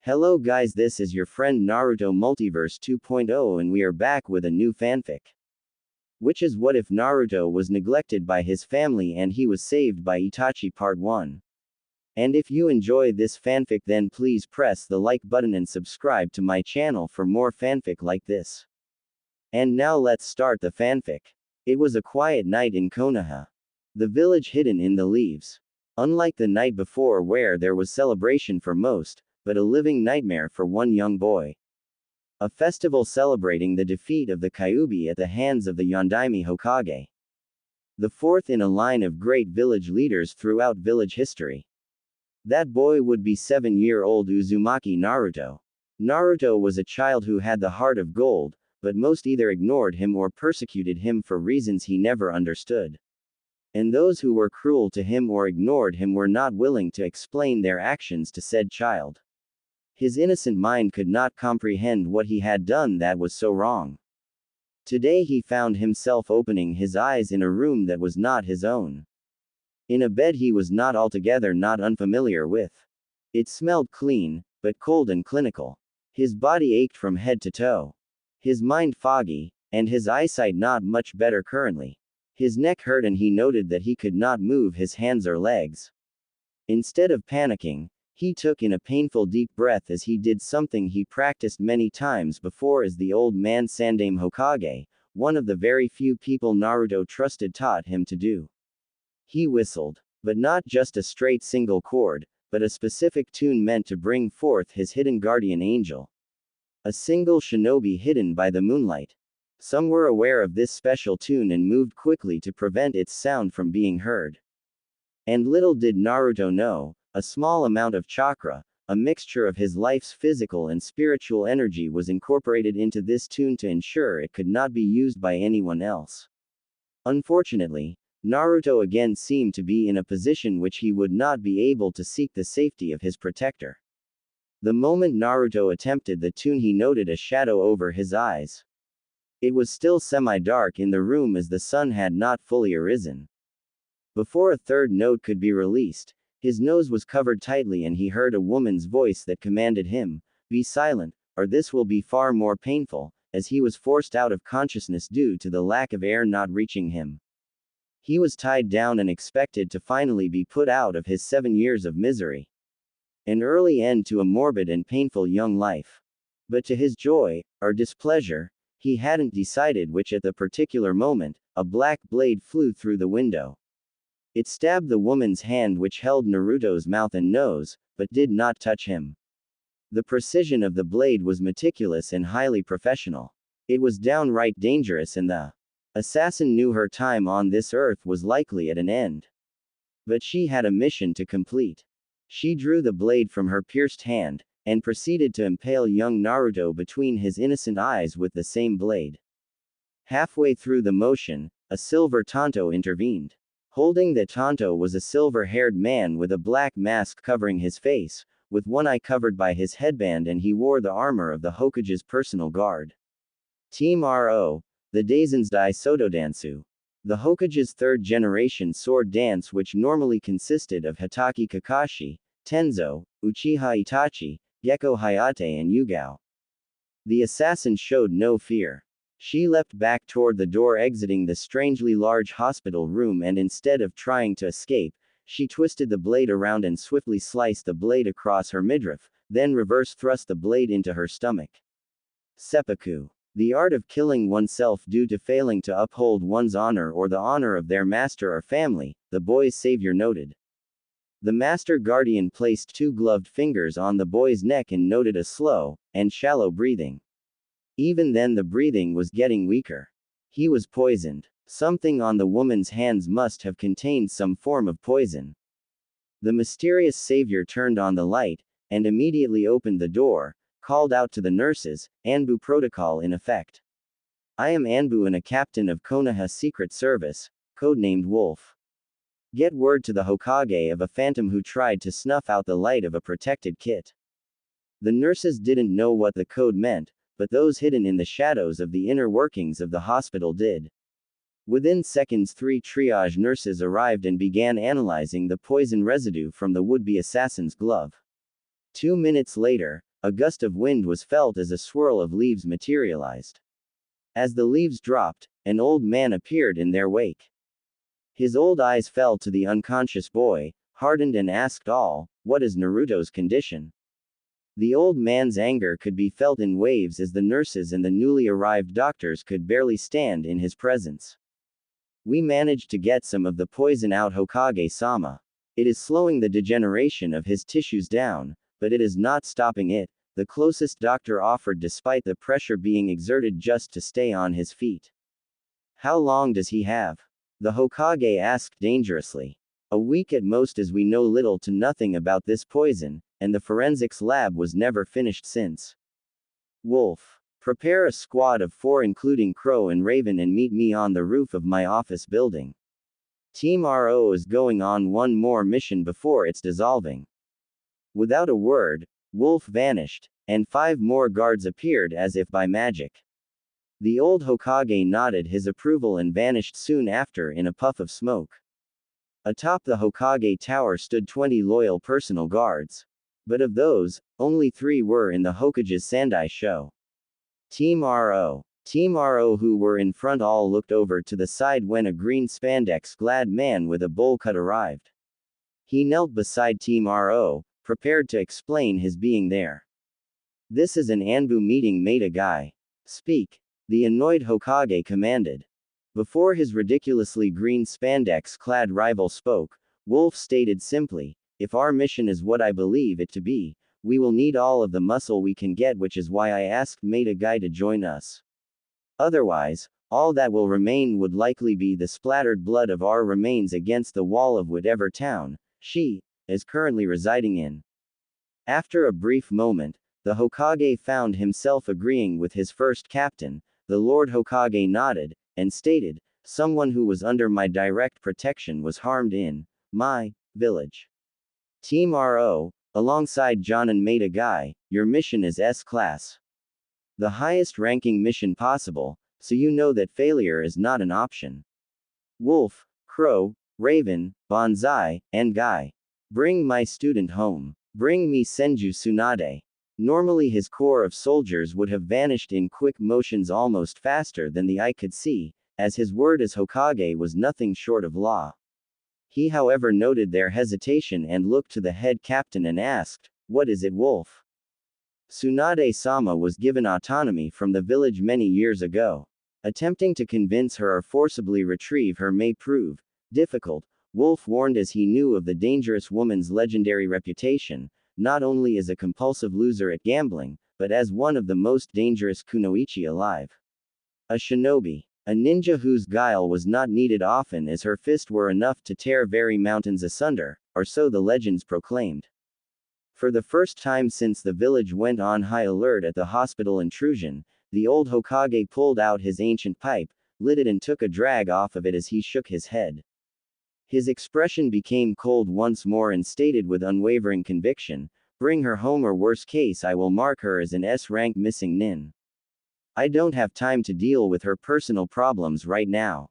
Hello guys, this is your friend Naruto Multiverse 2.0 and we are back with a new fanfic. Which is what if Naruto was neglected by his family and he was saved by Itachi Part 1. And if you enjoy this fanfic then please press the like button and subscribe to my channel for more fanfic like this. And now let's start the fanfic. It was a quiet night in Konoha. The village hidden in the leaves. Unlike the night before where there was celebration for most, but a living nightmare for one young boy. A festival celebrating the defeat of the Kyuubi at the hands of the Yondaime Hokage. The fourth in a line of great village leaders throughout village history. That boy would be 7-year-old Uzumaki Naruto. Naruto was a child who had the heart of gold, but most either ignored him or persecuted him for reasons he never understood. And those who were cruel to him or ignored him were not willing to explain their actions to said child. His innocent mind could not comprehend what he had done that was so wrong. Today he found himself opening his eyes in a room that was not his own. In a bed he was not altogether not unfamiliar with. It smelled clean, but cold and clinical. His body ached from head to toe. His mind foggy, and his eyesight not much better currently. His neck hurt and he noted that he could not move his hands or legs. Instead of panicking, he took in a painful deep breath as he did something he practiced many times before as the old man Sandaime Hokage, one of the very few people Naruto trusted, taught him to do. He whistled. But not just a straight single chord, but a specific tune meant to bring forth his hidden guardian angel. A single shinobi hidden by the moonlight. Some were aware of this special tune and moved quickly to prevent its sound from being heard. And little did Naruto know, a small amount of chakra, a mixture of his life's physical and spiritual energy, was incorporated into this tune to ensure it could not be used by anyone else. Unfortunately, Naruto again seemed to be in a position which he would not be able to seek the safety of his protector. The moment Naruto attempted the tune he noted a shadow over his eyes. It was still semi-dark in the room as the sun had not fully arisen. Before a third note could be released, his nose was covered tightly and he heard a woman's voice that commanded him, "Be silent, or this will be far more painful," as he was forced out of consciousness due to the lack of air not reaching him. He was tied down and expected to finally be put out of his 7 years of misery. An early end to a morbid and painful young life. But to his joy, or displeasure, he hadn't decided which at the particular moment, a black blade flew through the window. It stabbed the woman's hand which held Naruto's mouth and nose, but did not touch him. The precision of the blade was meticulous and highly professional. It was downright dangerous and the assassin knew her time on this earth was likely at an end. But she had a mission to complete. She drew the blade from her pierced hand, and proceeded to impale young Naruto between his innocent eyes with the same blade. Halfway through the motion, a silver Tonto intervened. Holding the Tonto was a silver-haired man with a black mask covering his face, with one eye covered by his headband, and he wore the armor of the Hokage's personal guard. Team RO, the Daizensdai Sotodansu. The Hokage's third-generation sword dance, which normally consisted of Hatake Kakashi, Tenzo, Uchiha Itachi, Gekko Hayate and Yugao. The assassin showed no fear. She leapt back toward the door exiting the strangely large hospital room, and instead of trying to escape, she twisted the blade around and swiftly sliced the blade across her midriff, then reverse thrust the blade into her stomach. Seppuku. The art of killing oneself due to failing to uphold one's honor or the honor of their master or family, the boy's savior noted. The master guardian placed 2 gloved fingers on the boy's neck and noted a slow and shallow breathing. Even then the breathing was getting weaker. He was poisoned. Something on the woman's hands must have contained some form of poison. The mysterious savior turned on the light, and immediately opened the door, called out to the nurses, Anbu protocol in effect. I am Anbu and a captain of Konoha Secret Service, codenamed Wolf. Get word to the Hokage of a phantom who tried to snuff out the light of a protected kit. The nurses didn't know what the code meant, but those hidden in the shadows of the inner workings of the hospital did. Within seconds 3 triage nurses arrived and began analyzing the poison residue from the would-be assassin's glove. 2 minutes later, a gust of wind was felt as a swirl of leaves materialized. As the leaves dropped, an old man appeared in their wake. His old eyes fell to the unconscious boy, hardened, and asked all, "What is Naruto's condition?" The old man's anger could be felt in waves as the nurses and the newly arrived doctors could barely stand in his presence. "We managed to get some of the poison out, Hokage-sama. It is slowing the degeneration of his tissues down, but it is not stopping it," the closest doctor offered despite the pressure being exerted just to stay on his feet. "How long does he have?" the Hokage asked dangerously. "A week at most, as we know little to nothing about this poison, and the forensics lab was never finished since." Wolf. "Prepare a squad of 4 including Crow and Raven and meet me on the roof of my office building. Team RO is going on one more mission before it's dissolving." Without a word, Wolf vanished, and 5 more guards appeared as if by magic. The old Hokage nodded his approval and vanished soon after in a puff of smoke. Atop the Hokage tower stood 20 loyal personal guards. But of those, only 3 were in the Hokage's Sandai show. Team RO who were in front all looked over to the side when a green spandex-clad man with a bowl cut arrived. He knelt beside Team RO, prepared to explain his being there. "This is an Anbu meeting, Maida guy. Speak," the annoyed Hokage commanded. Before his ridiculously green spandex-clad rival spoke, Wolf stated simply, "If our mission is what I believe it to be, we will need all of the muscle we can get, which is why I asked Maida guy to join us. Otherwise, all that will remain would likely be the splattered blood of our remains against the wall of whatever town she is currently residing in." After a brief moment, the Hokage found himself agreeing with his first captain. The Lord Hokage nodded, and stated, "Someone who was under my direct protection was harmed in my village. Team RO, alongside John and Maida guy, your mission is S-Class. The highest ranking mission possible, so you know that failure is not an option. Wolf, Crow, Raven, Bonsai, and Guy. Bring my student home. Bring me Senju Tsunade." Normally his corps of soldiers would have vanished in quick motions almost faster than the eye could see, as his word as Hokage was nothing short of law. He however noted their hesitation and looked to the head captain and asked, "What is it, Wolf?" Tsunade-sama was given autonomy from the village many years ago. Attempting to convince her or forcibly retrieve her may prove difficult, Wolf warned, as he knew of the dangerous woman's legendary reputation, not only as a compulsive loser at gambling, but as one of the most dangerous kunoichi alive. A shinobi. A ninja whose guile was not needed often, as her fist were enough to tear very mountains asunder, or so the legends proclaimed. For the first time since the village went on high alert at the hospital intrusion, the old Hokage pulled out his ancient pipe, lit it and took a drag off of it as he shook his head. His expression became cold once more and stated with unwavering conviction, "Bring her home, or worst case I will mark her as an S-rank missing nin. I don't have time to deal with her personal problems right now.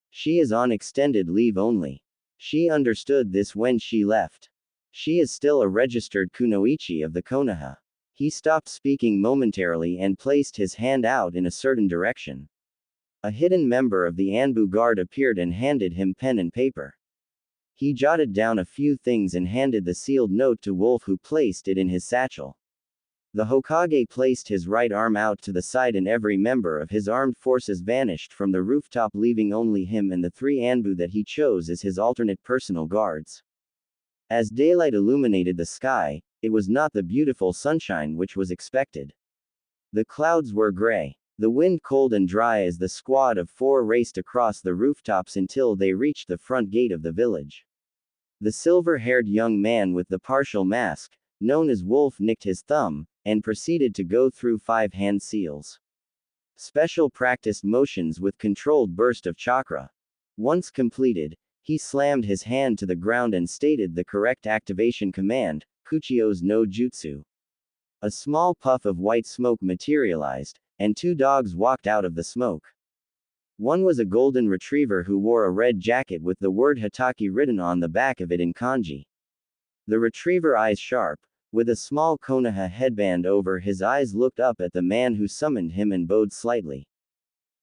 She is on extended leave only. She understood this when she left. She is still a registered kunoichi of the Konoha." He stopped speaking momentarily and placed his hand out in a certain direction. A hidden member of the Anbu guard appeared and handed him pen and paper. He jotted down a few things and handed the sealed note to Wolf, who placed it in his satchel. The Hokage placed his right arm out to the side and every member of his armed forces vanished from the rooftop, leaving only him and the 3 Anbu that he chose as his alternate personal guards. As daylight illuminated the sky, it was not the beautiful sunshine which was expected. The clouds were gray. The wind cold and dry as the squad of 4 raced across the rooftops until they reached the front gate of the village. The silver-haired young man with the partial mask, known as Wolf, nicked his thumb, and proceeded to go through 5 hand seals. Special practiced motions with controlled burst of chakra. Once completed, he slammed his hand to the ground and stated the correct activation command, Kuchio's no Jutsu. A small puff of white smoke materialized, and 2 dogs walked out of the smoke. One was a golden retriever who wore a red jacket with the word Hitaki written on the back of it in kanji. The retriever eyes sharp, With a small Konoha headband over his eyes, looked up at the man who summoned him and bowed slightly.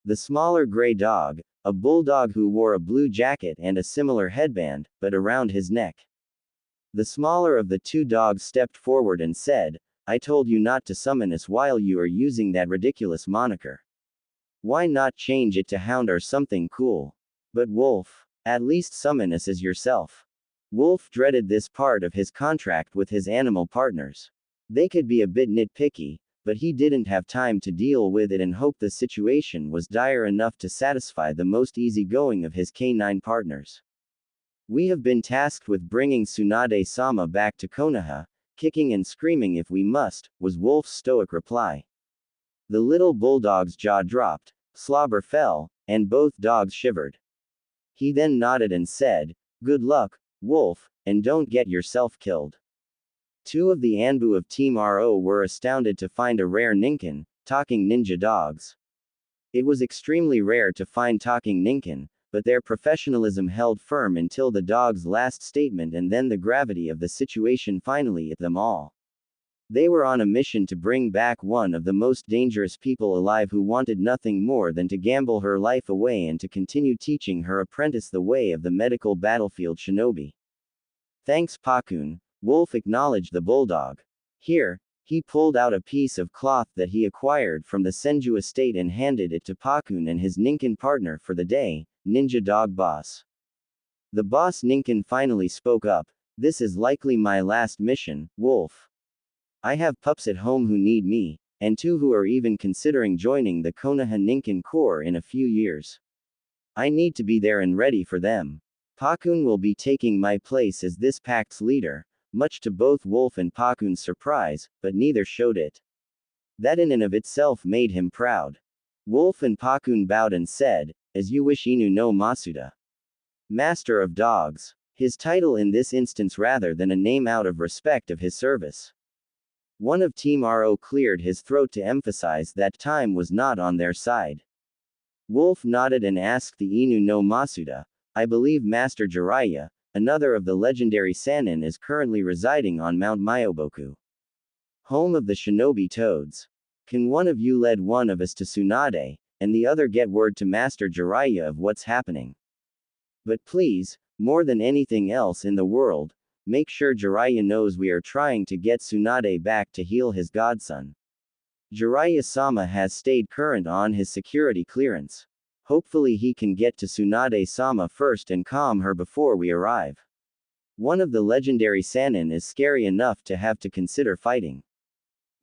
The smaller gray dog, a bulldog who wore a blue jacket and a similar headband, but around his neck. The smaller of the two dogs stepped forward and said, "I told you not to summon us while you are using that ridiculous moniker. Why not change it to Hound or something cool? But Wolf, at least summon us as yourself." Wolf dreaded this part of his contract with his animal partners. They could be a bit nitpicky, but he didn't have time to deal with it and hoped the situation was dire enough to satisfy the most easygoing of his canine partners. "We have been tasked with bringing Tsunade-sama back to Konoha, kicking and screaming if we must," was Wolf's stoic reply. The little bulldog's jaw dropped, slobber fell, and both dogs shivered. He then nodded and said, "Good luck, Wolf, and don't get yourself killed." Two of the Anbu of Team RO were astounded to find a rare Ninken, talking ninja dogs. It was extremely rare to find talking Ninken, but their professionalism held firm until the dog's last statement, and then the gravity of the situation finally hit them all. They were on a mission to bring back one of the most dangerous people alive who wanted nothing more than to gamble her life away and to continue teaching her apprentice the way of the medical battlefield shinobi. "Thanks, Pakun," Wolf acknowledged the bulldog. "Here." He pulled out a piece of cloth that he acquired from the Senju estate and handed it to Pakun and his Ninken partner for the day, Ninja Dog Boss. The boss Ninken finally spoke up, "This is likely my last mission, Wolf. I have pups at home who need me, and two who are even considering joining the Konoha Ninken Corps in a few years. I need to be there and ready for them. Pakun will be taking my place as this pact's leader," much to both Wolf and Pakun's surprise, but neither showed it. That in and of itself made him proud. Wolf and Pakun bowed and said, "As you wish, Inu no Masuda." Master of Dogs. His title in this instance rather than a name out of respect of his service. One of Team RO cleared his throat to emphasize that time was not on their side. Wolf nodded and asked the Inu no Masuda, "I believe Master Jiraiya, another of the legendary Sannin, is currently residing on Mount Myoboku, home of the shinobi toads. Can one of you lead one of us to Tsunade, and the other get word to Master Jiraiya of what's happening? But please, more than anything else in the world, make sure Jiraiya knows we are trying to get Tsunade back to heal his godson. Jiraiya-sama has stayed current on his security clearance. Hopefully he can get to Tsunade-sama first and calm her before we arrive. One of the legendary Sannin is scary enough to have to consider fighting.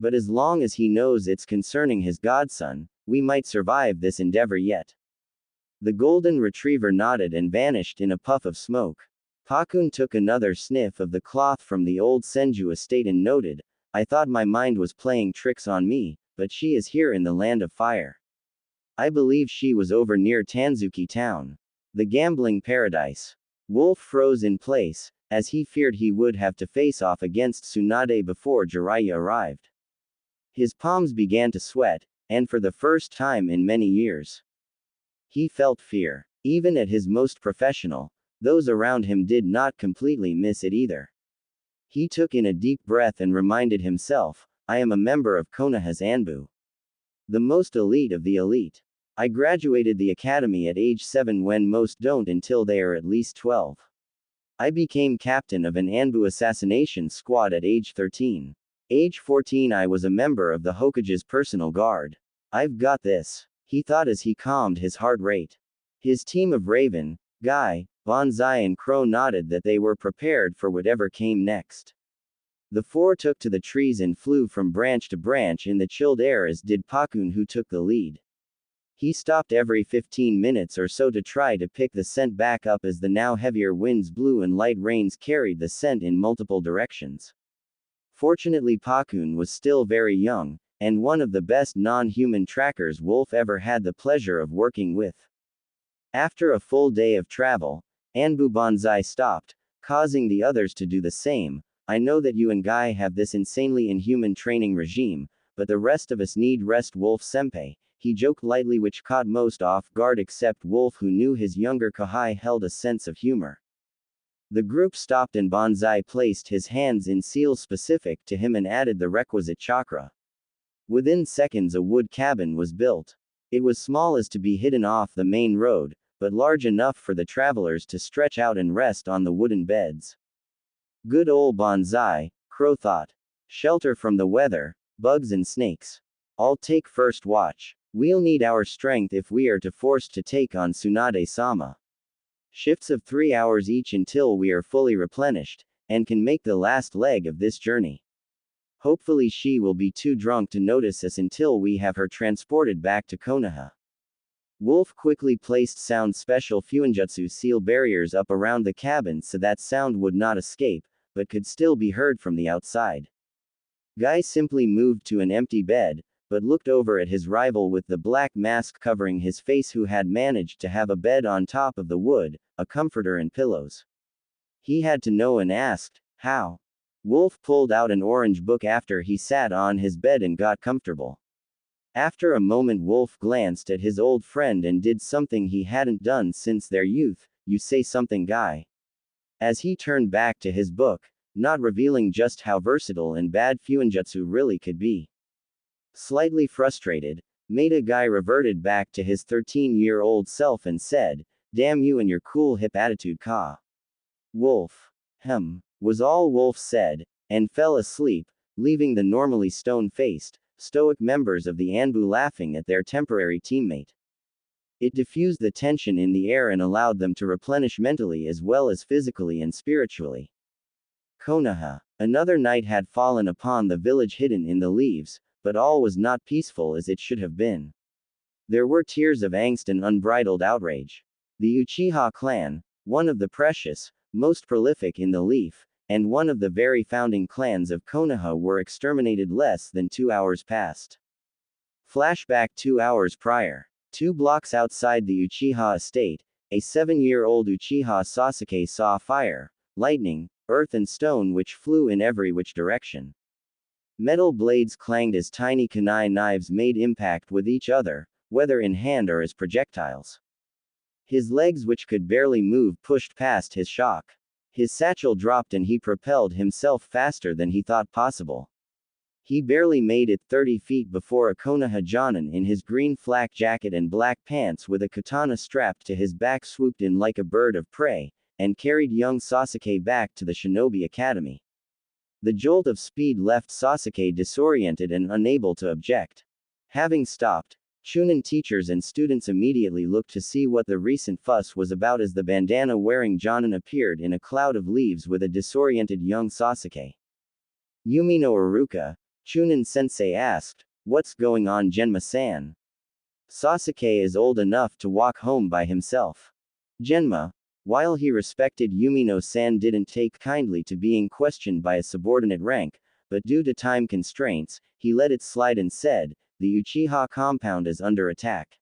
But as long as he knows it's concerning his godson, we might survive this endeavor yet." The golden retriever nodded and vanished in a puff of smoke. Pakun took another sniff of the cloth from the old Senju estate and noted, "I thought my mind was playing tricks on me, but she is here in the land of fire. I believe she was over near Tanzuki town. The gambling paradise." Wolf froze in place, as he feared he would have to face off against Tsunade before Jiraiya arrived. His palms began to sweat, and for the first time in many years, he felt fear. Even at his most professional, those around him did not completely miss it either. He took in a deep breath and reminded himself, "I am a member of Konoha's Anbu. The most elite of the elite. I graduated the academy at age 7 when most don't until they are at least 12. I became captain of an Anbu assassination squad at age 13. Age 14 I was a member of the Hokage's personal guard. I've got this," he thought as he calmed his heart rate. His team of Raven, Guy, Bonsai and Crow nodded that they were prepared for whatever came next. The four took to the trees and flew from branch to branch in the chilled air, as did Pakun, who took the lead. He stopped every 15 minutes or so to try to pick the scent back up as the now heavier winds blew and light rains carried the scent in multiple directions. Fortunately Pakun was still very young, and one of the best non-human trackers Wolf ever had the pleasure of working with. After a full day of travel, Anbu Bonsai stopped, causing the others to do the same. "I know that you and Guy have this insanely inhuman training regime, but the rest of us need rest, Wolf-senpai," he joked lightly, which caught most off guard except Wolf, who knew his younger Kohai held a sense of humor. The group stopped and Banzai placed his hands in seals specific to him and added the requisite chakra. Within seconds a wood cabin was built. It was small as to be hidden off the main road, but large enough for the travelers to stretch out and rest on the wooden beds. Good old Banzai, Crow thought. Shelter from the weather, bugs and snakes. I'll take first watch. We'll need our strength if we are forced to take on Tsunade-sama. Shifts of 3 hours each until we are fully replenished, and can make the last leg of this journey. Hopefully she will be too drunk to notice us until we have her transported back to Konoha. Wolf quickly placed sound special Fuinjutsu seal barriers up around the cabin so that sound would not escape, but could still be heard from the outside. Guy simply moved to an empty bed, but looked over at his rival with the black mask covering his face who had managed to have a bed on top of the wood, a comforter and pillows. He had to know and asked, how? Wolf pulled out an orange book after he sat on his bed and got comfortable. After a moment Wolf glanced at his old friend and did something he hadn't done since their youth. You say something, Guy. As he turned back to his book, not revealing just how versatile and bad Fuinjutsu really could be. Slightly frustrated, Maida Guy reverted back to his 13-year-old self and said, damn you and your cool hip attitude, Ka. Wolf. Was all Wolf said, and fell asleep, leaving the normally stone-faced, stoic members of the Anbu laughing at their temporary teammate. It diffused the tension in the air and allowed them to replenish mentally as well as physically and spiritually. Konoha. Another night had fallen upon the village hidden in the leaves, but all was not peaceful as it should have been. There were tears of angst and unbridled outrage. The Uchiha clan, one of the precious, most prolific in the Leaf, and one of the very founding clans of Konoha were exterminated less than 2 hours past. Flashback 2 hours prior. 2 blocks outside the Uchiha estate, a 7-year-old Uchiha Sasuke saw fire, lightning, earth and stone which flew in every which direction. Metal blades clanged as tiny kunai knives made impact with each other, whether in hand or as projectiles. His legs which could barely move pushed past his shock. His satchel dropped and he propelled himself faster than he thought possible. He barely made it 30 feet before a Konoha Jonin in his green flak jacket and black pants with a katana strapped to his back swooped in like a bird of prey, and carried young Sasuke back to the Shinobi Academy. The jolt of speed left Sasuke disoriented and unable to object. Having stopped, Chunin teachers and students immediately looked to see what the recent fuss was about as the bandana-wearing Jonin appeared in a cloud of leaves with a disoriented young Sasuke. Yumi no Iruka, Chunin-sensei asked, "What's going on, Genma-san?" Sasuke is old enough to walk home by himself. Genma, while he respected Yumino-san, didn't take kindly to being questioned by a subordinate rank, but due to time constraints, he let it slide and said, "The Uchiha compound is under attack.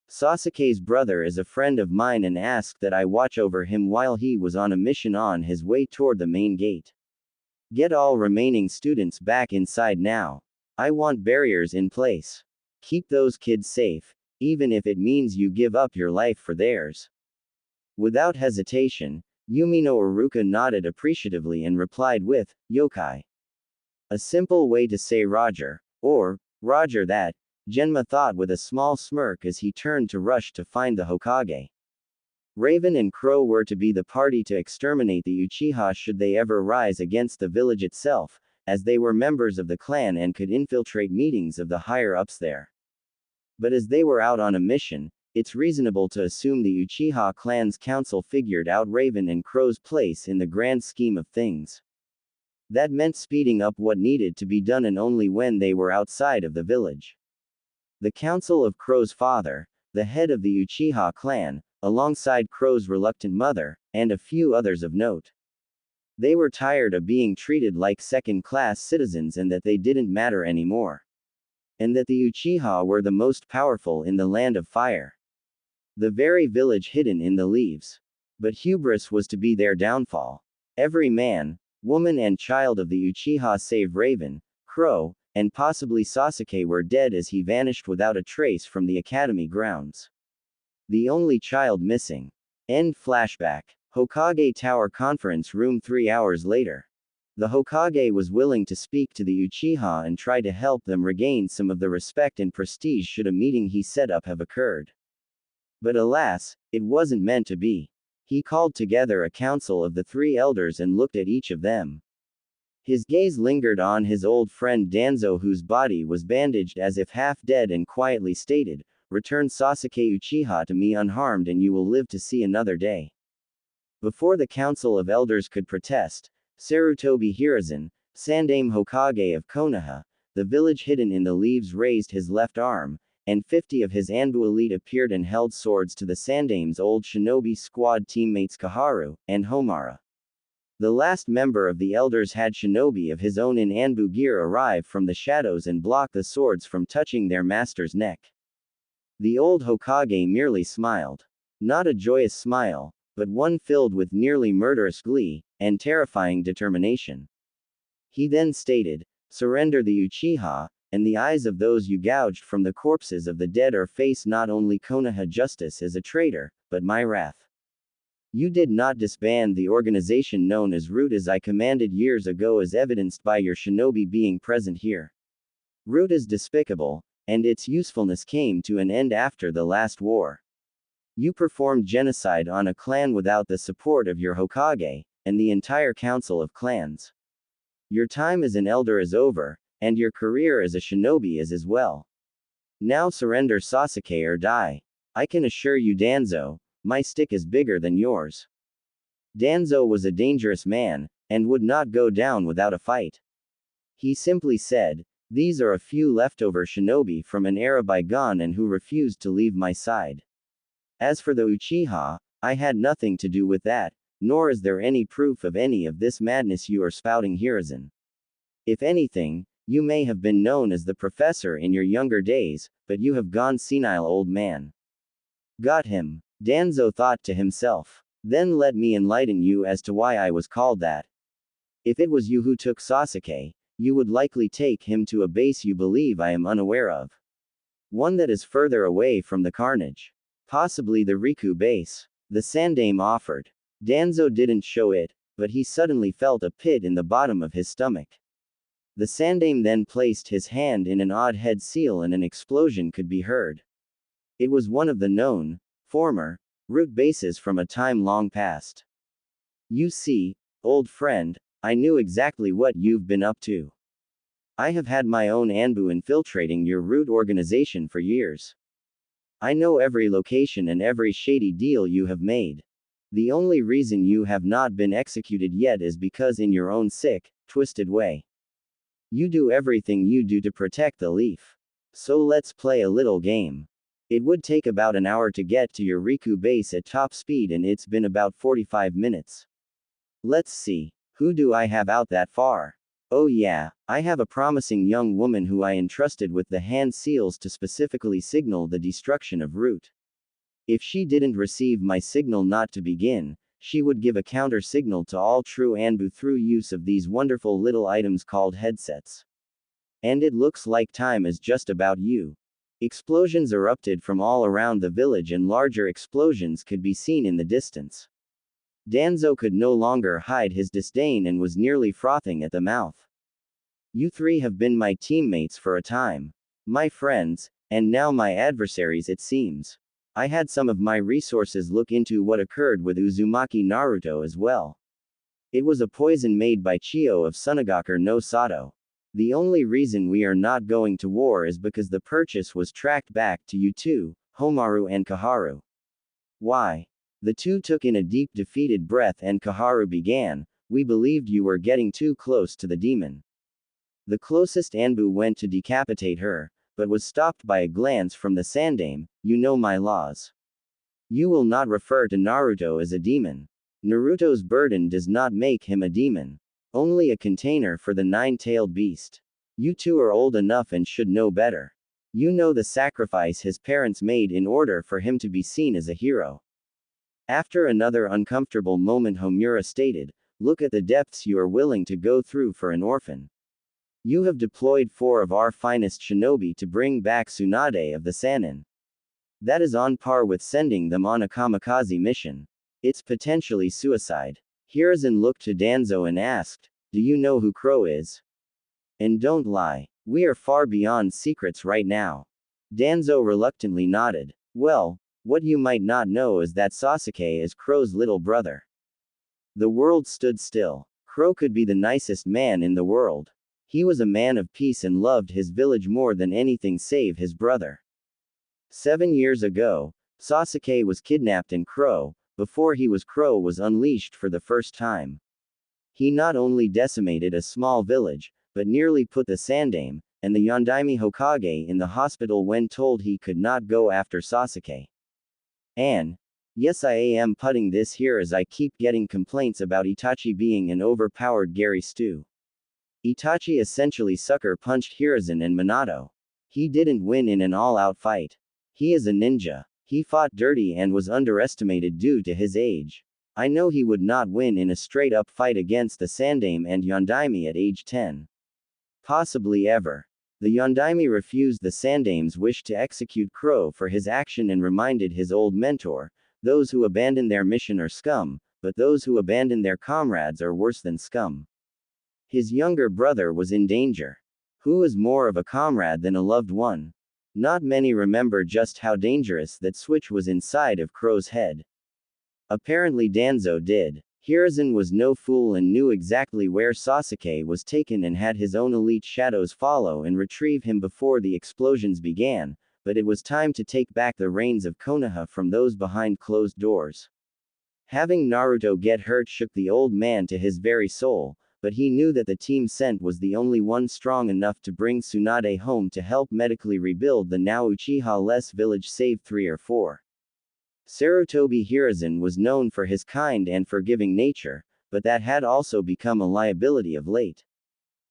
Sasuke's brother is a friend of mine and asked that I watch over him while he was on a mission on his way toward the main gate. Get all remaining students back inside now. I want barriers in place. Keep those kids safe, even if it means you give up your life for theirs." Without hesitation, Yumi no Iruka nodded appreciatively and replied with, "Yokai." A simple way to say Roger, or, Roger that, Genma thought with a small smirk as he turned to rush to find the Hokage. Raven and Crow were to be the party to exterminate the Uchiha should they ever rise against the village itself, as they were members of the clan and could infiltrate meetings of the higher-ups there. But as they were out on a mission, it's reasonable to assume the Uchiha clan's council figured out Raven and Crow's place in the grand scheme of things. That meant speeding up what needed to be done and only when they were outside of the village. The council of Crow's father, the head of the Uchiha clan, alongside Crow's reluctant mother, and a few others of note. They were tired of being treated like second-class citizens and that they didn't matter anymore. And that the Uchiha were the most powerful in the land of fire. The very village hidden in the leaves. But hubris was to be their downfall. Every man, woman and child of the Uchiha save Raven, Crow, and possibly Sasuke were dead as he vanished without a trace from the academy grounds. The only child missing. End flashback. Hokage Tower Conference Room 3 hours later. The Hokage was willing to speak to the Uchiha and try to help them regain some of the respect and prestige should a meeting he set up have occurred. But alas, it wasn't meant to be. He called together a council of the three elders and looked at each of them. His gaze lingered on his old friend Danzo, whose body was bandaged as if half dead, and quietly stated, "Return Sasuke Uchiha to me unharmed and you will live to see another day." Before the council of elders could protest, Sarutobi Hiruzen, Sandaime Hokage of Konoha, the village hidden in the leaves, raised his left arm, and 50 of his Anbu elite appeared and held swords to the Sandaime's old shinobi squad teammates Kaharu and Homara. The last member of the elders had shinobi of his own in Anbu gear arrive from the shadows and block the swords from touching their master's neck. The old Hokage merely smiled. Not a joyous smile, but one filled with nearly murderous glee and terrifying determination. He then stated, "Surrender the Uchiha, and the eyes of those you gouged from the corpses of the dead are face not only Konoha justice as a traitor, but my wrath. You did not disband the organization known as Root as I commanded years ago, as evidenced by your shinobi being present here. Root is despicable, and its usefulness came to an end after the last war. You performed genocide on a clan without the support of your Hokage, and the entire council of clans. Your time as an elder is over, and your career as a shinobi is as well. Now surrender Sasuke or die. I can assure you, Danzo, my stick is bigger than yours." Danzo was a dangerous man, and would not go down without a fight. He simply said, "These are a few leftover shinobi from an era bygone and who refused to leave my side. As for the Uchiha, I had nothing to do with that, nor is there any proof of any of this madness you are spouting, Hiruzen. If anything, you may have been known as the professor in your younger days, but you have gone senile, old man." Got him. Danzo thought to himself. Then let me enlighten you as to why I was called that. If it was you who took Sasuke, you would likely take him to a base you believe I am unaware of. One that is further away from the carnage. Possibly the Riku base. The Sandaime offered. Danzo didn't show it, but he suddenly felt a pit in the bottom of his stomach. The Sandaime then placed his hand in an odd head seal and an explosion could be heard. It was one of the known, former, root bases from a time long past. "You see, old friend, I knew exactly what you've been up to. I have had my own Anbu infiltrating your root organization for years. I know every location and every shady deal you have made. The only reason you have not been executed yet is because in your own sick, twisted way. You do everything you do to protect the leaf. So let's play a little game. It would take about an hour to get to your Riku base at top speed and it's been about 45 minutes. Let's see, who do I have out that far? Oh yeah, I have a promising young woman who I entrusted with the hand seals to specifically signal the destruction of Root. If she didn't receive my signal not to begin, she would give a counter signal to all true Anbu through use of these wonderful little items called headsets. And it looks like time is just about you." Explosions erupted from all around the village and larger explosions could be seen in the distance. Danzo could no longer hide his disdain and was nearly frothing at the mouth. "You three have been my teammates for a time. My friends, and now my adversaries it seems. I had some of my resources look into what occurred with Uzumaki Naruto as well. It was a poison made by Chiyo of Sunagaku no Sato. The only reason we are not going to war is because the purchase was tracked back to you two, Homaru and Kaharu." "Why?" The two took in a deep defeated breath and Kaharu began, "We believed you were getting too close to the demon. The closest Anbu went to decapitate her, but was stopped by a glance from the Sandaime. You know my laws. You will not refer to Naruto as a demon. Naruto's burden does not make him a demon. Only a container for the nine-tailed beast. You two are old enough and should know better. You know the sacrifice his parents made in order for him to be seen as a hero." After another uncomfortable moment, Homura stated, "Look at the depths you are willing to go through for an orphan. You have deployed 4 of our finest shinobi to bring back Tsunade of the Sannin. That is on par with sending them on a kamikaze mission. It's potentially suicide. Hiruzen looked to Danzo and asked, "Do you know who Crow is? And don't lie. We are far beyond secrets right now." Danzo reluctantly nodded. "Well, what you might not know is that Sasuke is Crow's little brother." The world stood still. Crow could be the nicest man in the world. He was a man of peace and loved his village more than anything save his brother. 7 years ago, Sasuke was kidnapped and Crow, before he was Crow, was unleashed for the first time. He not only decimated a small village, but nearly put the Sandaime, and the Yondaime Hokage in the hospital when told he could not go after Sasuke. And, yes, I am putting this here as I keep getting complaints about Itachi being an overpowered Gary Stew. Itachi essentially sucker punched Hiruzen and Minato. He didn't win in an all-out fight. He is a ninja. He fought dirty and was underestimated due to his age. I know he would not win in a straight-up fight against the Sandaime and Yondaime at age 10. Possibly ever. The Yondaime refused the Sandaime's wish to execute Crow for his action and reminded his old mentor, "Those who abandon their mission are scum, but those who abandon their comrades are worse than scum." His younger brother was in danger. Who is more of a comrade than a loved one? Not many remember just how dangerous that switch was inside of Crow's head. Apparently Danzo did. Hiruzen was no fool and knew exactly where Sasuke was taken and had his own elite shadows follow and retrieve him before the explosions began, but it was time to take back the reins of Konoha from those behind closed doors. Having Naruto get hurt shook the old man to his very soul, but he knew that the team sent was the only one strong enough to bring Tsunade home to help medically rebuild the now Uchiha-less village save 3 or 4. Sarutobi Hiruzen was known for his kind and forgiving nature, but that had also become a liability of late.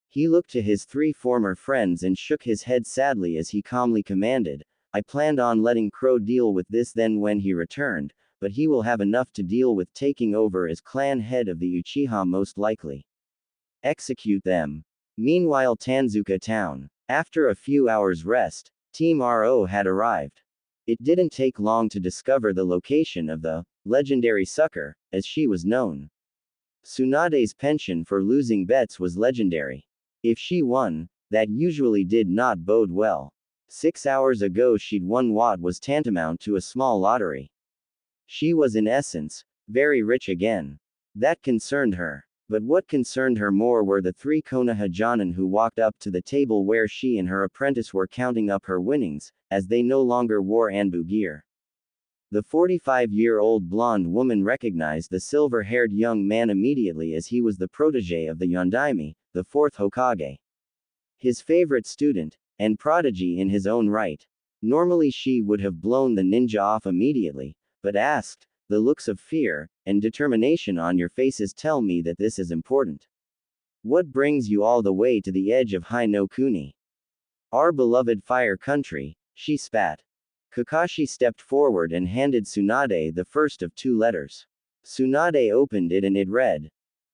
He looked to his 3 former friends and shook his head sadly as he calmly commanded, "I planned on letting Crow deal with this then when he returned, but he will have enough to deal with taking over as clan head of the Uchiha most likely. Execute them." Meanwhile, Tanzuka Town. After a few hours' rest, Team RO had arrived. It didn't take long to discover the location of the legendary sucker, as she was known. Tsunade's penchant for losing bets was legendary. If she won, that usually did not bode well. 6 hours ago she'd won what was tantamount to a small lottery. She was in essence very rich again. That concerned her. But what concerned her more were the 3 Konoha Jonin who walked up to the table where she and her apprentice were counting up her winnings, as they no longer wore Anbu gear. The 45-year-old blonde woman recognized the silver-haired young man immediately as he was the protege of the Yondaime, the 4th Hokage. His favorite student, and prodigy in his own right. Normally she would have blown the ninja off immediately, but asked, "The looks of fear and determination on your faces tell me that this is important. What brings you all the way to the edge of Hai no Kuni?" "Our beloved fire country," she spat. Kakashi stepped forward and handed Tsunade the first of 2 letters. Tsunade opened it and it read,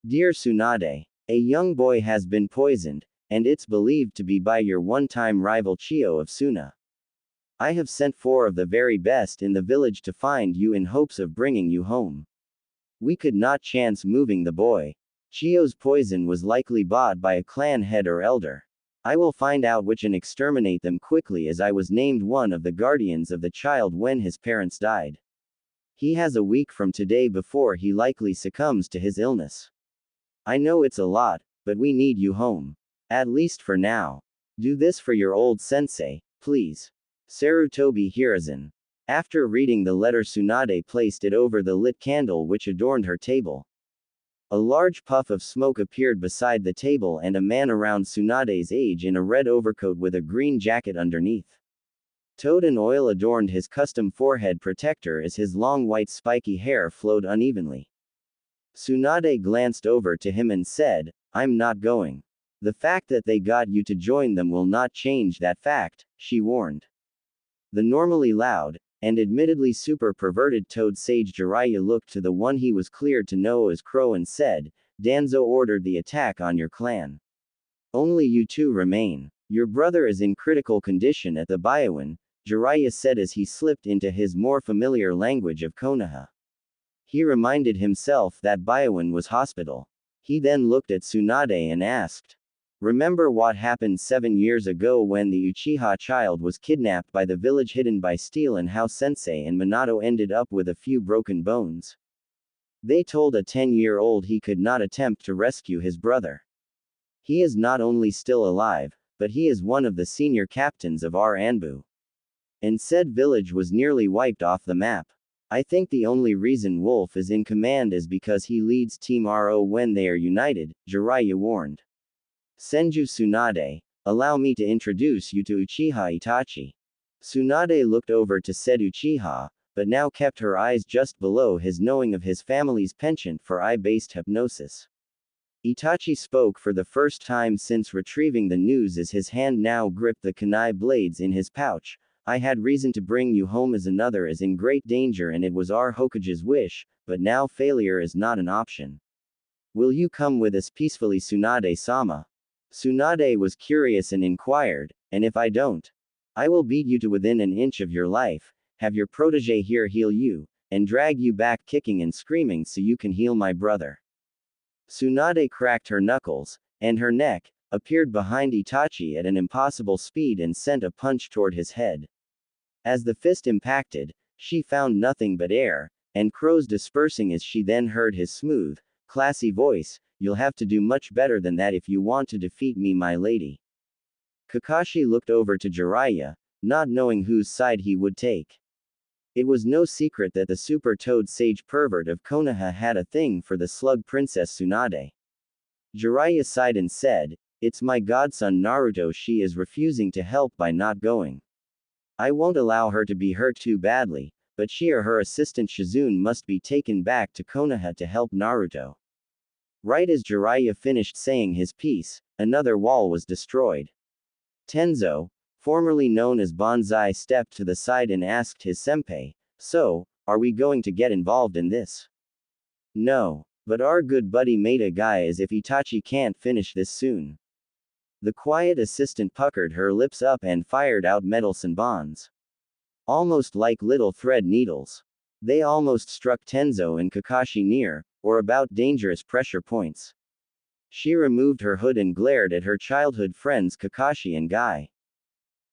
"Dear Tsunade, a young boy has been poisoned, and it's believed to be by your one-time rival Chio of Suna. I have sent 4 of the very best in the village to find you in hopes of bringing you home. We could not chance moving the boy. Chio's poison was likely bought by a clan head or elder. I will find out which and exterminate them quickly as I was named one of the guardians of the child when his parents died. He has a week from today before he likely succumbs to his illness. I know it's a lot, but we need you home. At least for now. Do this for your old sensei, please. Sarutobi Hiruzen." After reading the letter, Tsunade placed it over the lit candle which adorned her table. A large puff of smoke appeared beside the table and a man around Tsunade's age in a red overcoat with a green jacket underneath. Toad and oil adorned his custom forehead protector as his long white spiky hair flowed unevenly. Tsunade glanced over to him and said, "I'm not going. The fact that they got you to join them will not change that fact," she warned. The normally loud, and admittedly super perverted Toad Sage Jiraiya looked to the one he was cleared to know as Crow and said, "Danzo ordered the attack on your clan. Only you 2 remain. Your brother is in critical condition at the Biowan," Jiraiya said as he slipped into his more familiar language of Konoha. He reminded himself that Biowan was hospital. He then looked at Tsunade and asked, "Remember what happened 7 years ago when the Uchiha child was kidnapped by the village hidden by steel and how Sensei and Minato ended up with a few broken bones? They told a 10-year-old he could not attempt to rescue his brother. He is not only still alive, but he is one of the senior captains of our Anbu. And said village was nearly wiped off the map. I think the only reason Wolf is in command is because he leads Team RO when they are united," Jiraiya warned. "Senju Tsunade, allow me to introduce you to Uchiha Itachi." Tsunade looked over to said Uchiha, but now kept her eyes just below his, knowing of his family's penchant for eye-based hypnosis. Itachi spoke for the first time since retrieving the news as his hand now gripped the kunai blades in his pouch. "I had reason to bring you home as another is in great danger and it was our Hokage's wish, but now failure is not an option. Will you come with us peacefully, Tsunade-sama?" Tsunade was curious and inquired, "And if I don't? I will beat you to within an inch of your life, have your protege here heal you, and drag you back kicking and screaming so you can heal my brother." Tsunade cracked her knuckles, and her neck appeared behind Itachi at an impossible speed and sent a punch toward his head. As the fist impacted, she found nothing but air, and crows dispersing as she then heard his smooth, classy voice, "You'll have to do much better than that if you want to defeat me, my lady." Kakashi looked over to Jiraiya, not knowing whose side he would take. It was no secret that the Super Toad Sage pervert of Konoha had a thing for the slug princess Tsunade. Jiraiya sighed and said, "It's my godson Naruto, she is refusing to help by not going. I won't allow her to be hurt too badly, but she or her assistant Shizune must be taken back to Konoha to help Naruto." Right as Jiraiya finished saying his piece, another wall was destroyed. Tenzo, formerly known as Banzai, stepped to the side and asked his senpai, "So, are we going to get involved in this?" "No, but our good buddy made a guy as if Itachi can't finish this soon." The quiet assistant puckered her lips up and fired out metal senbons. Almost like little thread needles. They almost struck Tenzo and Kakashi near, or about dangerous pressure points. She removed her hood and glared at her childhood friends Kakashi and Guy.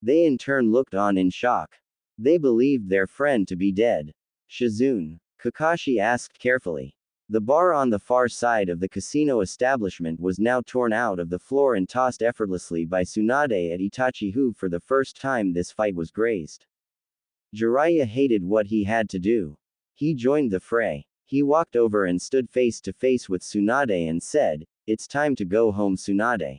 They in turn looked on in shock. They believed their friend to be dead. "Shizune?" Kakashi asked carefully. The bar on the far side of the casino establishment was now torn out of the floor and tossed effortlessly by Tsunade at Itachi, who for the first time this fight was grazed. Jiraiya hated what he had to do. He joined the fray. He walked over and stood face to face with Tsunade and said, "It's time to go home, Tsunade."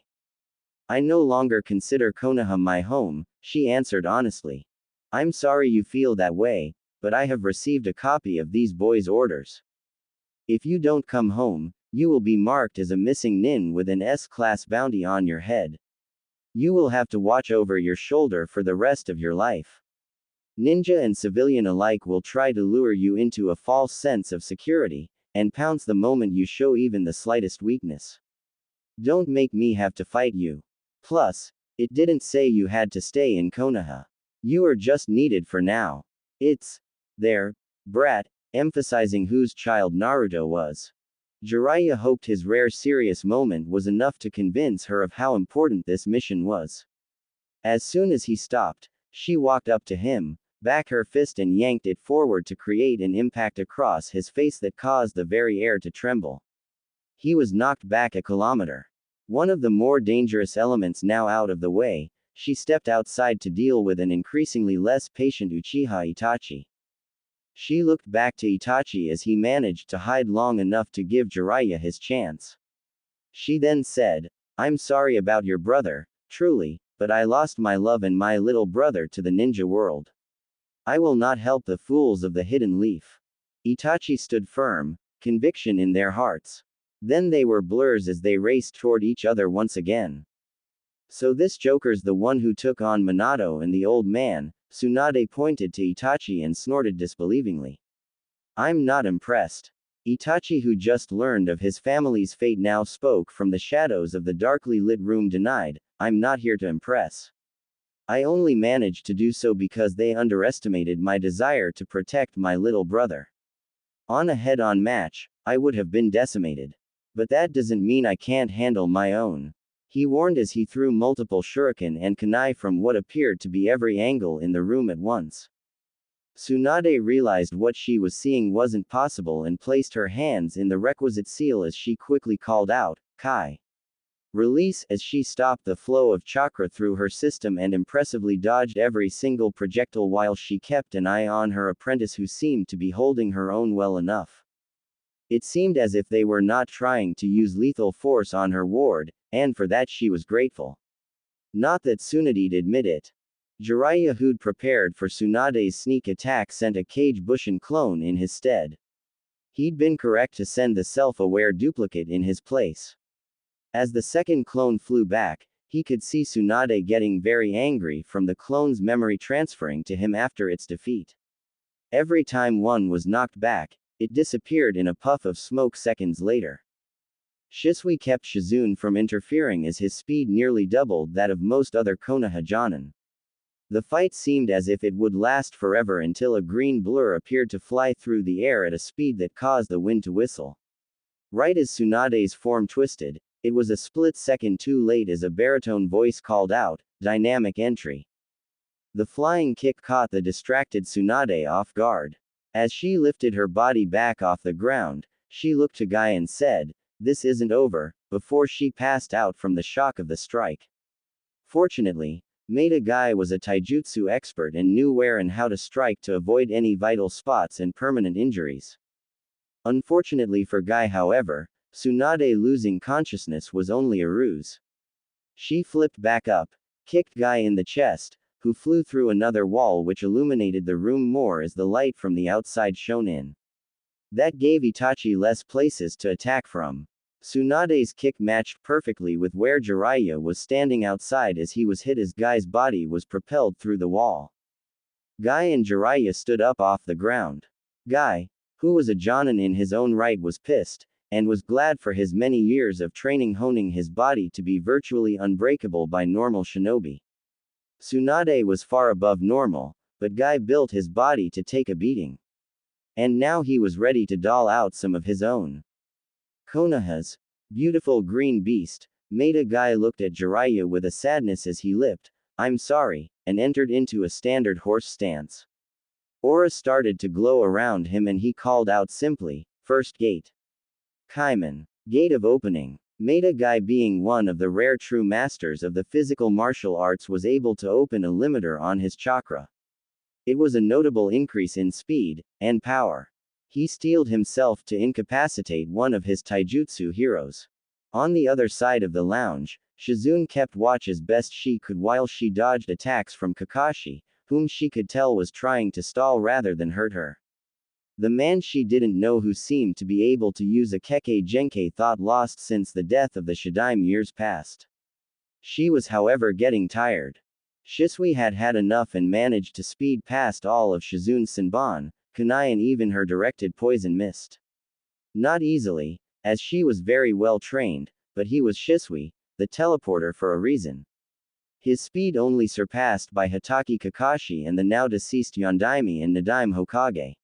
"I no longer consider Konoha my home," she answered honestly. "I'm sorry you feel that way, but I have received a copy of these boys' orders. If you don't come home, you will be marked as a missing nin with an S-class bounty on your head. You will have to watch over your shoulder for the rest of your life. Ninja and civilian alike will try to lure you into a false sense of security, and pounce the moment you show even the slightest weakness. Don't make me have to fight you. Plus, it didn't say you had to stay in Konoha. You are just needed for now. It's there, brat," emphasizing whose child Naruto was. Jiraiya hoped his rare serious moment was enough to convince her of how important this mission was. As soon as he stopped, she walked up to him, back her fist and yanked it forward to create an impact across his face that caused the very air to tremble. He was knocked back a kilometer. One of the more dangerous elements now out of the way, she stepped outside to deal with an increasingly less patient Uchiha Itachi. She looked back to Itachi as he managed to hide long enough to give Jiraiya his chance. She then said, "I'm sorry about your brother, truly, but I lost my love and my little brother to the ninja world. I will not help the fools of the hidden leaf." Itachi stood firm, conviction in their hearts. Then they were blurs as they raced toward each other once again. "So this Joker's the one who took on Minato and the old man," Tsunade pointed to Itachi and snorted disbelievingly. "I'm not impressed." Itachi, who just learned of his family's fate, now spoke from the shadows of the darkly lit room, denied, "I'm not here to impress. I only managed to do so because they underestimated my desire to protect my little brother." On a head-on match, I would have been decimated. But that doesn't mean I can't handle my own. He warned as he threw multiple shuriken and kunai from what appeared to be every angle in the room at once. Tsunade realized what she was seeing wasn't possible and placed her hands in the requisite seal as she quickly called out, Kai. Release, as she stopped the flow of chakra through her system and impressively dodged every single projectile while she kept an eye on her apprentice who seemed to be holding her own well enough. It seemed as if they were not trying to use lethal force on her ward, and for that she was grateful. Not that Tsunade'd admit it. Jiraiya, who'd prepared for Tsunade's sneak attack, sent a Cage Bushin clone in his stead. He'd been correct to send the self-aware duplicate in his place. As the second clone flew back, he could see Tsunade getting very angry from the clone's memory transferring to him after its defeat. Every time one was knocked back, it disappeared in a puff of smoke seconds later. Shisui kept Shizune from interfering as his speed nearly doubled that of most other Konoha Jonin. The fight seemed as if it would last forever until a green blur appeared to fly through the air at a speed that caused the wind to whistle. Right as Tsunade's form twisted, it was a split second too late as a baritone voice called out, "Dynamic entry." The flying kick caught the distracted Tsunade off guard. As she lifted her body back off the ground, she looked to Guy and said, "This isn't over," before she passed out from the shock of the strike. Fortunately, Maeda Guy was a taijutsu expert and knew where and how to strike to avoid any vital spots and permanent injuries. Unfortunately for Guy, however, Tsunade losing consciousness was only a ruse. She flipped back up, kicked Guy in the chest, who flew through another wall which illuminated the room more as the light from the outside shone in. That gave Itachi less places to attack from. Tsunade's kick matched perfectly with where Jiraiya was standing outside as he was hit as Guy's body was propelled through the wall. Guy and Jiraiya stood up off the ground. Guy, who was a Jonin in his own right, was pissed, and was glad for his many years of training honing his body to be virtually unbreakable by normal shinobi. Tsunade was far above normal, but Guy built his body to take a beating. And now he was ready to doll out some of his own. Konoha's beautiful green beast, Maeda Guy looked at Jiraiya with a sadness as he lipped, "I'm sorry," and entered into a standard horse stance. Aura started to glow around him and he called out simply, "First gate." Kaiman. Gate of opening. Maeda Guy, being one of the rare true masters of the physical martial arts, was able to open a limiter on his chakra. It was a notable increase in speed and power. He steeled himself to incapacitate one of his taijutsu heroes. On the other side of the lounge, Shizune kept watch as best she could while she dodged attacks from Kakashi, whom she could tell was trying to stall rather than hurt her. The man she didn't know, who seemed to be able to use a Kekkei Genkai, thought lost since the death of the Shadaime years past. She was, however, getting tired. Shisui had had enough and managed to speed past all of Shizune's Senbon, kunai, and even her directed poison mist. Not easily, as she was very well trained, but he was Shisui, the teleporter, for a reason. His speed only surpassed by Hitaki Kakashi and the now deceased Yondaime and Nadaime Hokage.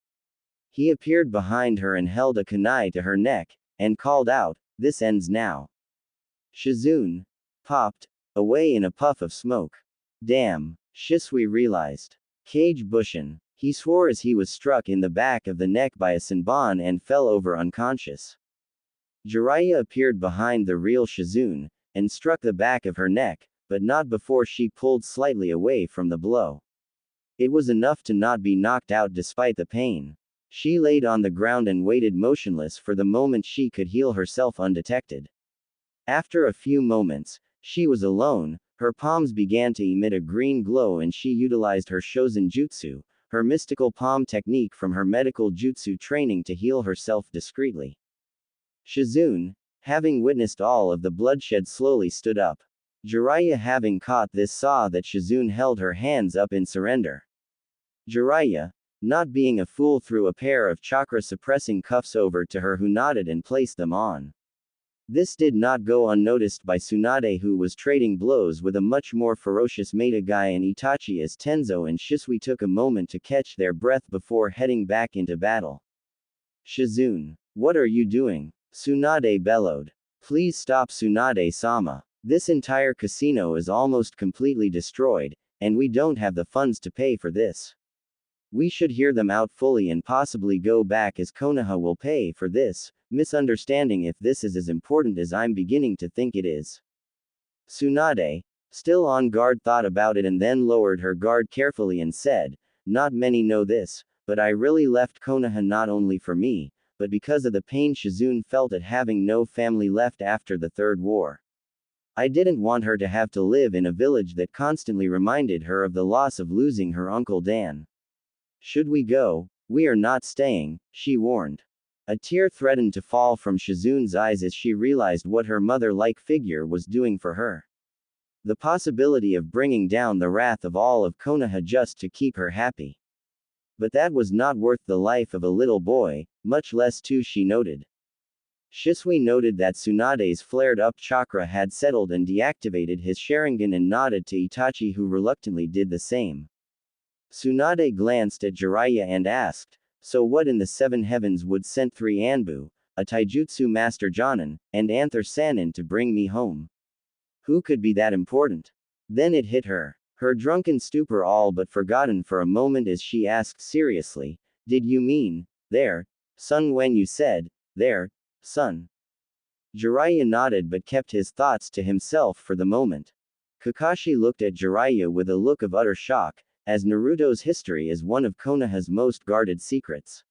He appeared behind her and held a kunai to her neck, and called out, "This ends now." Shizune popped away in a puff of smoke. Damn, Shisui realized. Cage Bushin. He swore as he was struck in the back of the neck by a Senbon and fell over unconscious. Jiraiya appeared behind the real Shizune, and struck the back of her neck, but not before she pulled slightly away from the blow. It was enough to not be knocked out despite the pain. She laid on the ground and waited motionless for the moment she could heal herself undetected. After a few moments, she was alone. Her palms began to emit a green glow and she utilized her Shozen Jutsu, her mystical palm technique from her medical jutsu training, to heal herself discreetly. Shizune, having witnessed all of the bloodshed, slowly stood up. Jiraiya, having caught this, saw that Shizune held her hands up in surrender. Jiraiya, not being a fool, threw a pair of chakra-suppressing cuffs over to her, who nodded and placed them on. This did not go unnoticed by Tsunade, who was trading blows with a much more ferocious Maeda Guy and Itachi, as Tenzo and Shisui took a moment to catch their breath before heading back into battle. Shizune. What are you doing? Tsunade bellowed. Please stop, Tsunade-sama. This entire casino is almost completely destroyed, and we don't have the funds to pay for this. We should hear them out fully and possibly go back, as Konoha will pay for this, misunderstanding if this is as important as I'm beginning to think it is. Tsunade, still on guard, thought about it and then lowered her guard carefully and said, not many know this, but I really left Konoha not only for me, but because of the pain Shizune felt at having no family left after the Third War. I didn't want her to have to live in a village that constantly reminded her of the loss of losing her Uncle Dan. Should we go? We are not staying, she warned. A tear threatened to fall from Shizune's eyes as she realized what her mother-like figure was doing for her. The possibility of bringing down the wrath of all of Konoha just to keep her happy. But that was not worth the life of a little boy, much less two, she noted. Shisui noted that Tsunade's flared-up chakra had settled and deactivated his Sharingan and nodded to Itachi, who reluctantly did the same. Tsunade glanced at Jiraiya and asked, so what in the seven heavens would send 3 Anbu, a taijutsu master Jonin, and Anther Sannin to bring me home? Who could be that important? Then it hit her. Her drunken stupor all but forgotten for a moment as she asked seriously, did you mean, there, son, when you said, there, son? Jiraiya nodded but kept his thoughts to himself for the moment. Kakashi looked at Jiraiya with a look of utter shock, as Naruto's history is one of Konoha's most guarded secrets.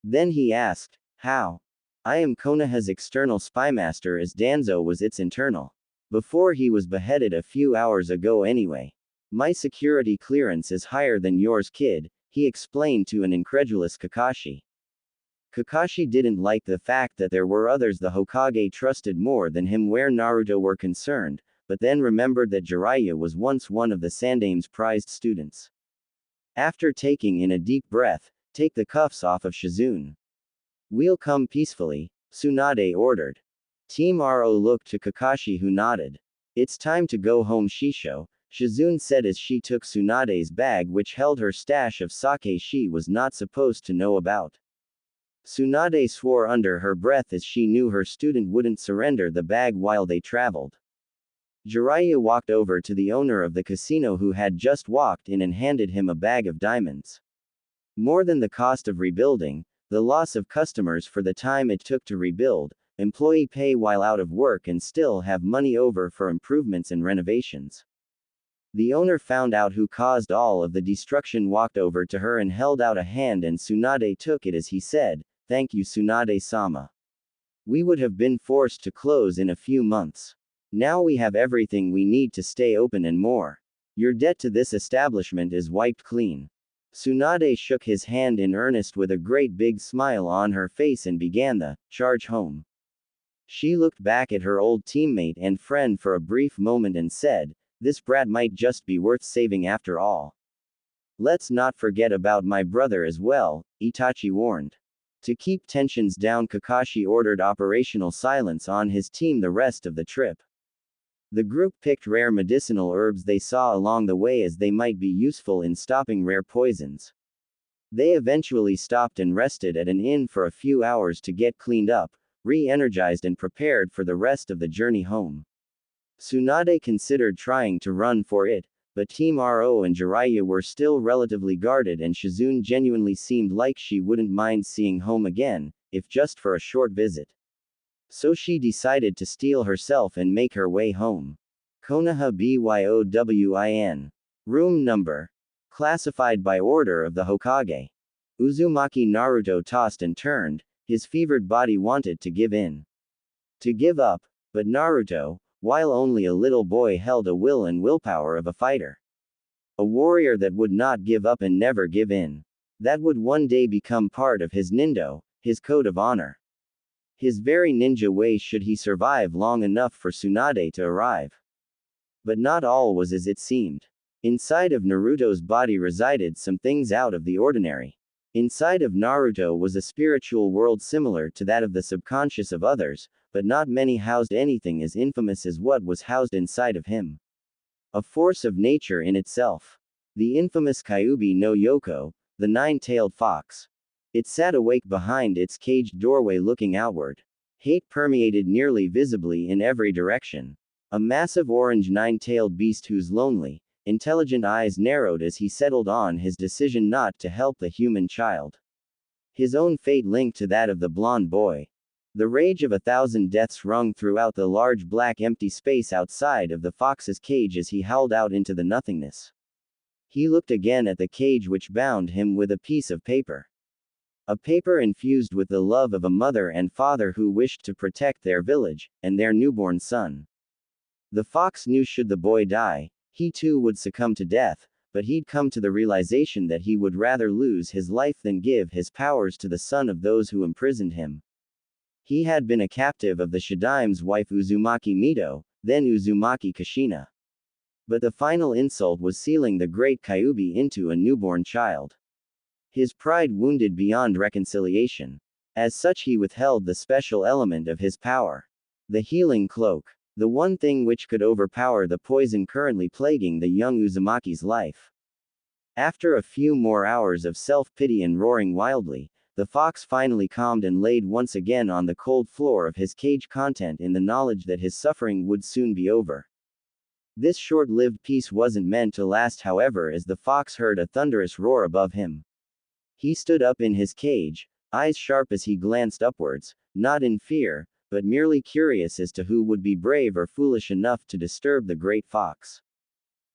Then he asked, how? I am Konoha's external spymaster, as Danzo was its internal. Before he was beheaded a few hours ago anyway. My security clearance is higher than yours, kid, he explained to an incredulous Kakashi. Kakashi didn't like the fact that there were others the Hokage trusted more than him where Naruto were concerned, but then remembered that Jiraiya was once one of the Sandame's prized students. After taking in a deep breath, take the cuffs off of Shizune. We'll come peacefully, Tsunade ordered. Team Ro looked to Kakashi, who nodded. It's time to go home, Shisho, Shizune said as she took Tsunade's bag, which held her stash of sake she was not supposed to know about. Tsunade swore under her breath as she knew her student wouldn't surrender the bag while they traveled. Jiraiya walked over to the owner of the casino, who had just walked in, and handed him a bag of diamonds. More than the cost of rebuilding, the loss of customers for the time it took to rebuild, employee pay while out of work, and still have money over for improvements and renovations. The owner found out who caused all of the destruction, walked over to her and held out a hand, and Tsunade took it as he said, thank you, Tsunade-sama. We would have been forced to close in a few months. Now we have everything we need to stay open and more. Your debt to this establishment is wiped clean. Tsunade shook his hand in earnest with a great big smile on her face and began the charge home. She looked back at her old teammate and friend for a brief moment and said, this brat might just be worth saving after all. Let's not forget about my brother as well, Itachi warned. To keep tensions down, Kakashi ordered operational silence on his team the rest of the trip. The group picked rare medicinal herbs they saw along the way, as they might be useful in stopping rare poisons. They eventually stopped and rested at an inn for a few hours to get cleaned up, re-energized and prepared for the rest of the journey home. Tsunade considered trying to run for it, but Team Ro and Jiraiya were still relatively guarded, and Shizune genuinely seemed like she wouldn't mind seeing home again, if just for a short visit. So she decided to steel herself and make her way home. Konoha Byon. Room number. Classified by order of the Hokage. Uzumaki Naruto tossed and turned, his fevered body wanted to give in. To give up, but Naruto, while only a little boy, held a will and willpower of a fighter. A warrior that would not give up and never give in. That would one day become part of his nindo, his code of honor. His very ninja way should he survive long enough for Tsunade to arrive. But not all was as it seemed. Inside of Naruto's body resided some things out of the ordinary. Inside of Naruto was a spiritual world similar to that of the subconscious of others, but not many housed anything as infamous as what was housed inside of him. A force of nature in itself. The infamous Kyuubi no Yoko, the nine-tailed fox. It sat awake behind its caged doorway looking outward. Hate permeated nearly visibly in every direction. A massive orange nine-tailed beast whose lonely, intelligent eyes narrowed as he settled on his decision not to help the human child. His own fate linked to that of the blond boy. The rage of 1,000 deaths rung throughout the large black empty space outside of the fox's cage as he howled out into the nothingness. He looked again at the cage which bound him with a piece of paper. A paper infused with the love of a mother and father who wished to protect their village, and their newborn son. The fox knew should the boy die, he too would succumb to death, but he'd come to the realization that he would rather lose his life than give his powers to the son of those who imprisoned him. He had been a captive of the Shadaime's wife Uzumaki Mito, then Uzumaki Kushina. But the final insult was sealing the great Kyuubi into a newborn child. His pride wounded beyond reconciliation. As such he withheld the special element of his power. The healing cloak. The one thing which could overpower the poison currently plaguing the young Uzumaki's life. After a few more hours of self-pity and roaring wildly, the fox finally calmed and laid once again on the cold floor of his cage, content in the knowledge that his suffering would soon be over. This short-lived peace wasn't meant to last, however, as the fox heard a thunderous roar above him. He stood up in his cage, eyes sharp as he glanced upwards, not in fear, but merely curious as to who would be brave or foolish enough to disturb the great fox.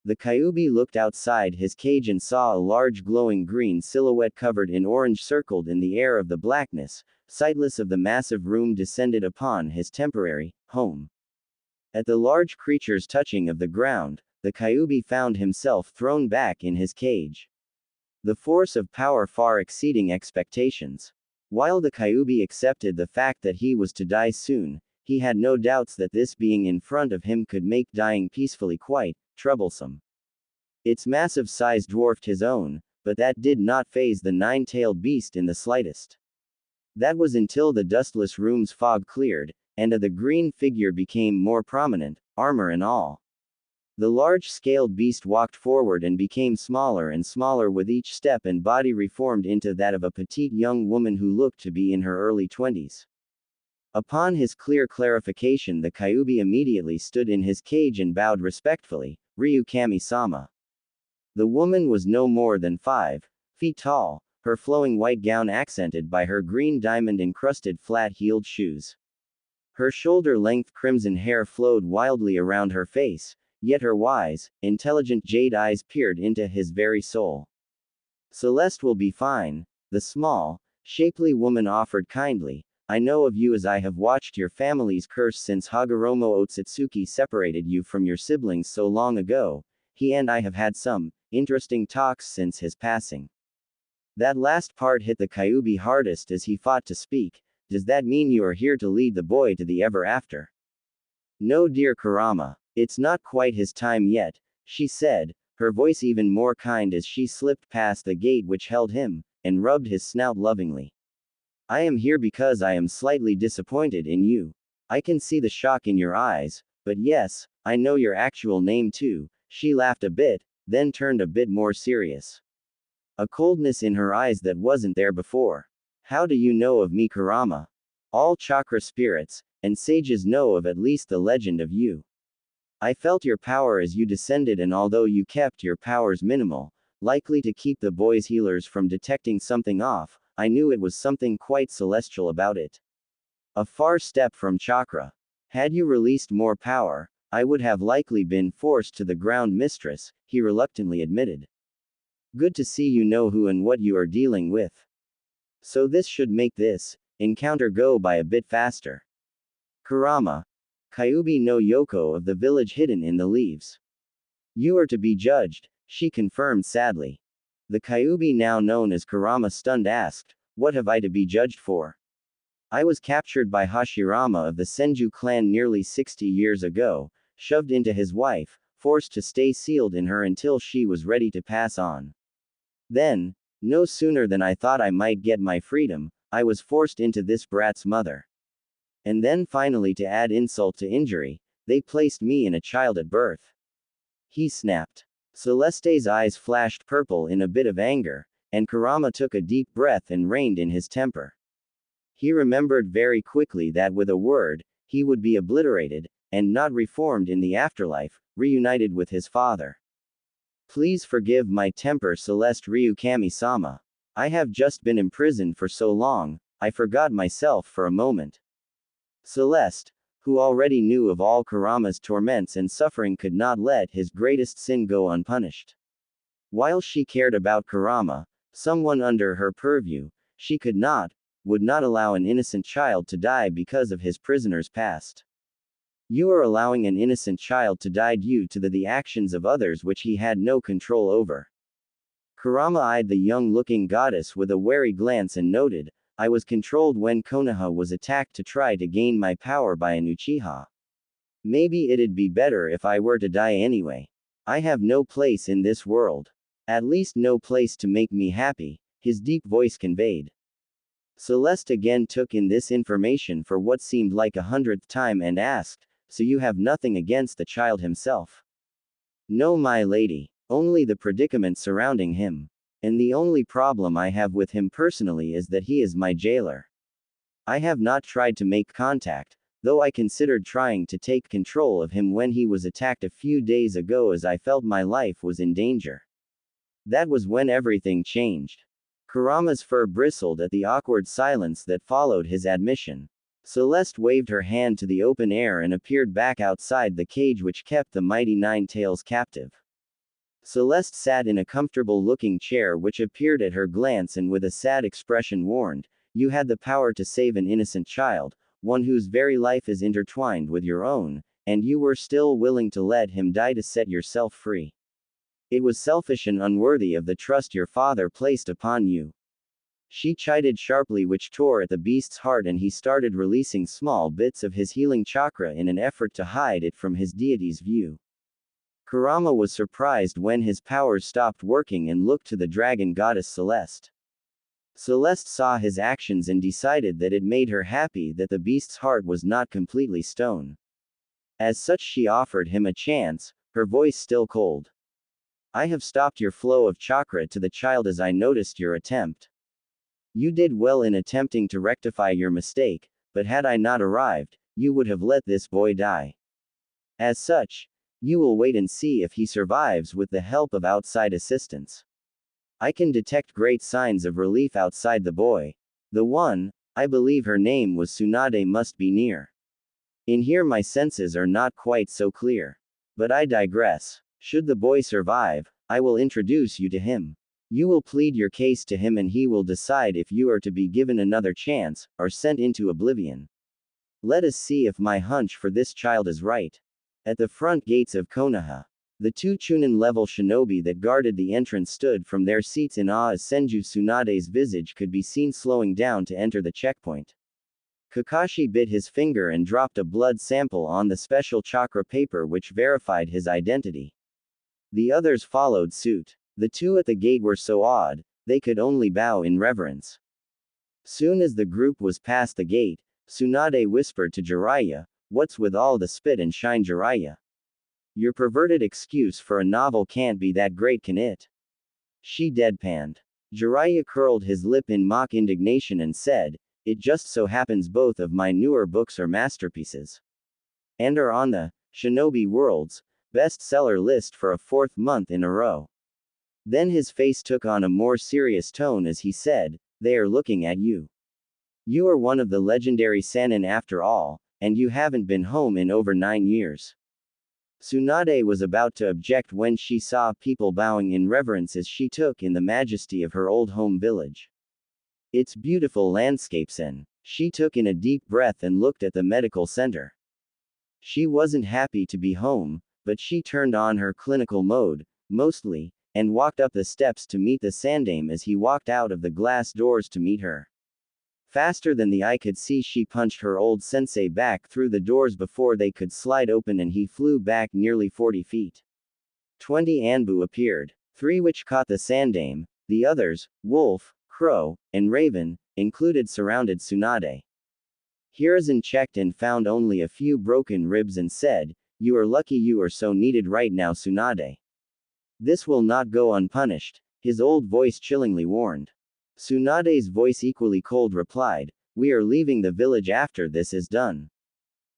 The Kyuubi looked outside his cage and saw a large glowing green silhouette covered in orange circled in the air of the blackness, sightless of the massive room descended upon his temporary home. At the large creature's touching of the ground, the Kyuubi found himself thrown back in his cage. The force of power far exceeding expectations. While the Kyuubi accepted the fact that he was to die soon, he had no doubts that this being in front of him could make dying peacefully quite troublesome. Its massive size dwarfed his own, but that did not faze the nine-tailed beast in the slightest. That was until the dustless room's fog cleared, and the green figure became more prominent, armor and all. The large-scaled beast walked forward and became smaller and smaller with each step, and body reformed into that of a petite young woman who looked to be in her early 20s. Upon his clear clarification, the Kyuubi immediately stood in his cage and bowed respectfully, "Ryu Kami-sama." The woman was no more than 5 feet tall, her flowing white gown accented by her green diamond-encrusted flat-heeled shoes. Her shoulder-length crimson hair flowed wildly around her face, yet her wise, intelligent jade eyes peered into his very soul. "Celeste will be fine," the small, shapely woman offered kindly. "I know of you as I have watched your family's curse since Hagoromo Otsutsuki separated you from your siblings so long ago. He and I have had some interesting talks since his passing." That last part hit the Kyuubi hardest as he fought to speak. "Does that mean you are here to lead the boy to the ever after?" "No, dear Kurama. It's not quite his time yet," she said, her voice even more kind as she slipped past the gate which held him, and rubbed his snout lovingly. "I am here because I am slightly disappointed in you. I can see the shock in your eyes, but yes, I know your actual name too." She laughed a bit, then turned a bit more serious. A coldness in her eyes that wasn't there before. "How do you know of me, Kurama? All chakra spirits and sages know of at least the legend of you. I felt your power as you descended, and although you kept your powers minimal, likely to keep the boy's healers from detecting something off, I knew it was something quite celestial about it. A far step from chakra. Had you released more power, I would have likely been forced to the ground, mistress," he reluctantly admitted. "Good to see you know who and what you are dealing with. So this should make this encounter go by a bit faster." "Kurama. Kyuubi no Yoko of the village hidden in the leaves. You are to be judged," she confirmed sadly. The Kyuubi now known as Kurama stunned asked, "What have I to be judged for?" "I was captured by Hashirama of the Senju clan nearly 60 years ago, shoved into his wife, forced to stay sealed in her until she was ready to pass on. Then, no sooner than I thought I might get my freedom, I was forced into this brat's mother. And then finally, to add insult to injury, they placed me in a child at birth." He snapped. Celeste's eyes flashed purple in a bit of anger, and Kurama took a deep breath and reined in his temper. He remembered very quickly that with a word, he would be obliterated, and not reformed in the afterlife, reunited with his father. Please forgive my temper, Celeste Ryukami-sama. I have just been imprisoned for so long, I forgot myself for a moment. Celeste, who already knew of all Kurama's torments and suffering, could not let his greatest sin go unpunished. While she cared about Kurama, someone under her purview, she would not allow an innocent child to die because of his prisoner's past. You are allowing an innocent child to die due to the actions of others which he had no control over. Kurama eyed the young-looking goddess with a wary glance and noted, I was controlled when Konoha was attacked to try to gain my power by an Uchiha. Maybe it'd be better if I were to die anyway. I have no place in this world. At least no place to make me happy, his deep voice conveyed. Celeste again took in this information for what seemed like 100th time and asked, so you have nothing against the child himself? No, my lady, only the predicament surrounding him. And the only problem I have with him personally is that he is my jailer. I have not tried to make contact, though I considered trying to take control of him when he was attacked a few days ago as I felt my life was in danger. That was when everything changed. Kurama's fur bristled at the awkward silence that followed his admission. Celeste waved her hand to the open air and appeared back outside the cage which kept the mighty Nine Tails captive. Celeste sat in a comfortable-looking chair which appeared at her glance and with a sad expression warned, you had the power to save an innocent child, one whose very life is intertwined with your own, and you were still willing to let him die to set yourself free. It was selfish and unworthy of the trust your father placed upon you. She chided sharply, which tore at the beast's heart, and he started releasing small bits of his healing chakra in an effort to hide it from his deity's view. Kurama was surprised when his powers stopped working and looked to the dragon goddess Celeste. Celeste saw his actions and decided that it made her happy that the beast's heart was not completely stone. As such, she offered him a chance, her voice still cold. I have stopped your flow of chakra to the child as I noticed your attempt. You did well in attempting to rectify your mistake, but had I not arrived, you would have let this boy die. As such, you will wait and see if he survives with the help of outside assistance. I can detect great signs of relief outside the boy. The one, I believe her name was Tsunade, must be near. In here my senses are not quite so clear. But I digress. Should the boy survive, I will introduce you to him. You will plead your case to him and he will decide if you are to be given another chance, or sent into oblivion. Let us see if my hunch for this child is right. At the front gates of Konoha, the two Chunin-level shinobi that guarded the entrance stood from their seats in awe as Senju Tsunade's visage could be seen slowing down to enter the checkpoint. Kakashi bit his finger and dropped a blood sample on the special chakra paper which verified his identity. The others followed suit. The two at the gate were so awed, they could only bow in reverence. Soon as the group was past the gate, Tsunade whispered to Jiraiya, what's with all the spit and shine, Jiraiya? Your perverted excuse for a novel can't be that great, can it? She deadpanned. Jiraiya curled his lip in mock indignation and said, it just so happens both of my newer books are masterpieces. And are on the Shinobi World's bestseller list for a fourth month in a row. Then his face took on a more serious tone as he said, they are looking at you. You are one of the legendary Sannin after all, and you haven't been home in over 9 years. Tsunade was about to object when she saw people bowing in reverence as she took in the majesty of her old home village. Its beautiful landscapes, and she took in a deep breath and looked at the medical center. She wasn't happy to be home, but she turned on her clinical mode, mostly, and walked up the steps to meet the Sandaime as he walked out of the glass doors to meet her. Faster than the eye could see, she punched her old sensei back through the doors before they could slide open and he flew back nearly 40 feet. 20 Anbu appeared, 3 which caught the Sandaime, the others, Wolf, Crow, and Raven, included surrounded Tsunade. Hiruzen checked and found only a few broken ribs and said, you are lucky you are so needed right now, Tsunade. This will not go unpunished, His old voice chillingly warned. Tsunade's voice equally cold replied, "We are leaving the village after this is done.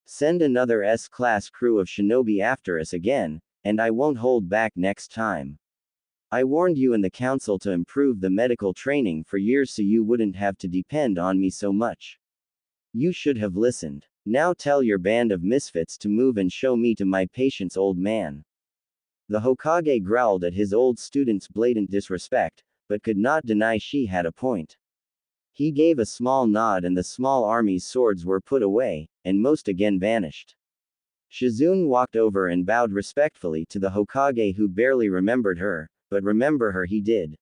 Send another S-class crew of shinobi after us again, and I won't hold back next time. I warned you and the council to improve the medical training for years so you wouldn't have to depend on me so much. You should have listened. Now tell your band of misfits to move and show me to my patients, old man." The Hokage growled at his old student's blatant disrespect, but could not deny she had a point. He gave a small nod and the small army's swords were put away, and most again vanished. Shizune walked over and bowed respectfully to the Hokage, who barely remembered her, but remember her he did.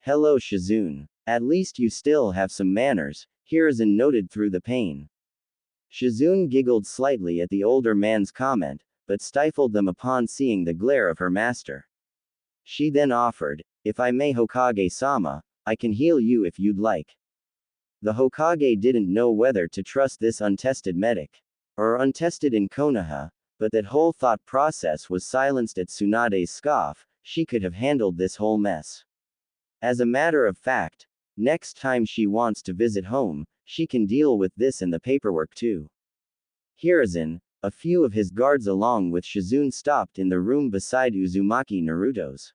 "Hello Shizune. At least you still have some manners," Hiruzen noted through the pain. Shizune giggled slightly at the older man's comment, but stifled them upon seeing the glare of her master. She then offered, "If I may, Hokage-sama, I can heal you if you'd like." The Hokage didn't know whether to trust this untested medic, or untested in Konoha, but that whole thought process was silenced at Tsunade's scoff. She could have handled this whole mess. As a matter of fact, next time she wants to visit home, she can deal with this and the paperwork too. Hiruzen, a few of his guards along with Shizune stopped in the room beside Uzumaki Naruto's.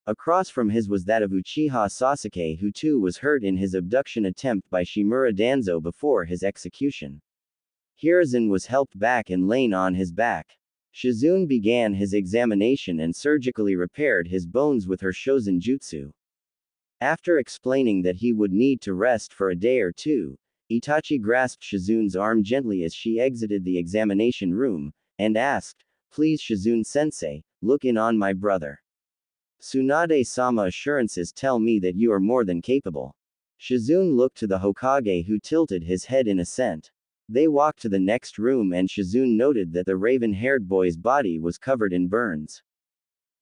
Across from his was that of Uchiha Sasuke, who too was hurt in his abduction attempt by Shimura Danzo before his execution. Hiruzen was helped back and lain on his back. Shizune began his examination and surgically repaired his bones with her Shozen Jutsu. After explaining that he would need to rest for a day or two, Itachi grasped Shizune's arm gently as she exited the examination room, and asked, "Please Shizune-sensei, look in on my brother. Tsunade-sama assurances tell me that you are more than capable." Shizune looked to the Hokage, who tilted his head in assent. They walked to the next room and Shizune noted that the raven-haired boy's body was covered in burns.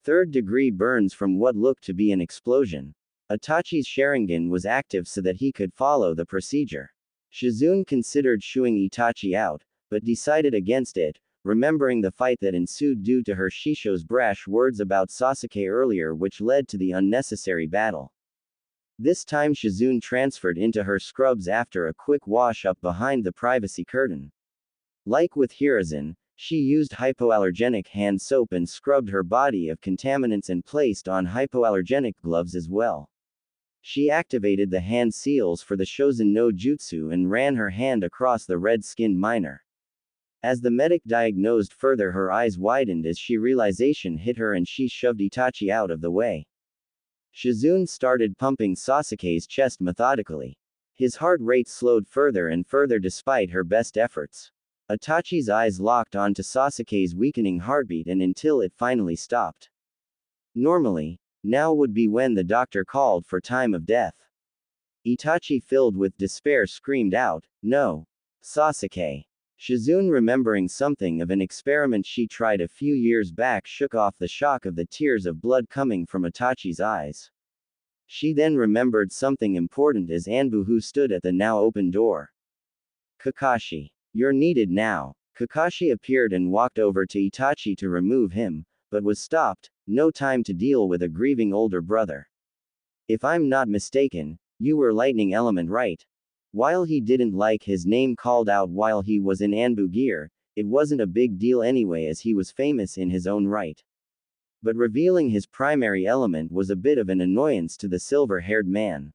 Third-degree burns from what looked to be an explosion. Itachi's Sharingan was active so that he could follow the procedure. Shizune considered shooing Itachi out, but decided against it, remembering the fight that ensued due to her Shisho's brash words about Sasuke earlier, which led to the unnecessary battle. This time Shizune transferred into her scrubs after a quick wash-up behind the privacy curtain. Like with Hiruzen, she used hypoallergenic hand soap and scrubbed her body of contaminants and placed on hypoallergenic gloves as well. She activated the hand seals for the Shozen no Jutsu and ran her hand across the red-skinned miner. As the medic diagnosed further, her eyes widened as realization hit her and she shoved Itachi out of the way. Shizune started pumping Sasuke's chest methodically. His heart rate slowed further and further despite her best efforts. Itachi's eyes locked onto Sasuke's weakening heartbeat and until it finally stopped. Normally, now would be when the doctor called for time of death. Itachi, filled with despair, screamed out, "No! Sasuke!" Shizune, remembering something of an experiment she tried a few years back, shook off the shock of the tears of blood coming from Itachi's eyes. She then remembered something important as Anbu, who stood at the now open door. "Kakashi. You're needed now." Kakashi appeared and walked over to Itachi to remove him, but was stopped. No time to deal with a grieving older brother. "If I'm not mistaken, you were lightning element, right?" While he didn't like his name called out while he was in Anbu gear, it wasn't a big deal anyway as he was famous in his own right. But revealing his primary element was a bit of an annoyance to the silver-haired man.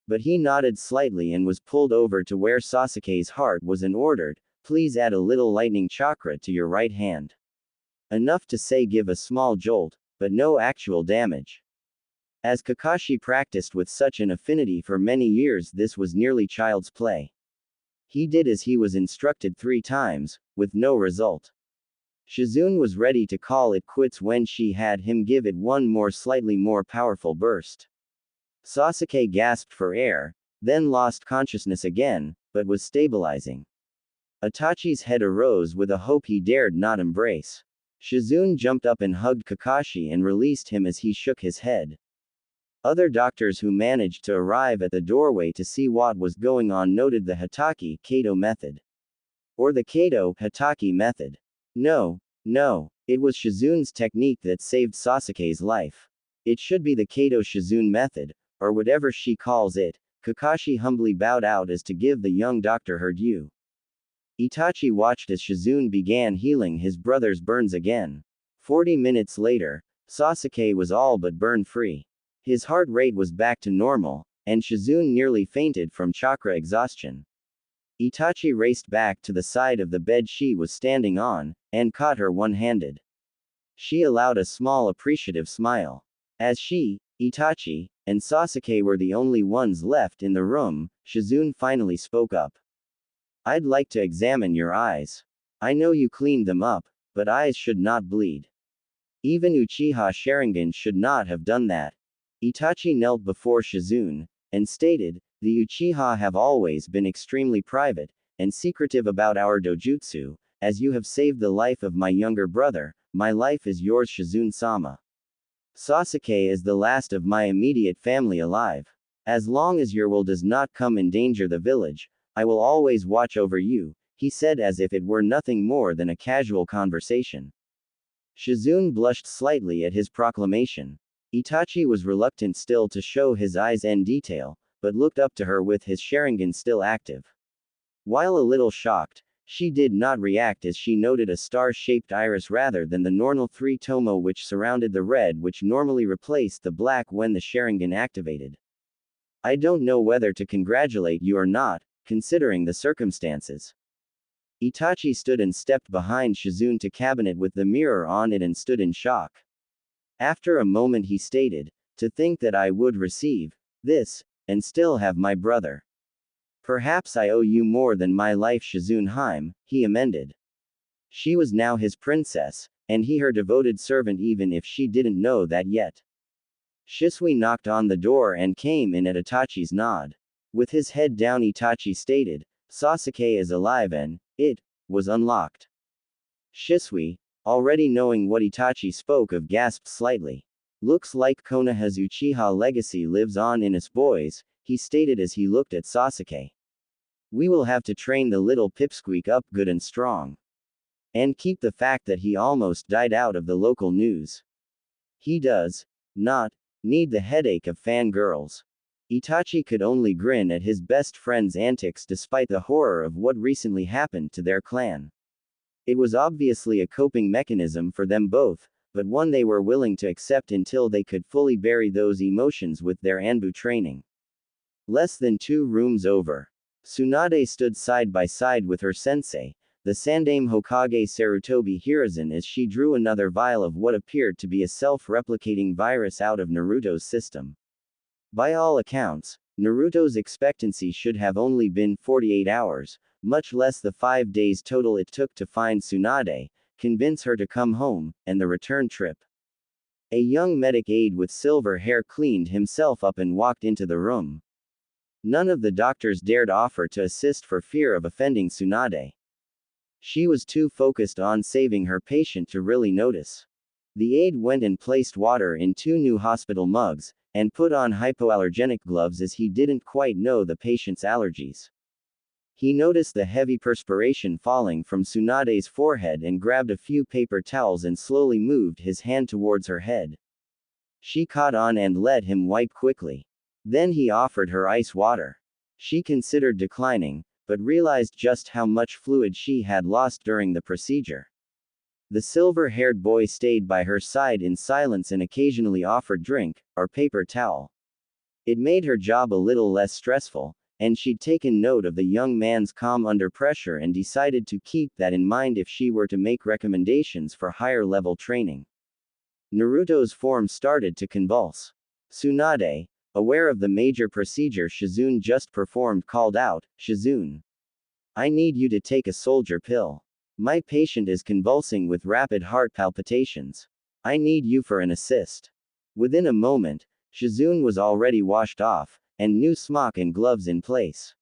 But he nodded slightly and was pulled over to where Sasuke's heart was and ordered, "Please add a little lightning chakra to your right hand. Enough to say give a small jolt, but no actual damage." As Kakashi practiced with such an affinity for many years, this was nearly child's play. He did as he was instructed 3 times, with no result. Shizune was ready to call it quits when she had him give it one more slightly more powerful burst. Sasuke gasped for air, then lost consciousness again, but was stabilizing. Itachi's head arose with a hope he dared not embrace. Shizune jumped up and hugged Kakashi and released him as he shook his head. Other doctors who managed to arrive at the doorway to see what was going on noted the Hatake Kato method. Or the Kato Hatake method. No, it was Shizune's technique that saved Sasuke's life. It should be the Kato Shizune method, or whatever she calls it. Kakashi humbly bowed out as to give the young doctor her due. Itachi watched as Shizune began healing his brother's burns again. 40 minutes later, Sasuke was all but burn-free. His heart rate was back to normal, and Shizune nearly fainted from chakra exhaustion. Itachi raced back to the side of the bed she was standing on, and caught her one-handed. She allowed a small appreciative smile. As she, Itachi, and Sasuke were the only ones left in the room, Shizune finally spoke up. I'd like to examine your eyes. I know you cleaned them up, but eyes should not bleed. Even Uchiha Sharingan should not have done that. Itachi knelt before Shizune, and stated, the Uchiha have always been extremely private, and secretive about our dojutsu. As you have saved the life of my younger brother, my life is yours, Shizune-sama. Sasuke is the last of my immediate family alive. As long as your will does not come endanger the village, I will always watch over you, he said as if it were nothing more than a casual conversation. Shizune blushed slightly at his proclamation. Itachi was reluctant still to show his eyes in detail, but looked up to her with his Sharingan still active. While a little shocked, she did not react as she noted a star-shaped iris rather than the normal 3 tomo which surrounded the red which normally replaced the black when the Sharingan activated. I don't know whether to congratulate you or not, considering the circumstances. Itachi stood and stepped behind Shizune to cabinet with the mirror on it and stood in shock. After a moment he stated, to think that I would receive this, and still have my brother. Perhaps I owe you more than my life, Shizune-heim, he amended. She was now his princess, and he her devoted servant even if she didn't know that yet. Shisui knocked on the door and came in at Itachi's nod. With his head down Itachi stated, Sasuke is alive and, it, was unlocked. Shisui, already knowing what Itachi spoke of, gasped slightly. Looks like Konoha's Uchiha legacy lives on in us boys, he stated as he looked at Sasuke. We will have to train the little pipsqueak up good and strong. And keep the fact that he almost died out of the local news. He does not need the headache of fangirls. Itachi could only grin at his best friend's antics despite the horror of what recently happened to their clan. It was obviously a coping mechanism for them both, but one they were willing to accept until they could fully bury those emotions with their Anbu training. Less than 2 rooms over. Tsunade stood side by side with her sensei, the Sandaime Hokage Sarutobi Hiruzen, as she drew another vial of what appeared to be a self-replicating virus out of Naruto's system. By all accounts, Naruto's expectancy should have only been 48 hours, much less the 5 days total it took to find Tsunade, convince her to come home, and the return trip. A young medic aide with silver hair cleaned himself up and walked into the room. None of the doctors dared offer to assist for fear of offending Tsunade. She was too focused on saving her patient to really notice. The aide went and placed water in 2 new hospital mugs, and put on hypoallergenic gloves as he didn't quite know the patient's allergies. He noticed the heavy perspiration falling from Tsunade's forehead and grabbed a few paper towels and slowly moved his hand towards her head. She caught on and let him wipe quickly. Then he offered her ice water. She considered declining, but realized just how much fluid she had lost during the procedure. The silver-haired boy stayed by her side in silence and occasionally offered drink, or paper towel. It made her job a little less stressful, and she'd taken note of the young man's calm under pressure and decided to keep that in mind if she were to make recommendations for higher-level training. Naruto's form started to convulse. Tsunade, aware of the major procedure Shizune just performed, called out, Shizune. I need you to take a soldier pill. My patient is convulsing with rapid heart palpitations. I need you for an assist. Within a moment, Shizune was already washed off, and new smock and gloves in place.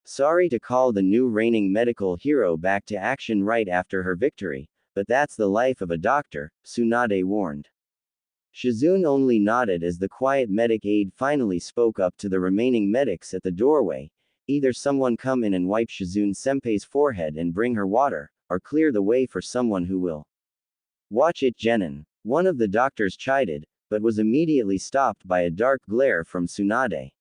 Sorry to call the new reigning medical hero back to action right after her victory, but that's the life of a doctor, Tsunade warned. Shizune only nodded as the quiet medic aide finally spoke up to the remaining medics at the doorway. Either someone come in and wipe Shizune-senpai's forehead and bring her water, or clear the way for someone who will. Watch it, Genin. One of the doctors chided, but was immediately stopped by a dark glare from Tsunade.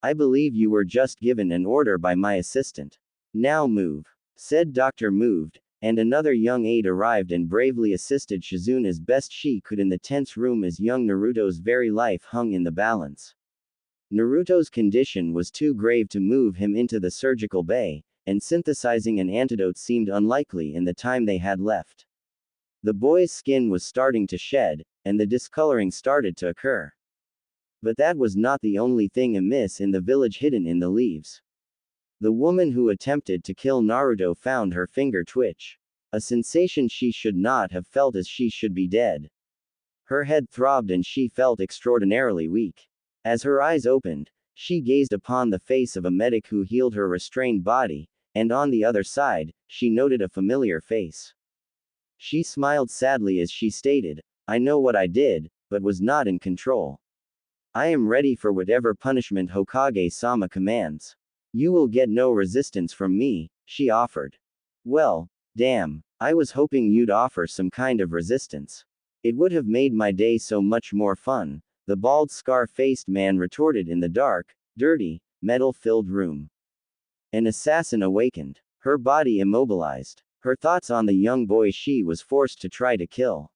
I believe you were just given an order by my assistant. Now move. Said doctor moved, and another young aide arrived and bravely assisted Shizune as best she could in the tense room as young Naruto's very life hung in the balance. Naruto's condition was too grave to move him into the surgical bay, and synthesizing an antidote seemed unlikely in the time they had left. The boy's skin was starting to shed, and the discoloring started to occur. But that was not the only thing amiss in the village hidden in the leaves. The woman who attempted to kill Naruto found her finger twitch. A sensation she should not have felt, as she should be dead. Her head throbbed and she felt extraordinarily weak. As her eyes opened, she gazed upon the face of a medic who healed her restrained body, and on the other side, she noted a familiar face. She smiled sadly as she stated, "I know what I did, but was not in control. I am ready for whatever punishment Hokage-sama commands. You will get no resistance from me," she offered. "Well, damn, I was hoping you'd offer some kind of resistance. It would have made my day so much more fun," the bald scar-faced man retorted in the dark, dirty, metal-filled room. An assassin awakened, her body immobilized, her thoughts on the young boy she was forced to try to kill.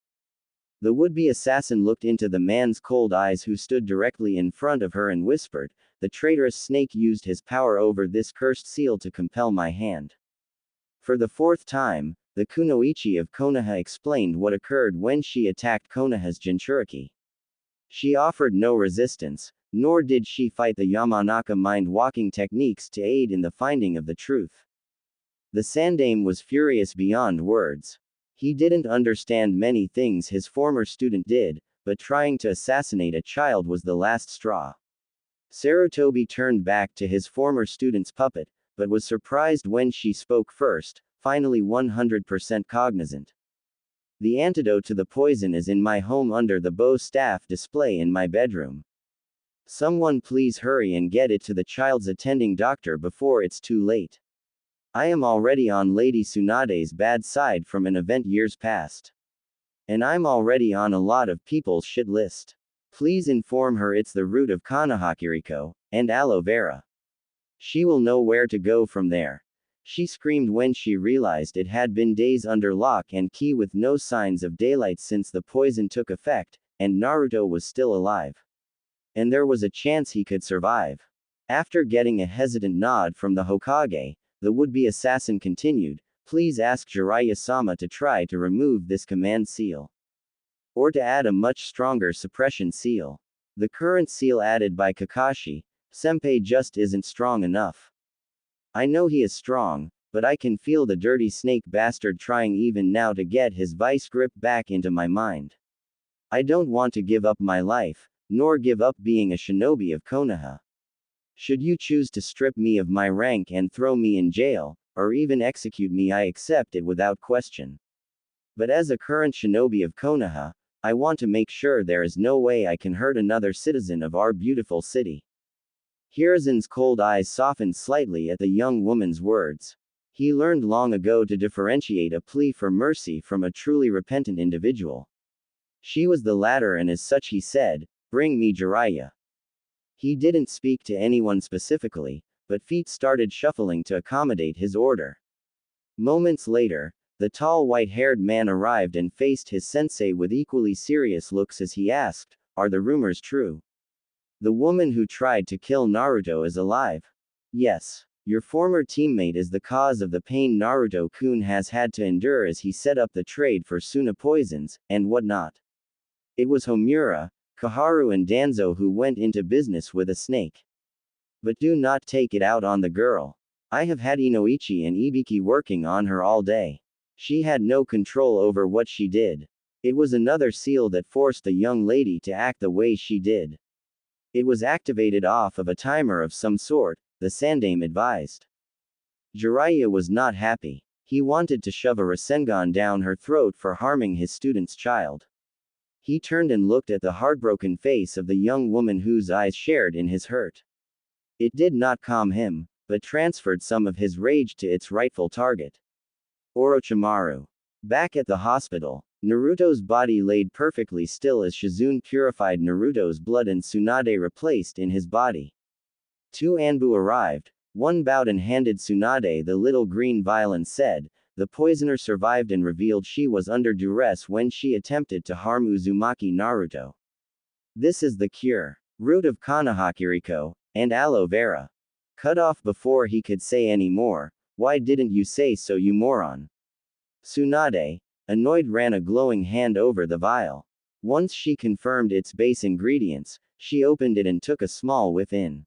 The would-be assassin looked into the man's cold eyes who stood directly in front of her and whispered, "The traitorous snake used his power over this cursed seal to compel my hand." For the fourth time, the kunoichi of Konoha explained what occurred when she attacked Konoha's Jinchuriki. She offered no resistance, nor did she fight the Yamanaka mind-walking techniques to aid in the finding of the truth. The Sandaime was furious beyond words. He didn't understand many things his former student did, but trying to assassinate a child was the last straw. Sarutobi turned back to his former student's puppet, but was surprised when she spoke first, finally 100% cognizant. "The antidote to the poison is in my home under the bow staff display in my bedroom. Someone please hurry and get it to the child's attending doctor before it's too late. I am already on Lady Tsunade's bad side from an event years past. And I'm already on a lot of people's shit list. Please inform her it's the root of Konohakiriko, and aloe vera. She will know where to go from there," she screamed when she realized it had been days under lock and key with no signs of daylight since the poison took effect, and Naruto was still alive. And there was a chance he could survive. After getting a hesitant nod from the Hokage, the would-be assassin continued, "Please ask Jiraiya-sama to try to remove this command seal. Or to add a much stronger suppression seal. The current seal added by Kakashi, Senpai just isn't strong enough. I know he is strong, but I can feel the dirty snake bastard trying even now to get his vice grip back into my mind. I don't want to give up my life, nor give up being a shinobi of Konoha. Should you choose to strip me of my rank and throw me in jail, or even execute me, I accept it without question. But as a current shinobi of Konoha, I want to make sure there is no way I can hurt another citizen of our beautiful city." Hiruzen's cold eyes softened slightly at the young woman's words. He learned long ago to differentiate a plea for mercy from a truly repentant individual. She was the latter, and as such he said, "Bring me Jiraiya." He didn't speak to anyone specifically, but feet started shuffling to accommodate his order. Moments later, the tall white-haired man arrived and faced his sensei with equally serious looks as he asked, "Are the rumors true? The woman who tried to kill Naruto is alive?" "Yes. Your former teammate is the cause of the pain Naruto-kun has had to endure as he set up the trade for Suna poisons, and whatnot. It was Homura, Kaharu and Danzo who went into business with a snake. But do not take it out on the girl. I have had Inoichi and Ibiki working on her all day. She had no control over what she did. It was another seal that forced the young lady to act the way she did. It was activated off of a timer of some sort," the Sandaime advised. Jiraiya was not happy. He wanted to shove a Rasengan down her throat for harming his student's child. He turned and looked at the heartbroken face of the young woman whose eyes shared in his hurt. It did not calm him, but transferred some of his rage to its rightful target. Orochimaru. Back at the hospital, Naruto's body laid perfectly still as Shizune purified Naruto's blood and Tsunade replaced in his body. Two Anbu arrived. One bowed and handed Tsunade the little green vial and said, "The poisoner survived," and revealed she was under duress when she attempted to harm Uzumaki Naruto. "This is the cure. Root of Konohakiriko, and aloe vera." Cut off before he could say any more. "Why didn't you say so, you moron?" Tsunade, annoyed, ran a glowing hand over the vial. Once she confirmed its base ingredients, she opened it and took a small whiff in.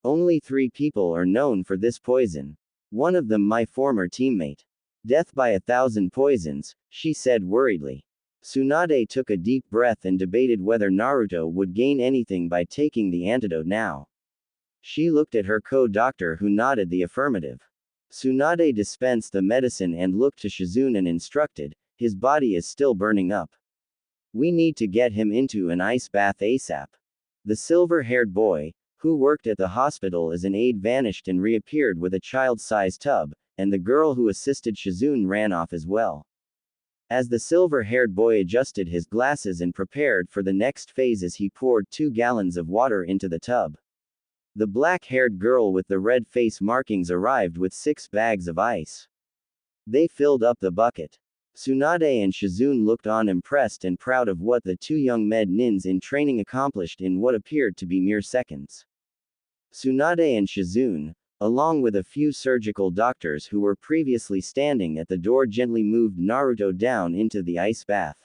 "Only 3 people are known for this poison. One of them my former teammate. Death by 1,000 poisons," she said worriedly. Tsunade took a deep breath and debated whether Naruto would gain anything by taking the antidote now. She looked at her co-doctor, who nodded the affirmative. Tsunade dispensed the medicine and looked to Shizune and instructed, "His body is still burning up. We need to get him into an ice bath ASAP." The silver-haired boy, who worked at the hospital as an aide, vanished and reappeared with a child-sized tub, and the girl who assisted Shizune ran off as well. As the silver-haired boy adjusted his glasses and prepared for the next phases, he poured 2 gallons of water into the tub. The black-haired girl with the red face markings arrived with 6 bags of ice. They filled up the bucket. Tsunade and Shizune looked on, impressed and proud of what the 2 young med nins in training accomplished in what appeared to be mere seconds. Tsunade and Shizune, along with a few surgical doctors who were previously standing at the door, gently moved Naruto down into the ice bath.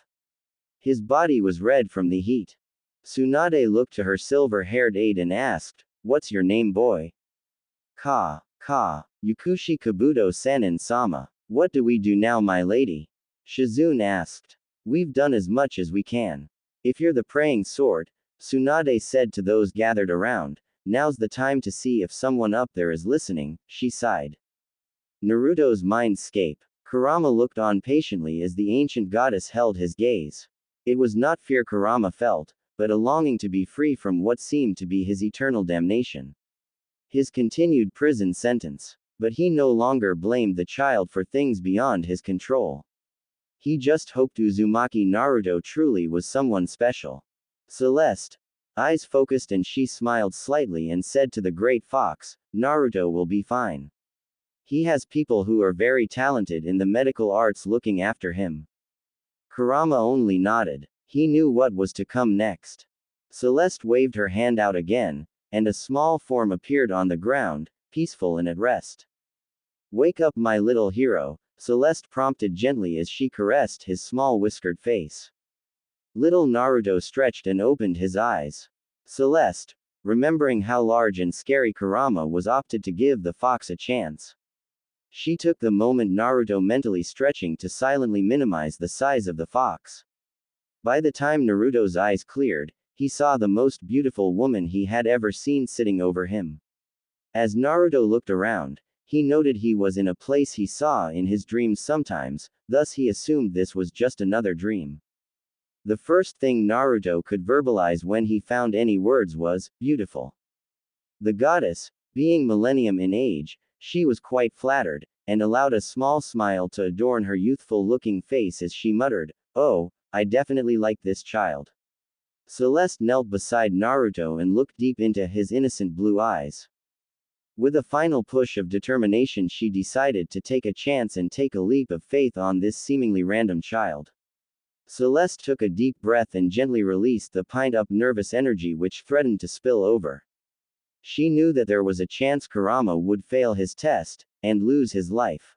His body was red from the heat. Tsunade looked to her silver-haired aide and asked, "What's your name, boy?" Yukushi Kabuto Sanin-sama. "What do we do now, my lady?" Shizune asked. "We've done as much as we can. If you're the praying sort," Tsunade said to those gathered around, "now's the time to see if someone up there is listening," she sighed. Naruto's mindscape. Kurama looked on patiently as the ancient goddess held his gaze. It was not fear Kurama felt, but a longing to be free from what seemed to be his eternal damnation. His continued prison sentence. But he no longer blamed the child for things beyond his control. He just hoped Uzumaki Naruto truly was someone special. Celeste. Eyes focused, and she smiled slightly and said to the Great Fox, "Naruto will be fine. He has people who are very talented in the medical arts looking after him." Kurama only nodded. He knew what was to come next. Celeste waved her hand out again, and a small form appeared on the ground, peaceful and at rest. "Wake up, my little hero," Celeste prompted gently as she caressed his small whiskered face. Little Naruto stretched and opened his eyes. Celeste, remembering how large and scary Kurama was, opted to give the fox a chance. She took the moment Naruto mentally stretching to silently minimize the size of the fox. By the time Naruto's eyes cleared, he saw the most beautiful woman he had ever seen sitting over him. As Naruto looked around, he noted he was in a place he saw in his dreams sometimes, thus he assumed this was just another dream. The first thing Naruto could verbalize when he found any words was, "beautiful." The goddess, being millennium in age, she was quite flattered, and allowed a small smile to adorn her youthful-looking face as she muttered, "Oh, I definitely like this child." Celeste knelt beside Naruto and looked deep into his innocent blue eyes. With a final push of determination, she decided to take a chance and take a leap of faith on this seemingly random child. Celeste took a deep breath and gently released the pent-up nervous energy which threatened to spill over. She knew that there was a chance Kurama would fail his test, and lose his life.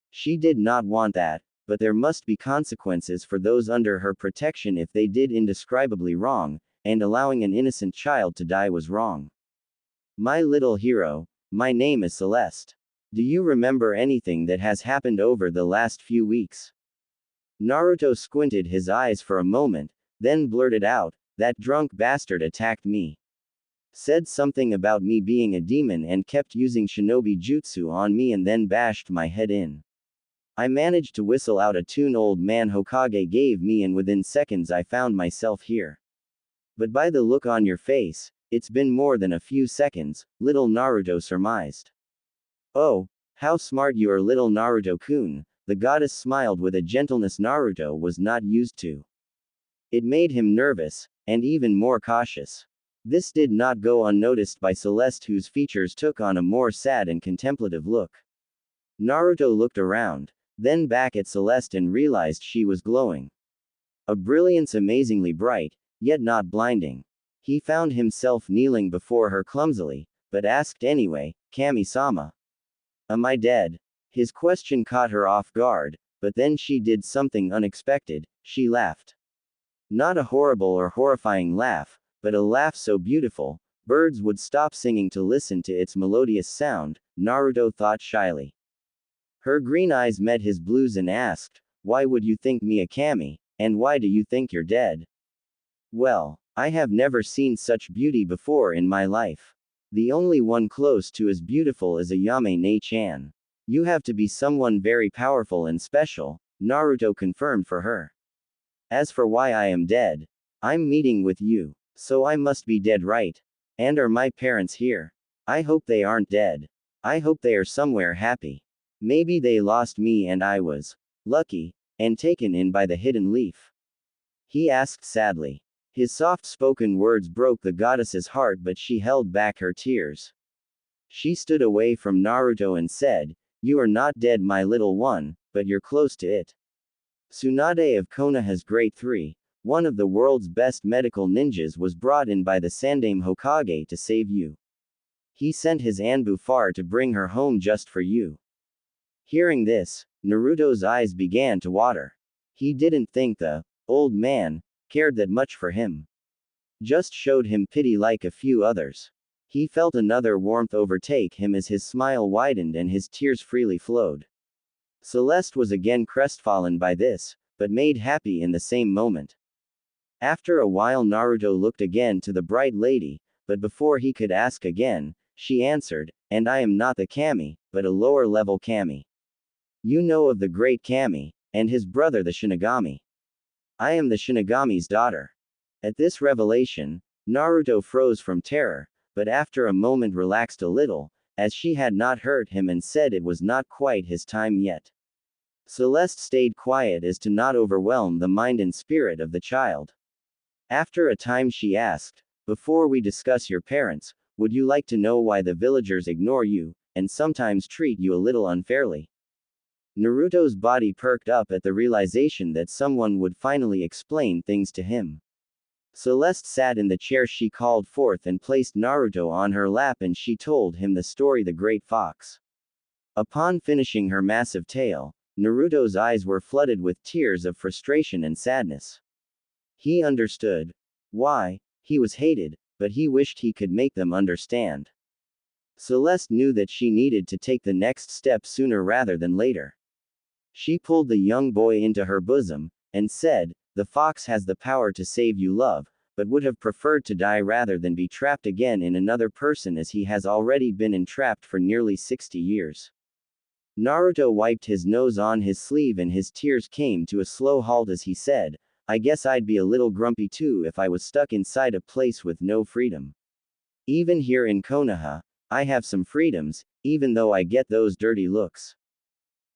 She did not want that, but there must be consequences for those under her protection if they did indescribably wrong, and allowing an innocent child to die was wrong. "My little hero, my name is Celeste. Do you remember anything that has happened over the last few weeks?" Naruto squinted his eyes for a moment, then blurted out, "That drunk bastard attacked me. Said something about me being a demon and kept using shinobi jutsu on me and then bashed my head in. I managed to whistle out a tune old man Hokage gave me, and within seconds I found myself here. But by the look on your face, it's been more than a few seconds," little Naruto surmised. "Oh, how smart you are, little Naruto-kun," the goddess smiled with a gentleness Naruto was not used to. It made him nervous, and even more cautious. This did not go unnoticed by Celeste, whose features took on a more sad and contemplative look. Naruto looked around, then back at Celeste and realized she was glowing. A brilliance amazingly bright, yet not blinding. He found himself kneeling before her clumsily, but asked anyway, "Kami-sama, am I dead?" His question caught her off guard, but then she did something unexpected, she laughed. Not a horrible or horrifying laugh, but a laugh so beautiful, birds would stop singing to listen to its melodious sound, Naruto thought shyly. Her green eyes met his blues and asked, "Why would you think me a kami, and why do you think you're dead?" "Well, I have never seen such beauty before in my life. The only one close to as beautiful as Ayame Ne-chan. You have to be someone very powerful and special," Naruto confirmed for her. "As for why I am dead, I'm meeting with you, so I must be dead, right? And are my parents here? I hope they aren't dead. I hope they are somewhere happy. Maybe they lost me and I was lucky, and taken in by the hidden leaf," he asked sadly. His soft-spoken words broke the goddess's heart, but she held back her tears. She stood away from Naruto and said, "You are not dead, my little one, but you're close to it. Tsunade of Konoha's Grade 3, one of the world's best medical ninjas, was brought in by the Sandaime Hokage to save you. He sent his Anbu far to bring her home just for you." Hearing this, Naruto's eyes began to water. He didn't think the old man cared that much for him. Just showed him pity like a few others. He felt another warmth overtake him as his smile widened and his tears freely flowed. Celeste was again crestfallen by this, but made happy in the same moment. After a while Naruto looked again to the bright lady, but before he could ask again, she answered, "And I am not the kami, but a lower level kami. You know of the great kami, and his brother the Shinigami. I am the Shinigami's daughter." At this revelation, Naruto froze from terror, but after a moment relaxed a little, as she had not hurt him and said it was not quite his time yet. Celeste stayed quiet as to not overwhelm the mind and spirit of the child. After a time she asked, "Before we discuss your parents, would you like to know why the villagers ignore you, and sometimes treat you a little unfairly?" Naruto's body perked up at the realization that someone would finally explain things to him. Celeste sat in the chair she called forth and placed Naruto on her lap, and she told him the story The Great Fox. Upon finishing her massive tale, Naruto's eyes were flooded with tears of frustration and sadness. He understood why he was hated, but he wished he could make them understand. Celeste knew that she needed to take the next step sooner rather than later. She pulled the young boy into her bosom, and said, "The fox has the power to save you, love, but would have preferred to die rather than be trapped again in another person, as he has already been entrapped for nearly 60 years. Naruto wiped his nose on his sleeve and his tears came to a slow halt as he said, "I guess I'd be a little grumpy too if I was stuck inside a place with no freedom. Even here in Konoha, I have some freedoms, even though I get those dirty looks."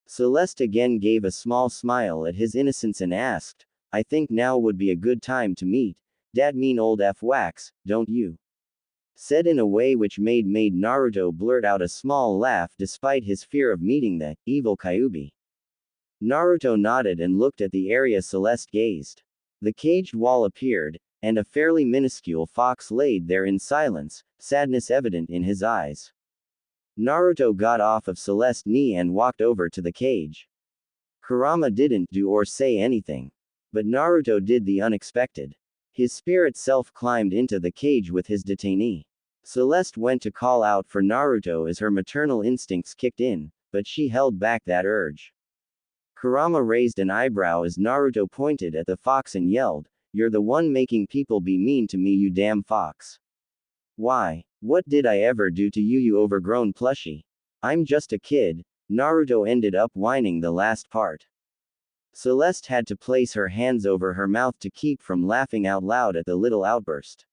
Celeste again gave a small smile at his innocence and asked, "I think now would be a good time to meet, dat mean old F-Wax, don't you?" Said in a way which made Naruto blurt out a small laugh despite his fear of meeting the evil Kyuubi. Naruto nodded and looked at the area Celeste gazed. The caged wall appeared, and a fairly minuscule fox laid there in silence, sadness evident in his eyes. Naruto got off of Celeste's knee and walked over to the cage. Kurama didn't do or say anything. But Naruto did the unexpected. His spirit self climbed into the cage with his detainee. Celeste went to call out for Naruto as her maternal instincts kicked in, but she held back that urge. Kurama raised an eyebrow as Naruto pointed at the fox and yelled, "You're the one making people be mean to me, you damn fox. Why? What did I ever do to you, you overgrown plushie? I'm just a kid." Naruto ended up whining the last part. Celeste had to place her hands over her mouth to keep from laughing out loud at the little outburst.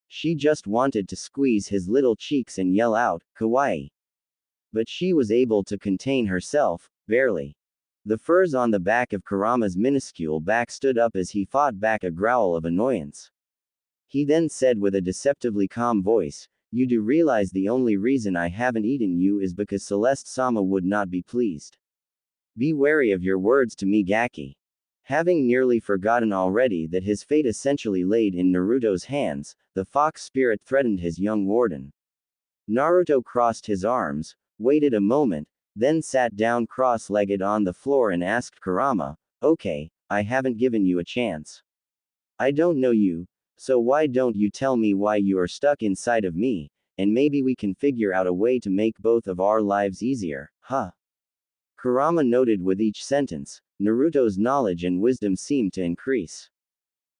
She just wanted to squeeze his little cheeks and yell out, "Kawaii." But she was able to contain herself, barely. The furs on the back of Kurama's minuscule back stood up as he fought back a growl of annoyance. He then said with a deceptively calm voice, "You do realize the only reason I haven't eaten you is because Celeste-sama would not be pleased. Be wary of your words to me, Gaki." Having nearly forgotten already that his fate essentially laid in Naruto's hands, the fox spirit threatened his young warden. Naruto crossed his arms, waited a moment, then sat down cross-legged on the floor and asked Kurama, "Okay, I haven't given you a chance. I don't know you, so why don't you tell me why you are stuck inside of me, and maybe we can figure out a way to make both of our lives easier, huh?" Kurama noted with each sentence, Naruto's knowledge and wisdom seemed to increase.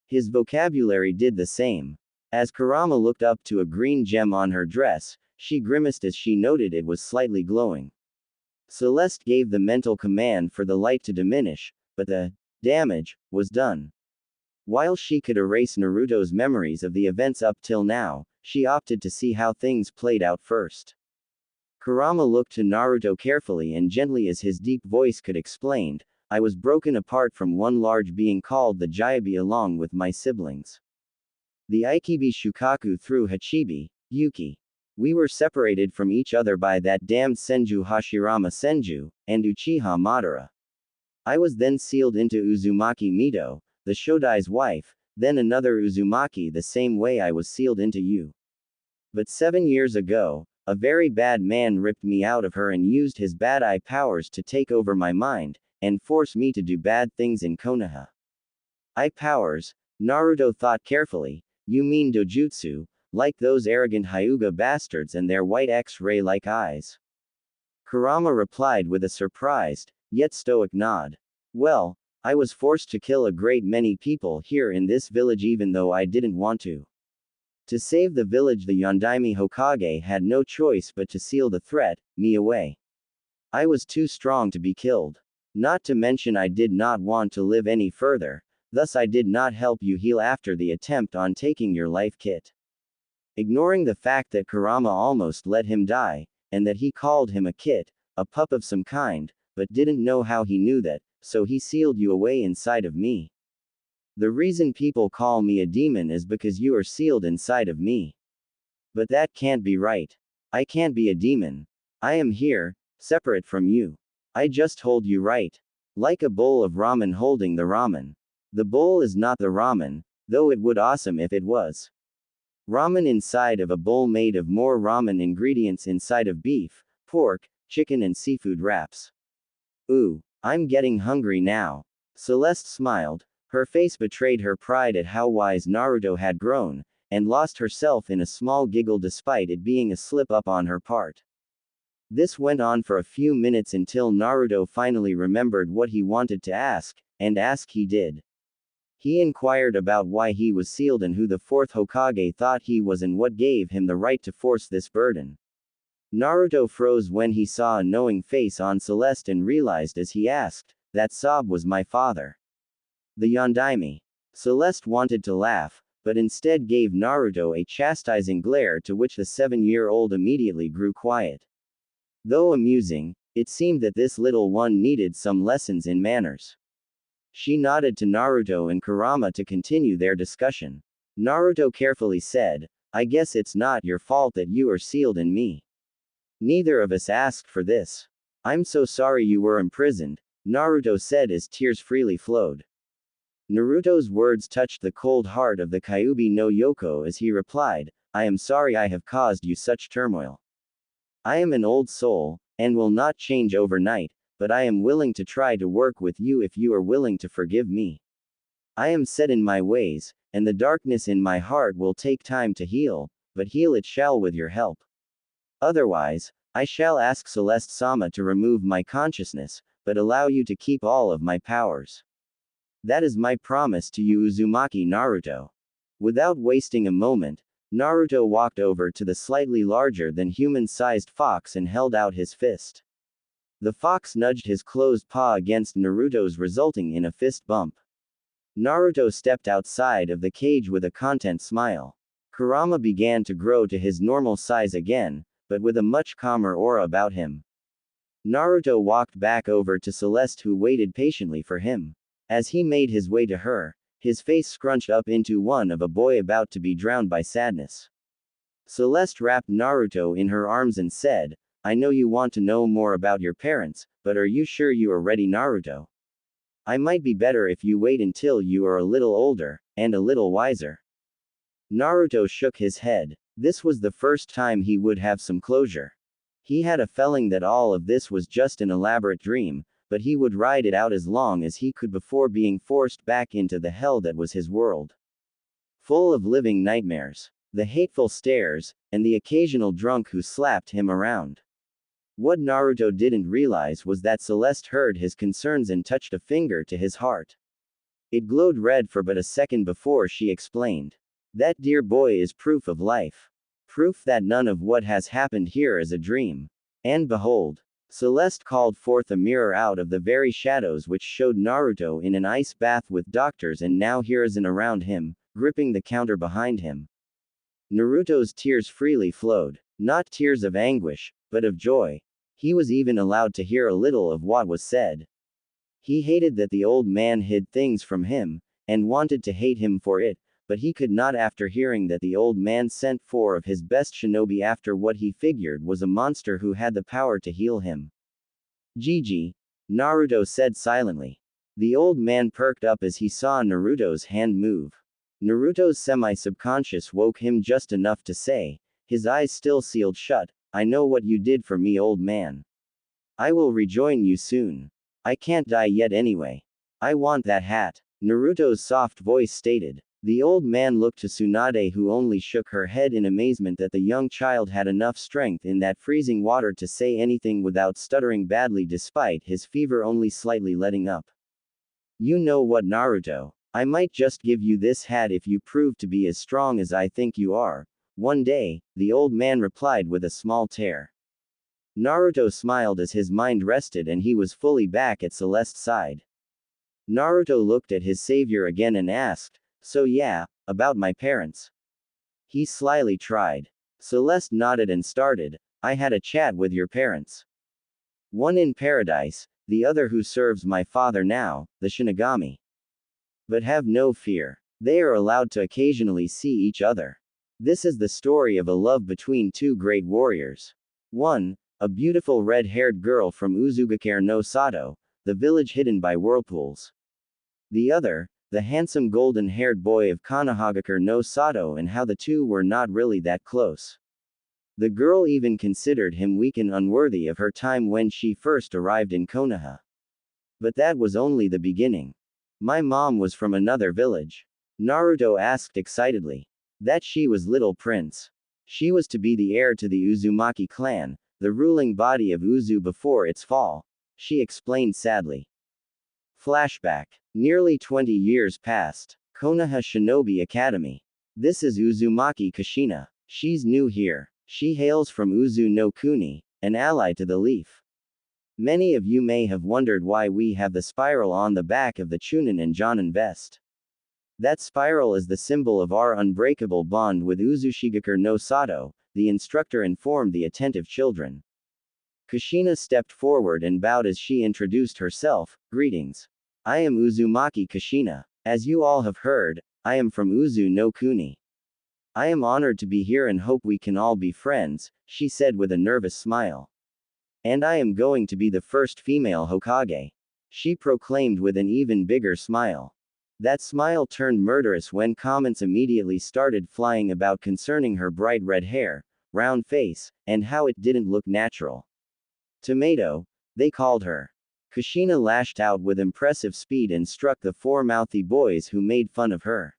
His vocabulary did the same. As Kurama looked up to a green gem on her dress, she grimaced as she noted it was slightly glowing. Celeste gave the mental command for the light to diminish, but the damage was done. While she could erase Naruto's memories of the events up till now, she opted to see how things played out first. Kurama looked to Naruto carefully and gently as his deep voice could explain, "I was broken apart from one large being called the Jaibi along with my siblings. The Ikibi Shukaku through Hachibi, Yuki. We were separated from each other by that damned Senju Hashirama Senju, and Uchiha Madara. I was then sealed into Uzumaki Mito, the Shodai's wife, then another Uzumaki the same way I was sealed into you. But 7 years ago, a very bad man ripped me out of her and used his bad eye powers to take over my mind, and force me to do bad things in Konoha. Eye powers," Naruto thought carefully, "you mean dojutsu, like those arrogant Hyuga bastards and their white X-ray-like eyes?" Kurama replied with a surprised, yet stoic nod. "Well, I was forced to kill a great many people here in this village even though I didn't want to. To save the village the Yondaime Hokage had no choice but to seal the threat, me away. I was too strong to be killed. Not to mention I did not want to live any further, thus I did not help you heal after the attempt on taking your life kit." Ignoring the fact that Kurama almost let him die, and that he called him a kit, a pup of some kind, but didn't know how he knew that, "So he sealed you away inside of me. The reason people call me a demon is because you are sealed inside of me. But that can't be right. I can't be a demon. I am here, separate from you. I just hold you right. Like a bowl of ramen holding the ramen. The bowl is not the ramen, though it would awesome if it was. Ramen inside of a bowl made of more ramen ingredients inside of beef, pork, chicken and seafood wraps. Ooh, I'm getting hungry now." Celeste smiled. Her face betrayed her pride at how wise Naruto had grown, and lost herself in a small giggle despite it being a slip-up on her part. This went on for a few minutes until Naruto finally remembered what he wanted to ask, and ask he did. He inquired about why he was sealed and who the fourth Hokage thought he was and what gave him the right to force this burden. Naruto froze when he saw a knowing face on Celeste and realized as he asked, "That sob was my father. The Yondaime." Celeste wanted to laugh, but instead gave Naruto a chastising glare to which the 7-year-old immediately grew quiet. Though amusing, it seemed that this little one needed some lessons in manners. She nodded to Naruto and Kurama to continue their discussion. Naruto carefully said, "I guess it's not your fault that you are sealed in me. Neither of us asked for this. I'm so sorry you were imprisoned," Naruto said as tears freely flowed. Naruto's words touched the cold heart of the Kyuubi no Yoko as he replied, "I am sorry I have caused you such turmoil. I am an old soul, and will not change overnight, but I am willing to try to work with you if you are willing to forgive me. I am set in my ways, and the darkness in my heart will take time to heal, but heal it shall with your help. Otherwise, I shall ask Celeste-sama to remove my consciousness, but allow you to keep all of my powers. That is my promise to you, Uzumaki Naruto." Without wasting a moment, Naruto walked over to the slightly larger than human-sized fox and held out his fist. The fox nudged his closed paw against Naruto's, resulting in a fist bump. Naruto stepped outside of the cage with a content smile. Kurama began to grow to his normal size again, but with a much calmer aura about him. Naruto walked back over to Celeste, who waited patiently for him. As he made his way to her, his face scrunched up into one of a boy about to be drowned by sadness. Celeste wrapped Naruto in her arms and said, "I know you want to know more about your parents, but are you sure you are ready, Naruto? I might be better if you wait until you are a little older, and a little wiser." Naruto shook his head. This was the first time he would have some closure. He had a feeling that all of this was just an elaborate dream, but he would ride it out as long as he could before being forced back into the hell that was his world. Full of living nightmares, the hateful stares, and the occasional drunk who slapped him around. What Naruto didn't realize was that Celeste heard his concerns and touched a finger to his heart. It glowed red for but a second before she explained. "That dear boy is proof of life. Proof that none of what has happened here is a dream." And behold, Celeste called forth a mirror out of the very shadows which showed Naruto in an ice bath with doctors and now Hiruzen around him, gripping the counter behind him. Naruto's tears freely flowed. Not tears of anguish, but of joy. He was even allowed to hear a little of what was said. He hated that the old man hid things from him, and wanted to hate him for it, but he could not after hearing that the old man sent 4 of his best shinobi after what he figured was a monster who had the power to heal him. "Gigi," Naruto said silently. The old man perked up as he saw Naruto's hand move. Naruto's semi-subconscious woke him just enough to say, his eyes still sealed shut, "I know what you did for me, old man. I will rejoin you soon. I can't die yet anyway. I want that hat," Naruto's soft voice stated. The old man looked to Tsunade, who only shook her head in amazement that the young child had enough strength in that freezing water to say anything without stuttering badly despite his fever only slightly letting up. "You know what, Naruto? I might just give you this hat if you prove to be as strong as I think you are. One day," the old man replied with a small tear. Naruto smiled as his mind rested and he was fully back at Celeste's side. Naruto looked at his savior again and asked, "So yeah, about my parents?" He slyly tried. Celeste nodded and started, "I had a chat with your parents. One in paradise, the other who serves my father now, the Shinigami. But have no fear. They are allowed to occasionally see each other. This is the story of a love between 2 great warriors. One, a beautiful red-haired girl from Uzugakure no Sato, the village hidden by whirlpools. The other, the handsome golden-haired boy of Konohagakure no Sato, and how the two were not really that close. The girl even considered him weak and unworthy of her time when she first arrived in Konoha. But that was only the beginning. My mom was from another village," Naruto asked excitedly. "That she was Little Prince. She was to be the heir to the Uzumaki clan, the ruling body of Uzu before its fall," she explained sadly. Flashback. Nearly 20 years passed. Konoha Shinobi Academy. This is Uzumaki Kushina. She's new here. She hails from Uzu no Kuni, an ally to the leaf. Many of you may have wondered why we have the spiral on the back of the Chunin and Jonin vest. That spiral is the symbol of our unbreakable bond with Uzushigakure no Sato, the instructor informed the attentive children. Kushina stepped forward and bowed as she introduced herself. "Greetings. I am Uzumaki Kushina. As you all have heard, I am from Uzu no Kuni. I am honored to be here and hope we can all be friends," she said with a nervous smile. "And I am going to be the first female Hokage," she proclaimed with an even bigger smile. That smile turned murderous when comments immediately started flying about concerning her bright red hair, round face, and how it didn't look natural. "Tomato," they called her. Kushina lashed out with impressive speed and struck the 4 mouthy boys who made fun of her.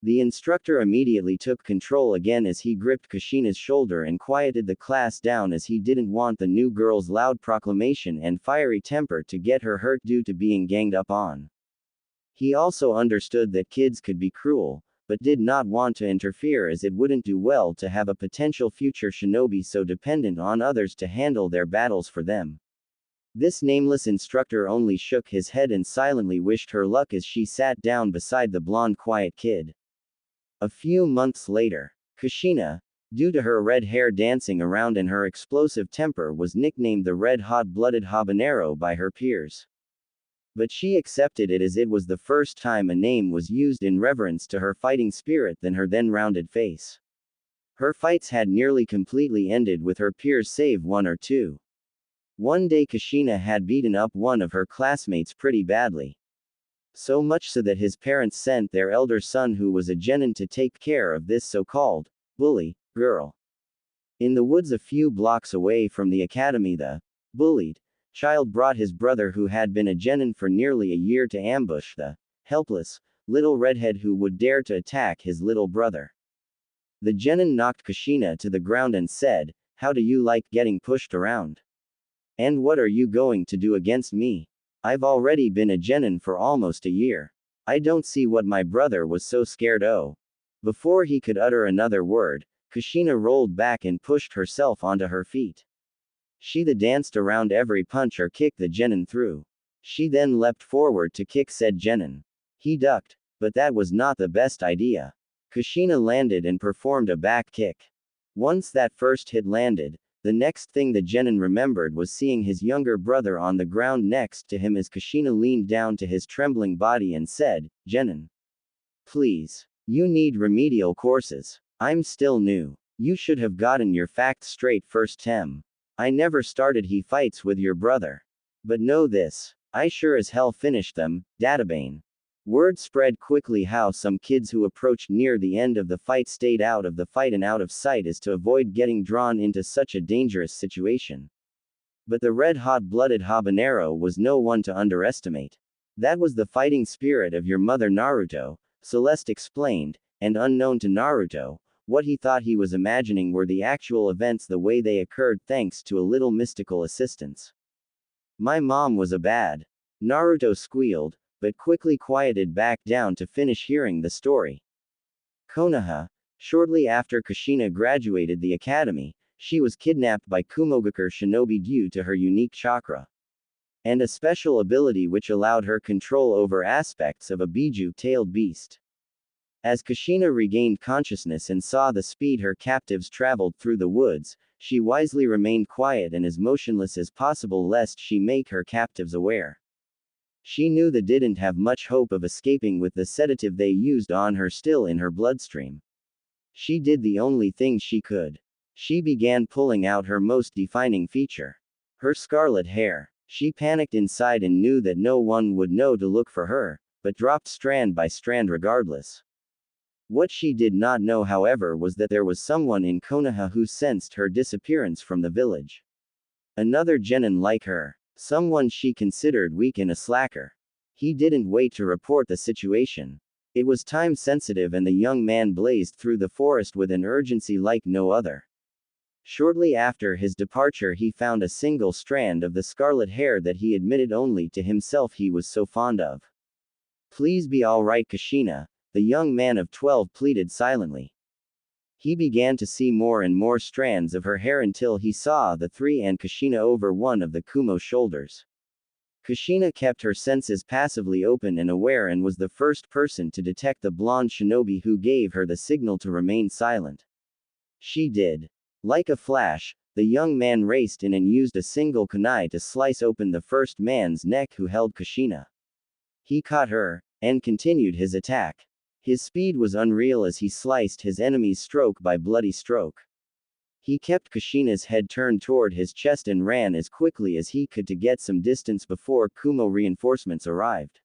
The instructor immediately took control again as he gripped Kushina's shoulder and quieted the class down as he didn't want the new girl's loud proclamation and fiery temper to get her hurt due to being ganged up on. He also understood that kids could be cruel, but did not want to interfere as it wouldn't do well to have a potential future shinobi so dependent on others to handle their battles for them. This nameless instructor only shook his head and silently wished her luck as she sat down beside the blonde quiet kid. A few months later, Kushina, due to her red hair dancing around and her explosive temper was nicknamed the Red Hot-Blooded Habanero by her peers. But she accepted it as it was the first time a name was used in reverence to her fighting spirit than her then rounded face. Her fights had nearly completely ended with her peers save one or two. One day Kushina had beaten up one of her classmates pretty badly. So much so that his parents sent their elder son who was a genin to take care of this so-called bully girl. In the woods a few blocks away from the academy, the bullied child brought his brother who had been a genin for nearly a year to ambush the helpless little redhead who would dare to attack his little brother. The genin knocked Kushina to the ground and said, "How do you like getting pushed around? And what are you going to do against me? I've already been a genin for almost a year. I don't see what my brother was so scared of." Before he could utter another word, Kushina rolled back and pushed herself onto her feet. She danced around every punch or kick the genin threw. She then leapt forward to kick said genin. He ducked, but that was not the best idea. Kushina landed and performed a back kick. Once that first hit landed, the next thing the genin remembered was seeing his younger brother on the ground next to him as Kushina leaned down to his trembling body and said, "Genin, please. You need remedial courses. I'm still new. You should have gotten your facts straight first tem. I never started he fights with your brother. But know this. I sure as hell finished them, Databane." Word spread quickly how some kids who approached near the end of the fight stayed out of the fight and out of sight as to avoid getting drawn into such a dangerous situation. But the red hot-blooded habanero was no one to underestimate. That was the fighting spirit of your mother Naruto, Celeste explained, and unknown to Naruto, what he thought he was imagining were the actual events the way they occurred thanks to a little mystical assistance. "My mom was a bad," Naruto squealed, but quickly quieted back down to finish hearing the story. Konoha. Shortly after Kushina graduated the academy, she was kidnapped by Kumogakure Shinobi due to her unique chakra and a special ability which allowed her control over aspects of a biju-tailed beast. As Kushina regained consciousness and saw the speed her captives traveled through the woods, she wisely remained quiet and as motionless as possible lest she make her captives aware. She knew they didn't have much hope of escaping with the sedative they used on her still in her bloodstream. She did the only thing she could. She began pulling out her most defining feature. Her scarlet hair. She panicked inside and knew that no one would know to look for her, but dropped strand by strand regardless. What she did not know, however, was that there was someone in Konoha who sensed her disappearance from the village. Another genin like her. Someone she considered weak and a slacker. He didn't wait to report the situation. It was time sensitive and the young man blazed through the forest with an urgency like no other. Shortly after his departure he found a single strand of the scarlet hair that he admitted only to himself he was so fond of. "Please be all right, Kushina," the young man of 12 pleaded silently. He began to see more and more strands of her hair until he saw the three and Kushina over one of the Kumo's shoulders. Kushina kept her senses passively open and aware and was the first person to detect the blonde shinobi who gave her the signal to remain silent. She did. Like a flash, the young man raced in and used a single kunai to slice open the first man's neck who held Kushina. He caught her, and continued his attack. His speed was unreal as he sliced his enemy's stroke by bloody stroke. He kept Kushina's head turned toward his chest and ran as quickly as he could to get some distance before Kumo reinforcements arrived.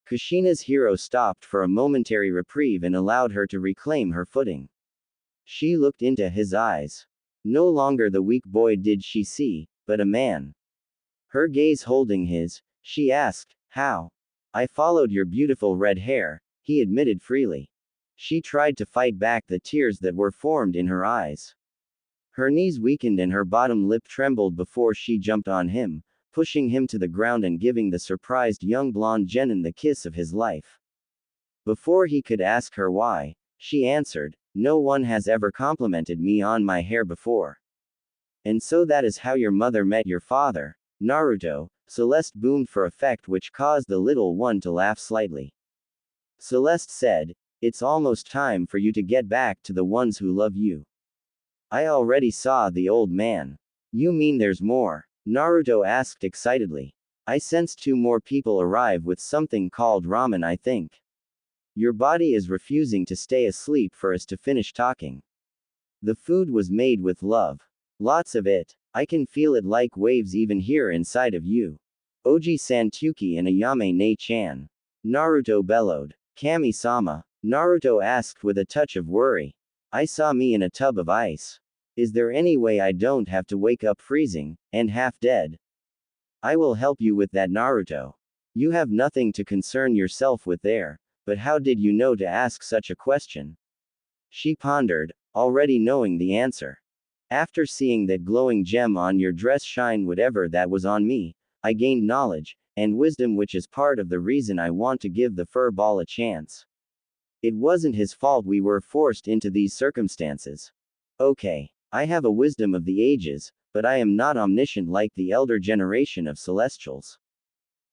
Kushina's hero stopped for a momentary reprieve and allowed her to reclaim her footing. She looked into his eyes. No longer the weak boy did she see, but a man. Her gaze holding his, she asked, "How?" "I followed your beautiful red hair," he admitted freely. She tried to fight back the tears that were formed in her eyes. Her knees weakened and her bottom lip trembled before she jumped on him, pushing him to the ground and giving the surprised young blonde genin the kiss of his life. Before he could ask her why, she answered, "No one has ever complimented me on my hair before." "And so that is how your mother met your father, Naruto," Celeste boomed for effect, which caused the little one to laugh slightly. Celeste said, "It's almost time for you to get back to the ones who love you. I already saw the old man. You mean there's more? Naruto asked excitedly. I sensed 2 more people arrive with something called ramen, I think. Your body is refusing to stay asleep for us to finish talking. The food was made with love. Lots of it. I can feel it like waves even here inside of you. Oji Santuki and Ayame Ne-chan. Naruto bellowed. Kami-sama? Naruto asked with a touch of worry. I saw me in a tub of ice. Is there any way I don't have to wake up freezing, and half dead? I will help you with that, Naruto. You have nothing to concern yourself with there, but how did you know to ask such a question? She pondered, already knowing the answer. After seeing that glowing gem on your dress shine whatever that was on me, I gained knowledge and wisdom, which is part of the reason I want to give the fur ball a chance. It wasn't his fault we were forced into these circumstances. Okay, I have a wisdom of the ages, but I am not omniscient like the elder generation of Celestials.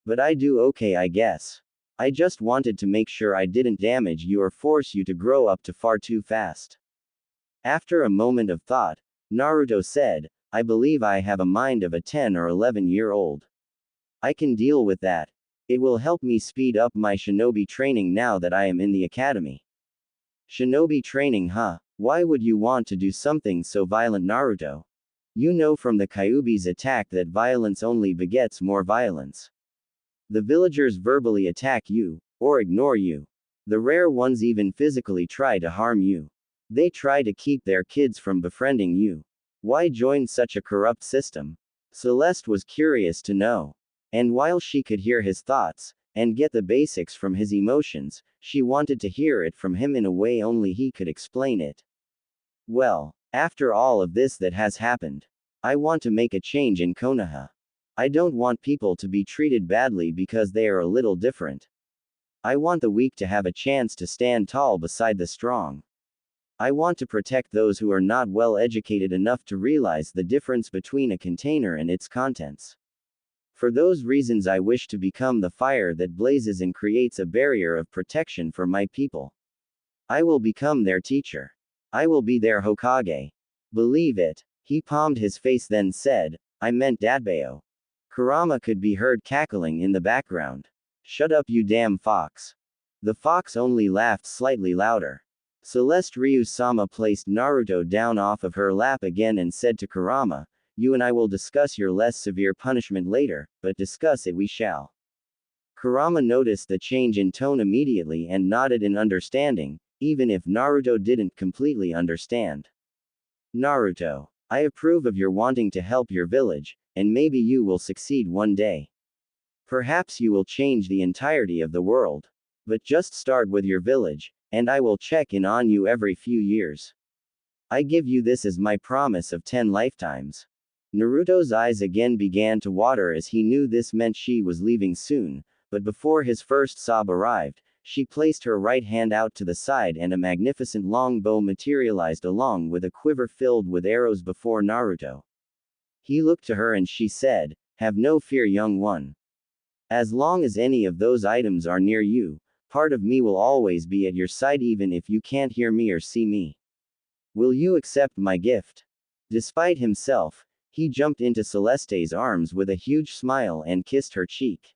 But I do okay, I guess. I just wanted to make sure I didn't damage you or force you to grow up far too fast. After a moment of thought, Naruto said, I believe I have a mind of a 10 or 11-year-old. I can deal with that. It will help me speed up my shinobi training now that I am in the academy. Shinobi training, huh? Why would you want to do something so violent, Naruto? You know from the Kyuubi's attack that violence only begets more violence. The villagers verbally attack you, or ignore you. The rare ones even physically try to harm you. They try to keep their kids from befriending you. Why join such a corrupt system? Celeste was curious to know. And while she could hear his thoughts, and get the basics from his emotions, she wanted to hear it from him in a way only he could explain it. Well, after all of this that has happened, I want to make a change in Konoha. I don't want people to be treated badly because they are a little different. I want the weak to have a chance to stand tall beside the strong. I want to protect those who are not well educated enough to realize the difference between a container and its contents. For those reasons, I wish to become the fire that blazes and creates a barrier of protection for my people. I will become their teacher. I will be their Hokage. Believe it. He palmed his face, then said, I meant Dadbao. Kurama could be heard cackling in the background. Shut up, you damn fox. The fox only laughed slightly louder. Celeste Ryu-sama placed Naruto down off of her lap again and said to Kurama, you and I will discuss your less severe punishment later, but discuss it we shall. Kurama noticed the change in tone immediately and nodded in understanding, even if Naruto didn't completely understand. Naruto, I approve of your wanting to help your village, and maybe you will succeed one day. Perhaps you will change the entirety of the world. But just start with your village, and I will check in on you every few years. I give you this as my promise of 10 lifetimes. Naruto's eyes again began to water as he knew this meant she was leaving soon, but before his first sob arrived, she placed her right hand out to the side and a magnificent long bow materialized along with a quiver filled with arrows before Naruto. He looked to her and she said, have no fear, young one. As long as any of those items are near you, part of me will always be at your side even if you can't hear me or see me. Will you accept my gift? Despite himself, he jumped into Celeste's arms with a huge smile and kissed her cheek.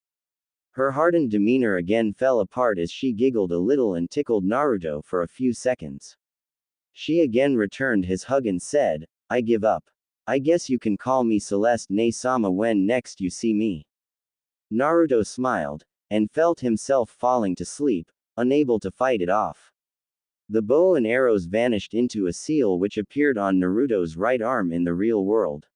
Her hardened demeanor again fell apart as she giggled a little and tickled Naruto for a few seconds. She again returned his hug and said, I give up. I guess you can call me Celeste Ne-sama when next you see me. Naruto smiled, and felt himself falling to sleep, unable to fight it off. The bow and arrows vanished into a seal which appeared on Naruto's right arm in the real world.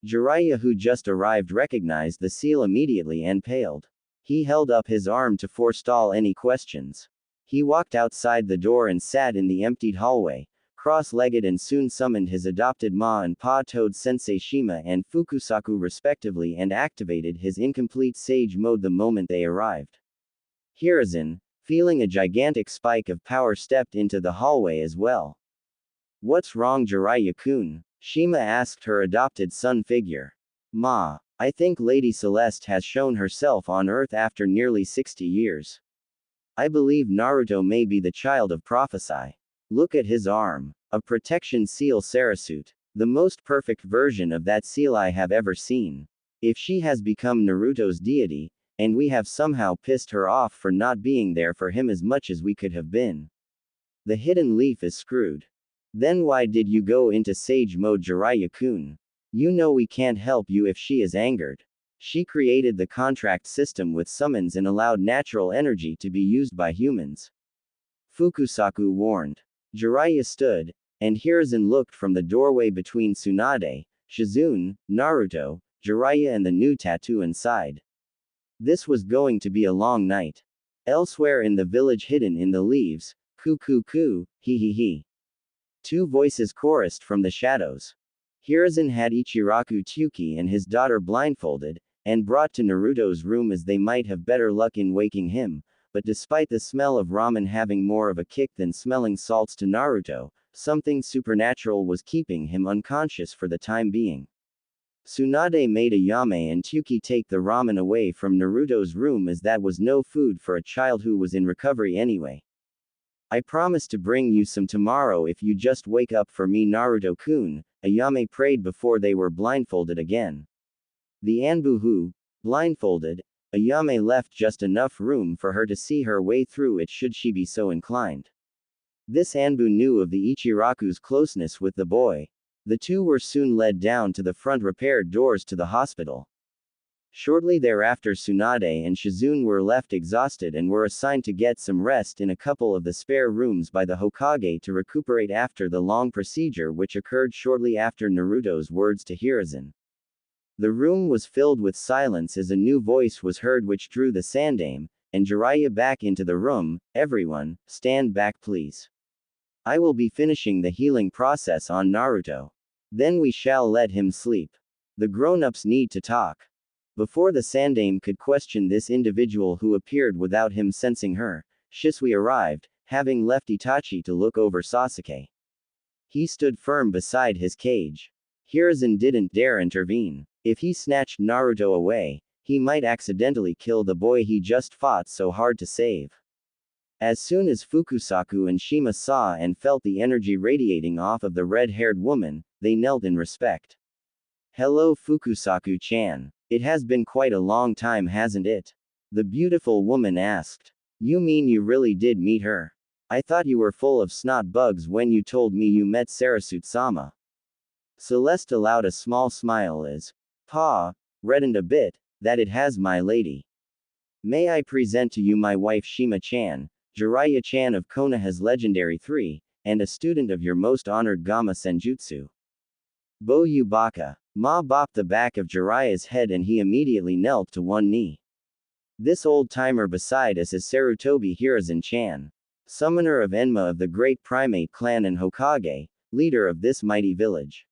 Jiraiya, who just arrived, recognized the seal immediately and paled. He held up his arm to forestall any questions. He walked outside the door and sat in the emptied hallway, cross-legged, and soon summoned his adopted Ma and Pa Toad Sensei Shima and Fukusaku respectively and activated his incomplete sage mode the moment they arrived. Hiruzen, feeling a gigantic spike of power, stepped into the hallway as well. What's wrong, Jiraiya-kun? Shima asked her adopted son figure. Ma, I think Lady Celeste has shown herself on Earth after nearly 60 years. I believe Naruto may be the child of prophecy. Look at his arm. A protection seal Sarasuit. The most perfect version of that seal I have ever seen. If she has become Naruto's deity, and we have somehow pissed her off for not being there for him as much as we could have been, the hidden leaf is screwed. Then why did you go into sage mode, Jiraiya-kun? You know we can't help you if she is angered. She created the contract system with summons and allowed natural energy to be used by humans. Fukusaku warned. Jiraiya stood, and Hiruzen looked from the doorway between Tsunade, Shizune, Naruto, Jiraiya and the new tattoo inside. This was going to be a long night. Elsewhere in the village hidden in the leaves, "Coo coo coo, hee hee hee." Two voices chorused from the shadows. Hiruzen had Ichiraku Tsuki and his daughter blindfolded, and brought to Naruto's room as they might have better luck in waking him, but despite the smell of ramen having more of a kick than smelling salts to Naruto, something supernatural was keeping him unconscious for the time being. Tsunade made Ayame and Tsuki take the ramen away from Naruto's room as that was no food for a child who was in recovery anyway. I promise to bring you some tomorrow if you just wake up for me, Naruto-kun, Ayame prayed before they were blindfolded again. The Anbu who, blindfolded, Ayame left just enough room for her to see her way through it should she be so inclined. This Anbu knew of the Ichiraku's closeness with the boy. The two were soon led down to the front repaired doors to the hospital. Shortly thereafter Tsunade and Shizune were left exhausted and were assigned to get some rest in a couple of the spare rooms by the Hokage to recuperate after the long procedure which occurred shortly after Naruto's words to Hiruzen. The room was filled with silence as a new voice was heard which drew the Sandaime and Jiraiya back into the room. Everyone, stand back please. I will be finishing the healing process on Naruto. Then we shall let him sleep. The grown-ups need to talk. Before the Sandaime could question this individual who appeared without him sensing her, Shisui arrived, having left Itachi to look over Sasuke. He stood firm beside his cage. Hiruzen didn't dare intervene. If he snatched Naruto away, he might accidentally kill the boy he just fought so hard to save. As soon as Fukusaku and Shima saw and felt the energy radiating off of the red-haired woman, they knelt in respect. Hello Fukusaku-chan. It has been quite a long time, hasn't it? The beautiful woman asked. You mean you really did meet her? I thought you were full of snot bugs when you told me you met Sarasuit-sama. Celeste allowed a small smile as, Pa, reddened a bit, that it has my lady. May I present to you my wife Shima-chan, Jiraiya-chan of Konoha's Legendary 3, and a student of your most honored Gamma Senjutsu. Boyu Baka. Ma bopped the back of Jiraiya's head and he immediately knelt to one knee. This old-timer beside us is Sarutobi Hiruzen-chan, summoner of Enma of the Great Primate Clan and Hokage, leader of this mighty village.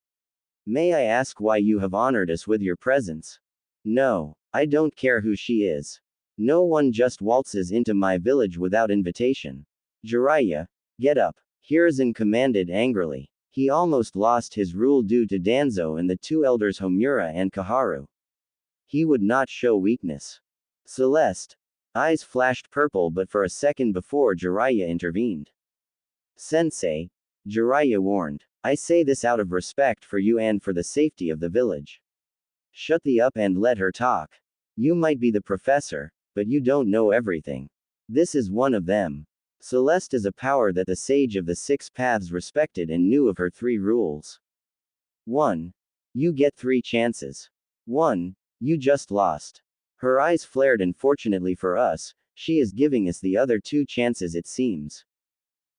May I ask why you have honored us with your presence? No, I don't care who she is. No one just waltzes into my village without invitation. Jiraiya, get up, Hiruzen commanded angrily. He almost lost his rule due to Danzo and the two elders Homura and Kaharu. He would not show weakness. Celeste. Eyes flashed purple but for a second before Jiraiya intervened. Sensei. Jiraiya warned. I say this out of respect for you and for the safety of the village. Shut the up and let her talk. You might be the professor, but you don't know everything. This is one of them. Celeste is a power that the sage of the six paths respected and knew of her 3 rules. 1. You get 3 chances. 1. You just lost. Her eyes flared and fortunately for us, she is giving us the other 2 chances it seems.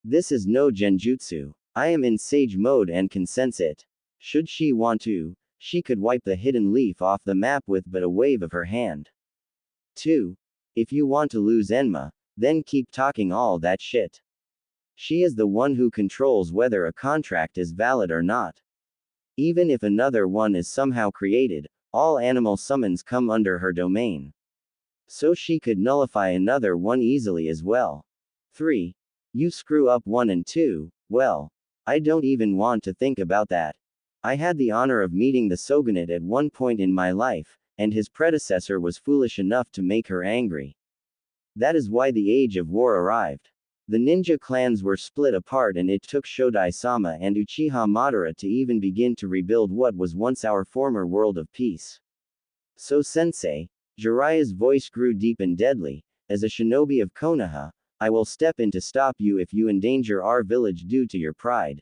This is no genjutsu. I am in sage mode and can sense it. Should she want to, she could wipe the hidden leaf off the map with but a wave of her hand. 2. If you want to lose Enma, then keep talking all that shit. She is the one who controls whether a contract is valid or not. Even if another one is somehow created, all animal summons come under her domain. So she could nullify another one easily as well. 3. You screw up 1 and 2, well, I don't even want to think about that. I had the honor of meeting the Shogunate at one point in my life, and his predecessor was foolish enough to make her angry. That is why the age of war arrived. The ninja clans were split apart and it took Shodai-sama and Uchiha Madara to even begin to rebuild what was once our former world of peace. So sensei, Jiraiya's voice grew deep and deadly, as a shinobi of Konoha, I will step in to stop you if you endanger our village due to your pride.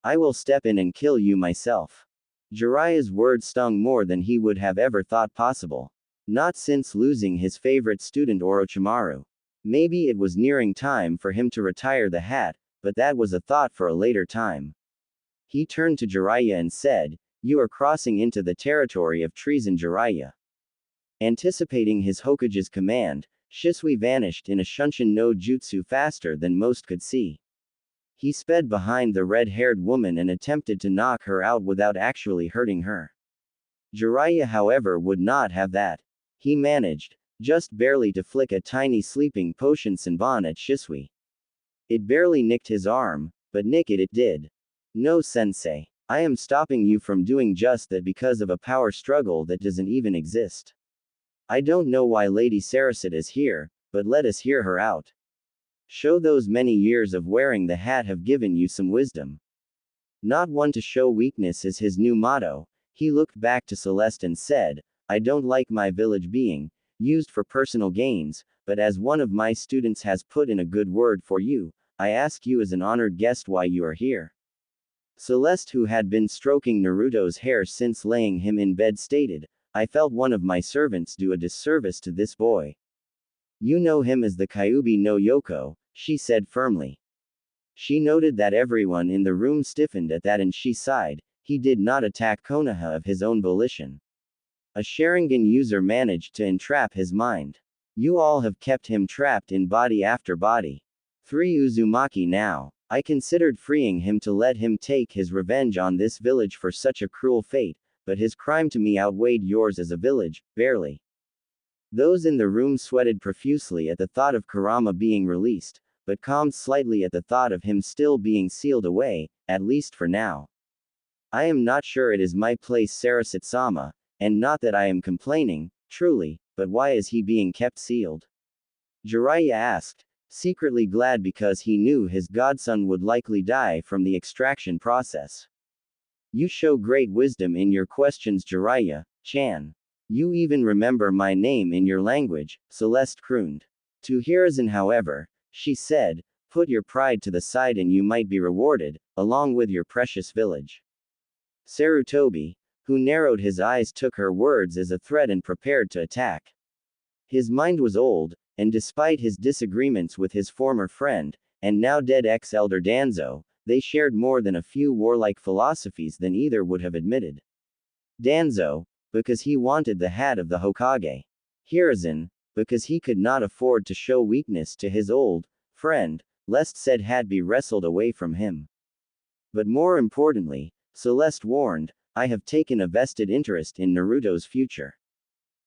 I will step in and kill you myself. Jiraiya's words stung more than he would have ever thought possible. Not since losing his favorite student Orochimaru. Maybe it was nearing time for him to retire the hat, but that was a thought for a later time. He turned to Jiraiya and said, You are crossing into the territory of treason, Jiraiya. Anticipating his Hokage's command, Shisui vanished in a Shunshin no Jutsu faster than most could see. He sped behind the red-haired woman and attempted to knock her out without actually hurting her. Jiraiya, however, would not have that. He managed, just barely, to flick a tiny sleeping potion Senbon at Shisui. It barely nicked his arm, but nick it did. No, sensei. I am stopping you from doing just that because of a power struggle that doesn't even exist. I don't know why Lady Sarasate is here, but let us hear her out. Show those many years of wearing the hat have given you some wisdom. Not one to show weakness is his new motto. He looked back to Celeste and said, I don't like my village being used for personal gains, but as one of my students has put in a good word for you, I ask you as an honored guest why you are here. Celeste, who had been stroking Naruto's hair since laying him in bed, stated, I felt one of my servants do a disservice to this boy. You know him as the Kyuubi no Yoko, she said firmly. She noted that everyone in the room stiffened at that and she sighed, he did not attack Konoha of his own volition. A Sharingan user managed to entrap his mind. You all have kept him trapped in body after body. 3 Uzumaki now. I considered freeing him to let him take his revenge on this village for such a cruel fate, but his crime to me outweighed yours as a village, barely. Those in the room sweated profusely at the thought of Kurama being released, but calmed slightly at the thought of him still being sealed away, at least for now. I am not sure it is my place, Sarasate-sama, and not that I am complaining, truly, but why is he being kept sealed? Jiraiya asked, secretly glad because he knew his godson would likely die from the extraction process. You show great wisdom in your questions, Jiraiya-chan. You even remember my name in your language, Celeste crooned. To Hiruzen, however, she said, put your pride to the side and you might be rewarded, along with your precious village. Sarutobi, who narrowed his eyes, took her words as a threat and prepared to attack. His mind was old, and despite his disagreements with his former friend, and now dead ex-elder Danzo, they shared more than a few warlike philosophies than either would have admitted. Danzo, because he wanted the hat of the Hokage. Hiruzen, because he could not afford to show weakness to his old friend, lest said hat be wrestled away from him. But more importantly, Celeste warned, I have taken a vested interest in Naruto's future.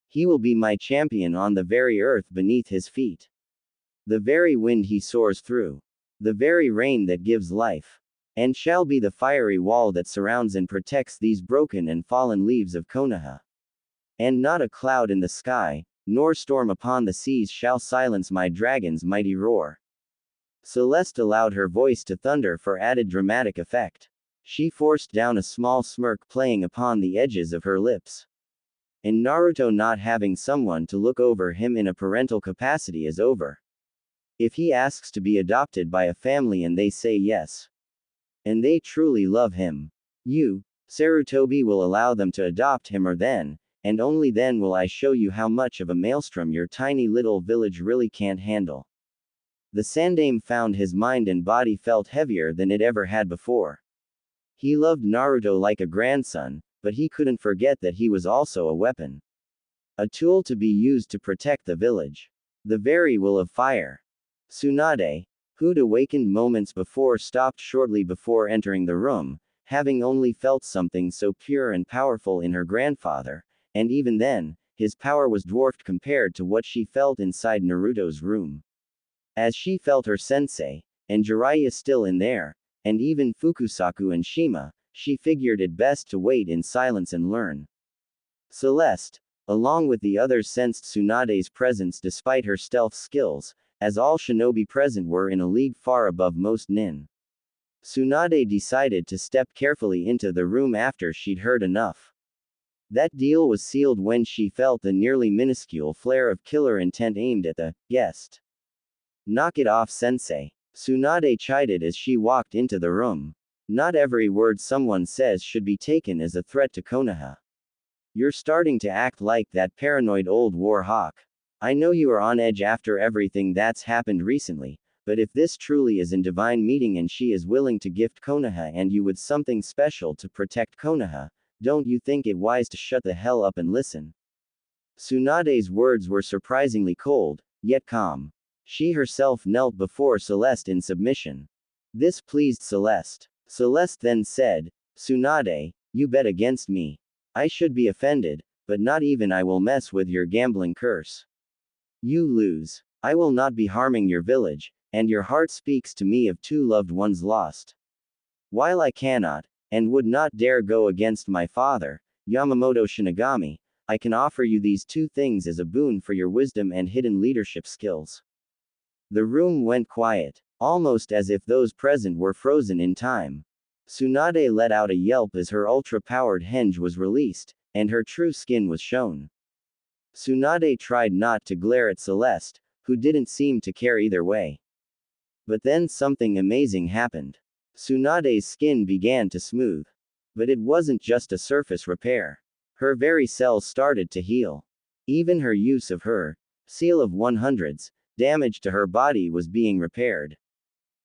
He will be my champion on the very earth beneath his feet. The very wind he soars through. The very rain that gives life. And shall be the fiery wall that surrounds and protects these broken and fallen leaves of Konoha. And not a cloud in the sky, nor storm upon the seas shall silence my dragon's mighty roar. Celeste allowed her voice to thunder for added dramatic effect. She forced down a small smirk playing upon the edges of her lips. And Naruto not having someone to look over him in a parental capacity is over. If he asks to be adopted by a family and they say yes, and they truly love him, you, Sarutobi, will allow them to adopt him, or then, and only then will I show you how much of a maelstrom your tiny little village really can't handle. The Sandaime found his mind and body felt heavier than it ever had before. He loved Naruto like a grandson, but he couldn't forget that he was also a weapon. A tool to be used to protect the village. The very will of fire. Tsunade, who'd awakened moments before, stopped shortly before entering the room, having only felt something so pure and powerful in her grandfather, and even then, his power was dwarfed compared to what she felt inside Naruto's room. As she felt her sensei, and Jiraiya still in there, and even Fukusaku and Shima, she figured it best to wait in silence and learn. Celeste, along with the others, sensed Tsunade's presence despite her stealth skills, as all shinobi present were in a league far above most nin. Tsunade decided to step carefully into the room after she'd heard enough. That deal was sealed when she felt the nearly minuscule flare of killer intent aimed at the guest. "Knock it off, sensei," Tsunade chided as she walked into the room. "Not every word someone says should be taken as a threat to Konoha. You're starting to act like that paranoid old war hawk. I know you are on edge after everything that's happened recently, but if this truly is in divine meeting and she is willing to gift Konoha and you with something special to protect Konoha, don't you think it wise to shut the hell up and listen?" Tsunade's words were surprisingly cold, yet calm. She herself knelt before Celeste in submission. This pleased Celeste. Celeste then said, "Tsunade, you bet against me. I should be offended, but not even I will mess with your gambling curse. You lose. I will not be harming your village, and your heart speaks to me of 2 loved ones lost. While I cannot, and would not dare go against my father, Yamamoto Shinigami, I can offer you these 2 things as a boon for your wisdom and hidden leadership skills." The room went quiet, almost as if those present were frozen in time. Tsunade let out a yelp as her ultra-powered henge was released, and her true skin was shown. Tsunade tried not to glare at Celeste, who didn't seem to care either way. But then something amazing happened. Tsunade's skin began to smooth. But it wasn't just a surface repair. Her very cells started to heal. Even her use of her seal of 100s damage to her body was being repaired.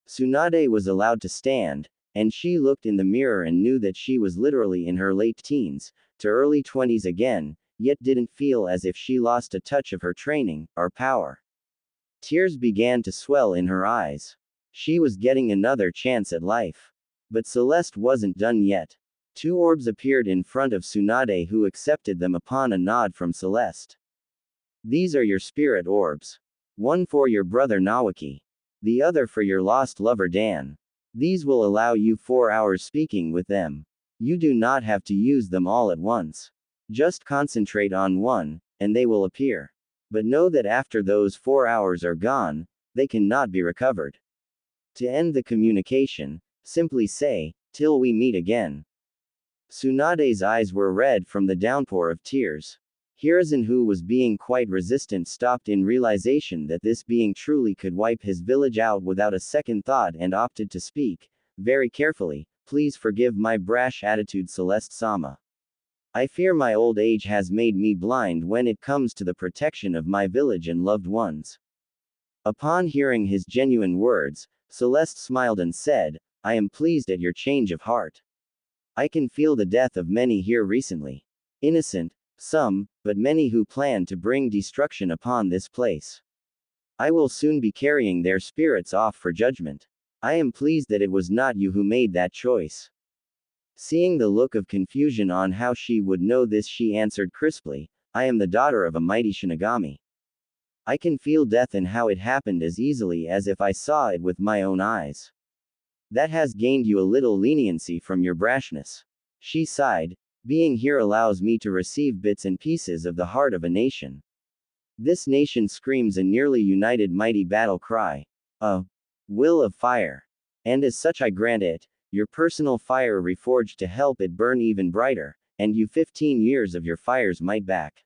Tsunade was allowed to stand, and she looked in the mirror and knew that she was literally in her late teens to early 20s again, yet didn't feel as if she lost a touch of her training or power. Tears began to swell in her eyes. She was getting another chance at life. But Celeste wasn't done yet. 2 orbs appeared in front of Tsunade, who accepted them upon a nod from Celeste. "These are your spirit orbs. One for your brother Nawaki. The other for your lost lover Dan. These will allow you 4 hours speaking with them. You do not have to use them all at once. Just concentrate on one, and they will appear. But know that after those 4 hours are gone, they cannot be recovered. To end the communication, simply say, 'Till we meet again.'" Tsunade's eyes were red from the downpour of tears. Hiruzen, who was being quite resistant, stopped in realization that this being truly could wipe his village out without a second thought and opted to speak, very carefully, "Please forgive my brash attitude, Celeste-sama. I fear my old age has made me blind when it comes to the protection of my village and loved ones." Upon hearing his genuine words, Celeste smiled and said, "I am pleased at your change of heart. I can feel the death of many here recently. Innocent, some, but many who plan to bring destruction upon this place. I will soon be carrying their spirits off for judgment. I am pleased that it was not you who made that choice." Seeing the look of confusion on how she would know this, she answered crisply, "I am the daughter of a mighty Shinigami. I can feel death and how it happened as easily as if I saw it with my own eyes. That has gained you a little leniency from your brashness." She sighed. "Being here allows me to receive bits and pieces of the heart of a nation. This nation screams a nearly united mighty battle cry. A will of fire. And as such I grant it, your personal fire reforged to help it burn even brighter, and you 15 years of your fire's might back."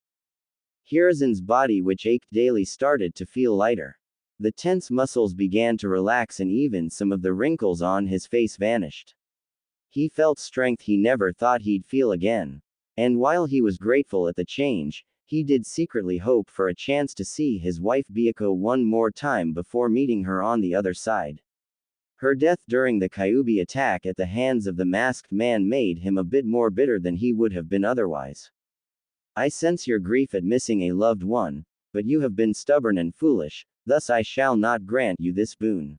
Hiruzen's body, which ached daily, started to feel lighter. The tense muscles began to relax and even some of the wrinkles on his face vanished. He felt strength he never thought he'd feel again. And while he was grateful at the change, he did secretly hope for a chance to see his wife Byakuya one more time before meeting her on the other side. Her death during the Kyuubi attack at the hands of the masked man made him a bit more bitter than he would have been otherwise. "I sense your grief at missing a loved one, but you have been stubborn and foolish, thus I shall not grant you this boon."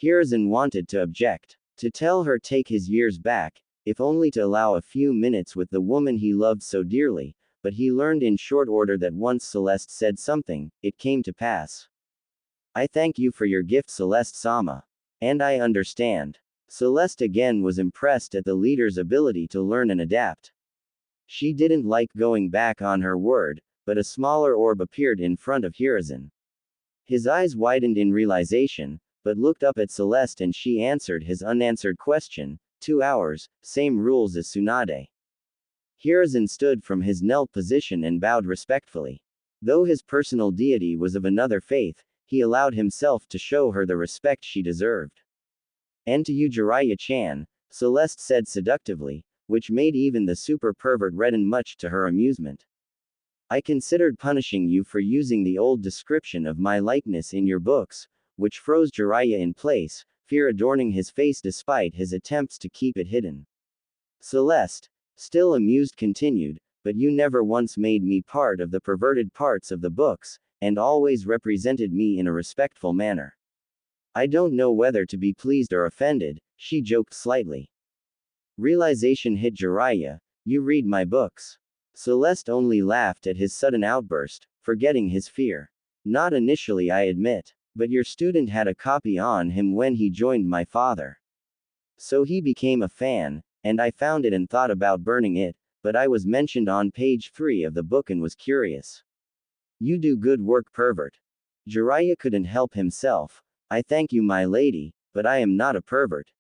Hiruzen wanted to object. To tell her take his years back, if only to allow a few minutes with the woman he loved so dearly, but he learned in short order that once Celeste said something, it came to pass. "I thank you for your gift, Celeste-sama. And I understand." Celeste again was impressed at the leader's ability to learn and adapt. She didn't like going back on her word, but a smaller orb appeared in front of Hiruzen. His eyes widened in realization, but looked up at Celeste and she answered his unanswered question. 2 hours, same rules as Tsunade. Hiruzen stood from his knelt position and bowed respectfully. Though his personal deity was of another faith, he allowed himself to show her the respect she deserved. And to you Jiraiya-chan, Celeste said seductively, which made even the super pervert redden much to her amusement. I considered punishing you for using the old description of my likeness in your books, which froze Jiraiya in place, fear adorning his face despite his attempts to keep it hidden. Celeste, still amused, continued, but you never once made me part of the perverted parts of the books, and always represented me in a respectful manner. I don't know whether to be pleased or offended, she joked slightly. Realization hit Jiraiya, you read my books. Celeste only laughed at his sudden outburst, forgetting his fear. Not initially, I admit, but your student had a copy on him when he joined my father. So he became a fan, and I found it and thought about burning it, but I was mentioned on page 3 of the book and was curious. You do good work, pervert. Jiraiya couldn't help himself. I thank you, my lady, but I am not a pervert.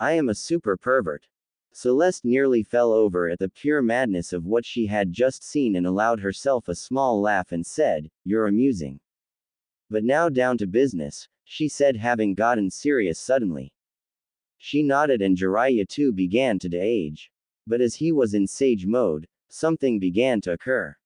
I am a super pervert. Celeste nearly fell over at the pure madness of what she had just seen and allowed herself a small laugh and said, you're amusing. But now down to business, she said, having gotten serious suddenly. She nodded and Jiraiya too began to de-age. But as he was in sage mode, something began to occur.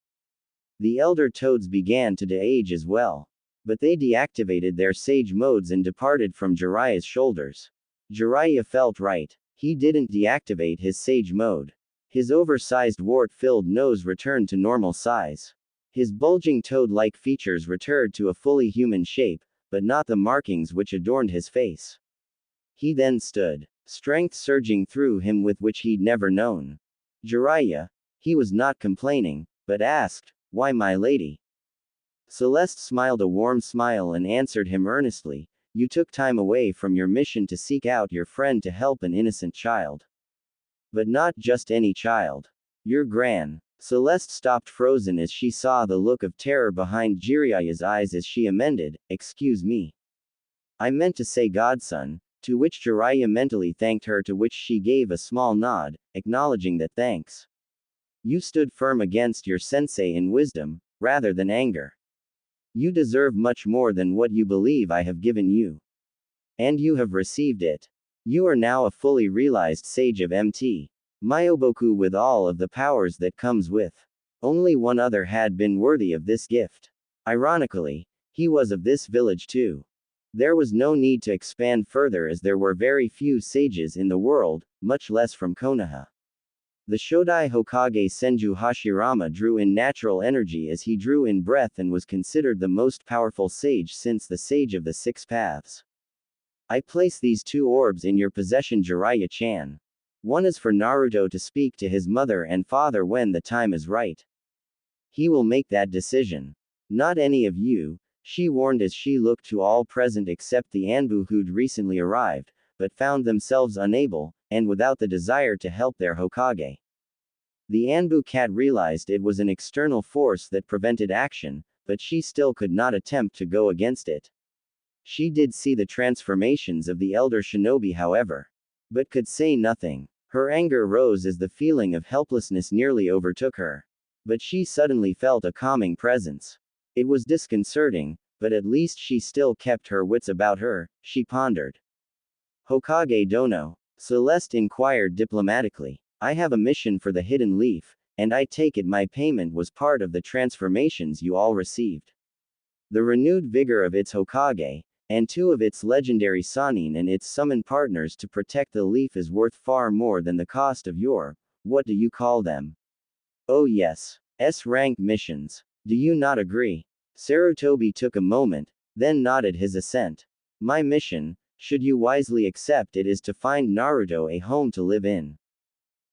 The elder toads began to de-age as well. But they deactivated their sage modes and departed from Jiraiya's shoulders. Jiraiya felt right. He didn't deactivate his sage mode. His oversized wart-filled nose returned to normal size. His bulging toad-like features returned to a fully human shape, but not the markings which adorned his face. He then stood, strength surging through him with which he'd never known. Jiraiya, he was not complaining, but asked, why my lady? Celeste smiled a warm smile and answered him earnestly, you took time away from your mission to seek out your friend to help an innocent child. But not just any child. Your gran. Celeste stopped frozen as she saw the look of terror behind Jiraiya's eyes as she amended, excuse me. I meant to say godson, to which Jiraiya mentally thanked her, to which she gave a small nod, acknowledging that thanks. You stood firm against your sensei in wisdom, rather than anger. You deserve much more than what you believe I have given you. And you have received it. You are now a fully realized sage of MT. Myoboku with all of the powers that comes with. Only one other had been worthy of this gift. Ironically, he was of this village too. There was no need to expand further as there were very few sages in the world, much less from Konoha. The Shodai Hokage Senju Hashirama drew in natural energy as he drew in breath and was considered the most powerful sage since the Sage of the Six Paths. I place these 2 orbs in your possession, Jiraiya-chan. One is for Naruto to speak to his mother and father when the time is right. He will make that decision. Not any of you, she warned as she looked to all present except the Anbu who'd recently arrived, but found themselves unable, and without the desire to help their Hokage. The Anbu cat realized it was an external force that prevented action, but she still could not attempt to go against it. She did see the transformations of the elder shinobi, however, but could say nothing. Her anger rose as the feeling of helplessness nearly overtook her. But she suddenly felt a calming presence. It was disconcerting, but at least she still kept her wits about her, she pondered. Hokage Dono, Celeste inquired diplomatically. I have a mission for the Hidden Leaf, and I take it my payment was part of the transformations you all received. The renewed vigor of its Hokage, and 2 of its legendary Sannin and its summoned partners to protect the leaf is worth far more than the cost of your, what do you call them? Oh yes, S-rank missions. Do you not agree? Sarutobi took a moment, then nodded his assent. My mission, should you wisely accept it, is to find Naruto a home to live in.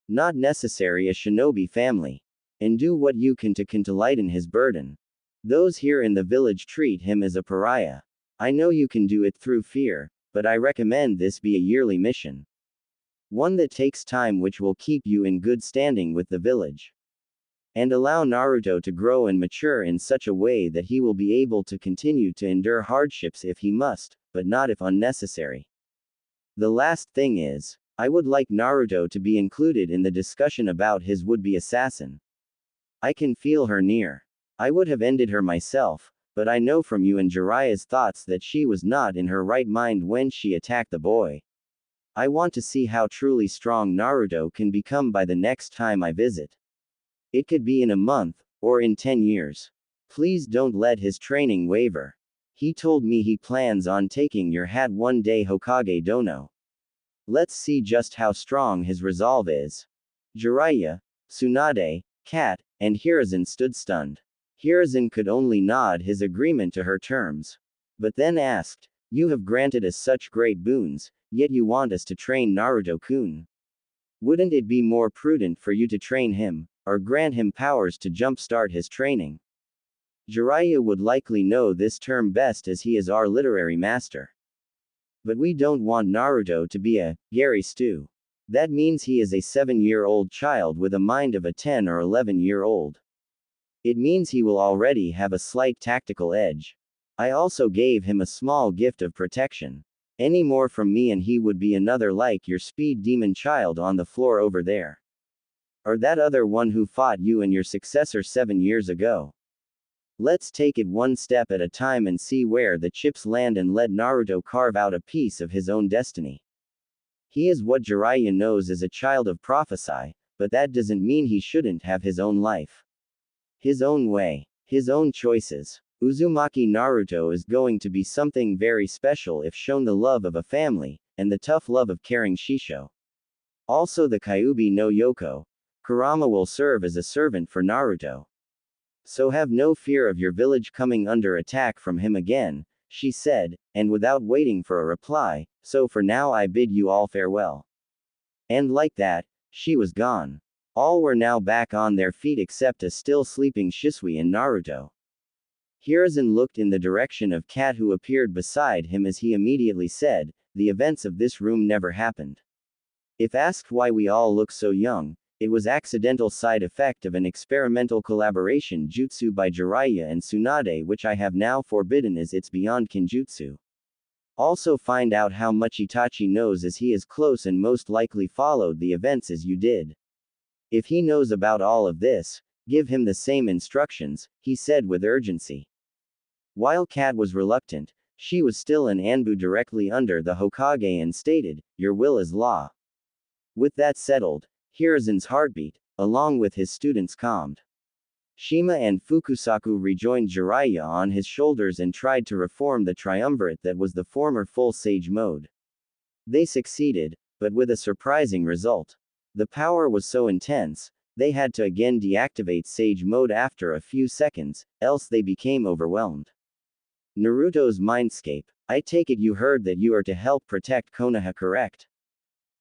Not necessary a shinobi family. And do what you can to lighten his burden. Those here in the village treat him as a pariah. I know you can do it through fear, but I recommend this be a yearly mission. One that takes time, which will keep you in good standing with the village. and allow Naruto to grow and mature in such a way that he will be able to continue to endure hardships if he must, but not if unnecessary. The last thing is, I would like Naruto to be included in the discussion about his would-be assassin. I can feel her near. I would have ended her myself, but I know from you and Jiraiya's thoughts that she was not in her right mind when she attacked the boy. I want to see how truly strong Naruto can become by the next time I visit. It could be in a month, or in 10 years. Please don't let his training waver. He told me he plans on taking your hat one day Hokage Dono. Let's see just how strong his resolve is. Jiraiya, Tsunade, Kat, and Hiruzen stood stunned. Hiruzen could only nod his agreement to her terms. But then asked, "You have granted us such great boons, yet you want us to train Naruto-kun. Wouldn't it be more prudent for you to train him, or grant him powers to jumpstart his training?" Jiraiya would likely know this term best as he is our literary master. But we don't want Naruto to be a Gary Stew. That means he is a 7-year-old child with a mind of a 10 or 11-year-old. It means he will already have a slight tactical edge. I also gave him a small gift of protection. Any more from me and he would be another like your speed demon child on the floor over there. Or that other one who fought you and your successor 7 years ago. Let's take it one step at a time and see where the chips land and let Naruto carve out a piece of his own destiny. He is what Jiraiya knows as a child of prophecy, but that doesn't mean he shouldn't have his own life. His own way. His own choices. Uzumaki Naruto is going to be something very special if shown the love of a family, and the tough love of caring Shisho. Also the Kyuubi no Yoko. Kurama will serve as a servant for Naruto. So have no fear of your village coming under attack from him again, she said, and without waiting for a reply, so for now I bid you all farewell. And like that, she was gone. All were now back on their feet except a still sleeping Shisui and Naruto. Hiruzen looked in the direction of Kat who appeared beside him as he immediately said, "The events of this room never happened. If asked why we all look so young, it was accidental side effect of an experimental collaboration jutsu by Jiraiya and Tsunade which I have now forbidden as it's beyond kinjutsu. Also find out how much Itachi knows as he is close and most likely followed the events as you did. If he knows about all of this, give him the same instructions," he said with urgency. While Kat was reluctant, she was still an Anbu directly under the Hokage and stated, "Your will is law." With that settled, Hiruzen's heartbeat, along with his students calmed. Shima and Fukusaku rejoined Jiraiya on his shoulders and tried to reform the triumvirate that was the former full sage mode. They succeeded, but with a surprising result. The power was so intense, they had to again deactivate sage mode after a few seconds, else they became overwhelmed. Naruto's mindscape. I take it you heard that you are to help protect Konoha, correct?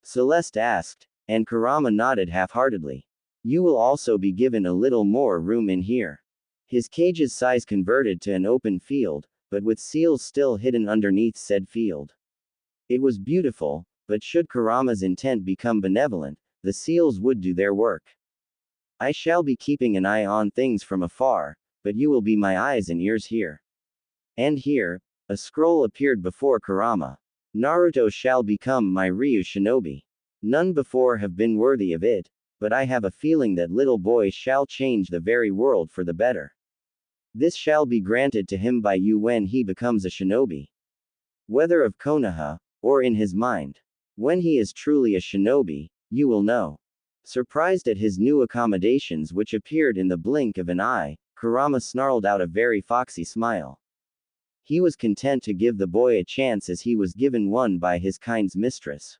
Celeste asked, and Kurama nodded half-heartedly. You will also be given a little more room in here. His cage's size converted to an open field, but with seals still hidden underneath said field. It was beautiful, but should Kurama's intent become benevolent, the seals would do their work. I shall be keeping an eye on things from afar, but you will be my eyes and ears here. And here, a scroll appeared before Kurama. Naruto shall become my Ryu shinobi. None before have been worthy of it, but I have a feeling that little boy shall change the very world for the better. This shall be granted to him by you when he becomes a shinobi. Whether of Konoha, or in his mind. When he is truly a shinobi, you will know. Surprised at his new accommodations which appeared in the blink of an eye, Kurama snarled out a very foxy smile. He was content to give the boy a chance as he was given one by his kind's mistress.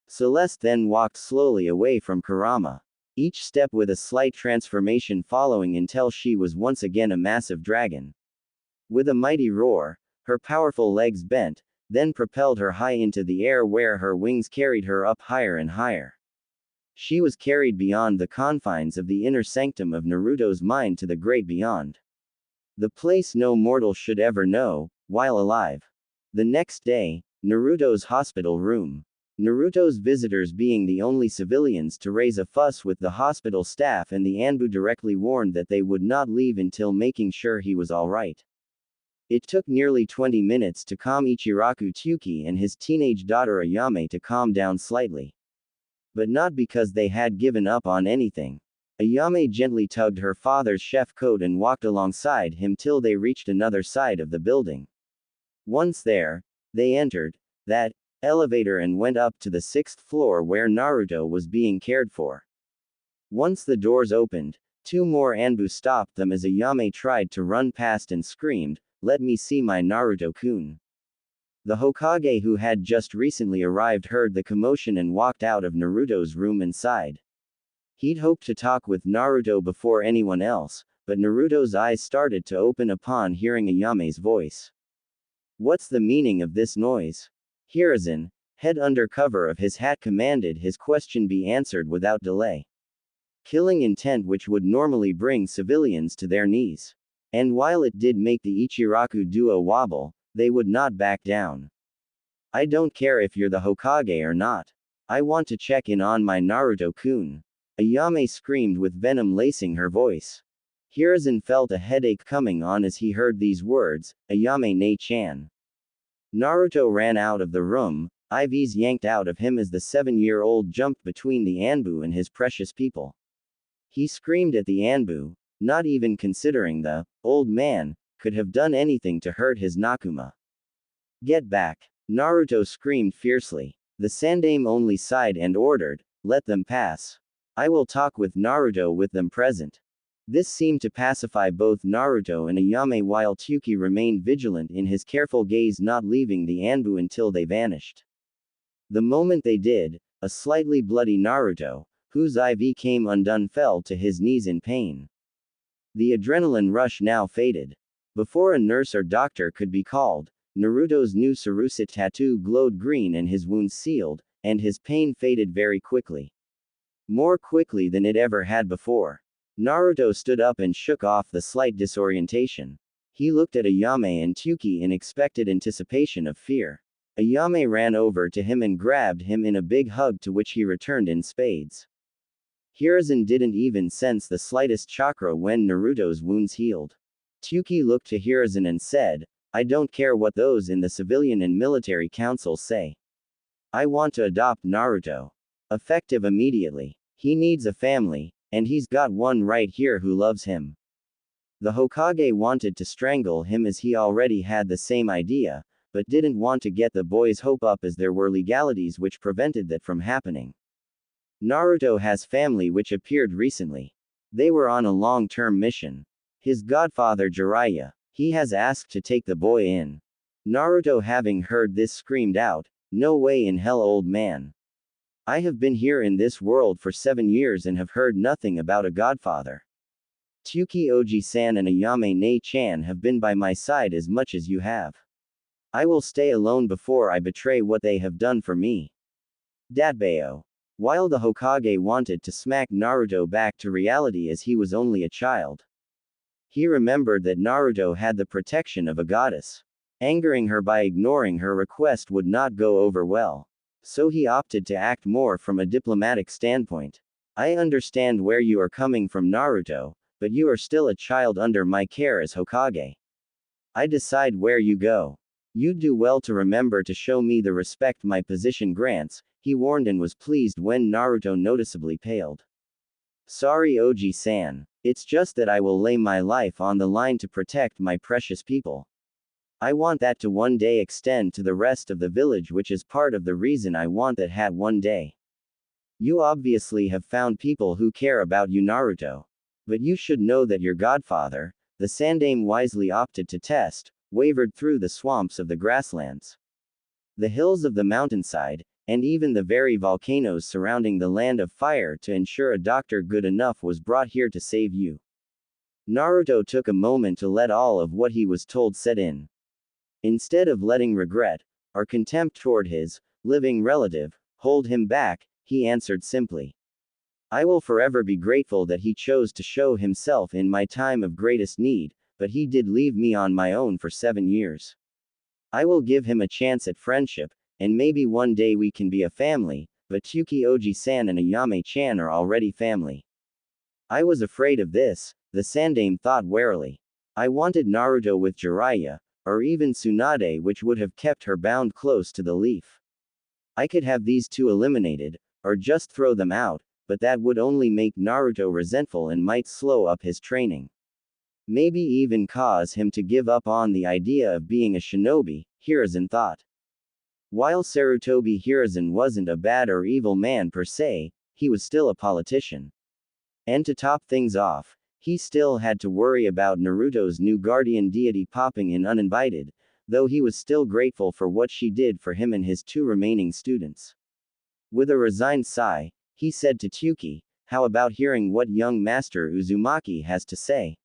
Celeste then walked slowly away from Kurama. Each step with a slight transformation following until she was once again a massive dragon. With a mighty roar, her powerful legs bent, then propelled her high into the air where her wings carried her up higher and higher. She was carried beyond the confines of the inner sanctum of Naruto's mind to the great beyond. The place no mortal should ever know, while alive. The next day, Naruto's hospital room. Naruto's visitors being the only civilians to raise a fuss with the hospital staff, and the Anbu directly warned that they would not leave until making sure he was alright. It took nearly 20 minutes to calm Ichiraku Tsuki and his teenage daughter Ayame to calm down slightly. But not because they had given up on anything. Ayame gently tugged her father's chef coat and walked alongside him till they reached another side of the building. Once there, they entered that elevator and went up to the 6th floor where Naruto was being cared for. Once the doors opened, 2 more Anbu stopped them as Ayame tried to run past and screamed, "Let me see my Naruto-kun." The Hokage, who had just recently arrived, heard the commotion and walked out of Naruto's room and sighed. He'd hoped to talk with Naruto before anyone else, but Naruto's eyes started to open upon hearing Ayame's voice. "What's the meaning of this noise?" Hiruzen, head under cover of his hat, commanded his question be answered without delay. Killing intent which would normally bring civilians to their knees. And while it did make the Ichiraku duo wobble, they would not back down. "I don't care if you're the Hokage or not. I want to check in on my Naruto-kun," Ayame screamed with venom lacing her voice. Hiruzen felt a headache coming on as he heard these words, "Ayame ne-chan." Naruto ran out of the room, IVs yanked out of him as the 7-year-old jumped between the Anbu and his precious people. He screamed at the Anbu, not even considering the old man could have done anything to hurt his Nakama. "Get back!" Naruto screamed fiercely. The Sandaime only sighed and ordered, "Let them pass. I will talk with Naruto with them present." This seemed to pacify both Naruto and Ayame, while Tsuki remained vigilant in his careful gaze, not leaving the Anbu until they vanished. The moment they did, a slightly bloody Naruto, whose IV came undone, fell to his knees in pain. The adrenaline rush now faded. Before a nurse or doctor could be called, Naruto's new Sarusit tattoo glowed green and his wounds sealed, and his pain faded very quickly. More quickly than it ever had before. Naruto stood up and shook off the slight disorientation. He looked at Ayame and Tsuki in expected anticipation of fear. Ayame ran over to him and grabbed him in a big hug, to which he returned in spades. Hiruzen didn't even sense the slightest chakra when Naruto's wounds healed. Tsuki looked to Hiruzen and said, "I don't care what those in the civilian and military councils say. I want to adopt Naruto. Effective immediately. He needs a family, and he's got one right here who loves him." The Hokage wanted to strangle him, as he already had the same idea, but didn't want to get the boy's hope up, as there were legalities which prevented that from happening. Naruto has family which appeared recently. They were on a long-term mission. His godfather Jiraiya, he has asked to take the boy in. Naruto, having heard this, screamed out, "No way in hell, old man. I have been here in this world for 7 years and have heard nothing about a godfather. Tsuki Oji-san and Ayame ne-chan have been by my side as much as you have. I will stay alone before I betray what they have done for me." Datbeo. While the Hokage wanted to smack Naruto back to reality, as he was only a child, he remembered that Naruto had the protection of a goddess. Angering her by ignoring her request would not go over well. So he opted to act more from a diplomatic standpoint. "I understand where you are coming from, Naruto, but you are still a child under my care as Hokage. I decide where you go. You'd do well to remember to show me the respect my position grants," he warned, and was pleased when Naruto noticeably paled. "Sorry, Oji-san. It's just that I will lay my life on the line to protect my precious people. I want that to one day extend to the rest of the village, which is part of the reason I want that hat one day. You obviously have found people who care about you, Naruto. But you should know that your godfather, the Sandaime wisely opted to test, wavered through the swamps of the grasslands, the hills of the mountainside, and even the very volcanoes surrounding the land of fire to ensure a doctor good enough was brought here to save you." Naruto took a moment to let all of what he was told set in. Instead of letting regret, or contempt toward his living relative hold him back, he answered simply, "I will forever be grateful that he chose to show himself in my time of greatest need, but he did leave me on my own for 7 years. I will give him a chance at friendship, and maybe one day we can be a family, but Oji-san and Ayame-chan are already family. I was afraid of this, the Sandaime thought warily. I wanted Naruto with Jiraiya, or even Tsunade, which would have kept her bound close to the leaf. I could have these two eliminated, or just throw them out, but that would only make Naruto resentful and might slow up his training. Maybe even cause him to give up on the idea of being a shinobi, Hiruzen thought. While Sarutobi Hiruzen wasn't a bad or evil man per se, he was still a politician. And to top things off, he still had to worry about Naruto's new guardian deity popping in uninvited, though he was still grateful for what she did for him and his two remaining students. With a resigned sigh, he said to Tsuki, "How about hearing what young Master Uzumaki has to say?"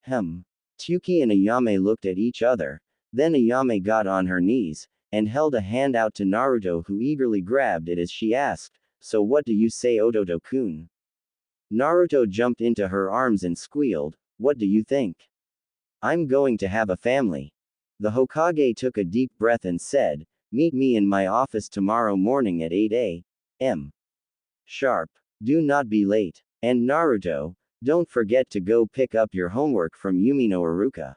Tsuki and Ayame looked at each other, then Ayame got on her knees, and held a hand out to Naruto, who eagerly grabbed it as she asked, "So what do you say, Ototo-kun?" Naruto jumped into her arms and squealed, "What do you think? I'm going to have a family." The Hokage took a deep breath and said, "Meet me in my office tomorrow morning at 8 a.m. sharp. Do not be late. And Naruto, don't forget to go pick up your homework from Yumino Iruka.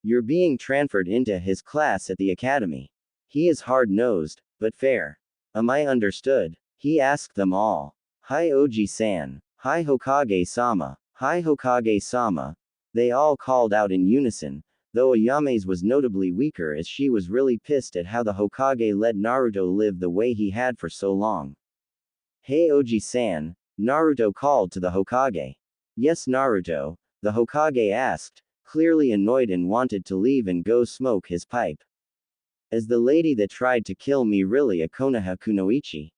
You're being transferred into his class at the academy. He is hard-nosed, but fair. Am I understood?" He asked them all. "Hi Oji-san. Hi Hokage-sama. Hi Hokage-sama." They all called out in unison, though Ayame's was notably weaker as she was really pissed at how the Hokage let Naruto live the way he had for so long. "Hey Oji-san," Naruto called to the Hokage. "Yes Naruto," the Hokage asked, clearly annoyed and wanted to leave and go smoke his pipe. "Is the lady that tried to kill me really a Konoha kunoichi?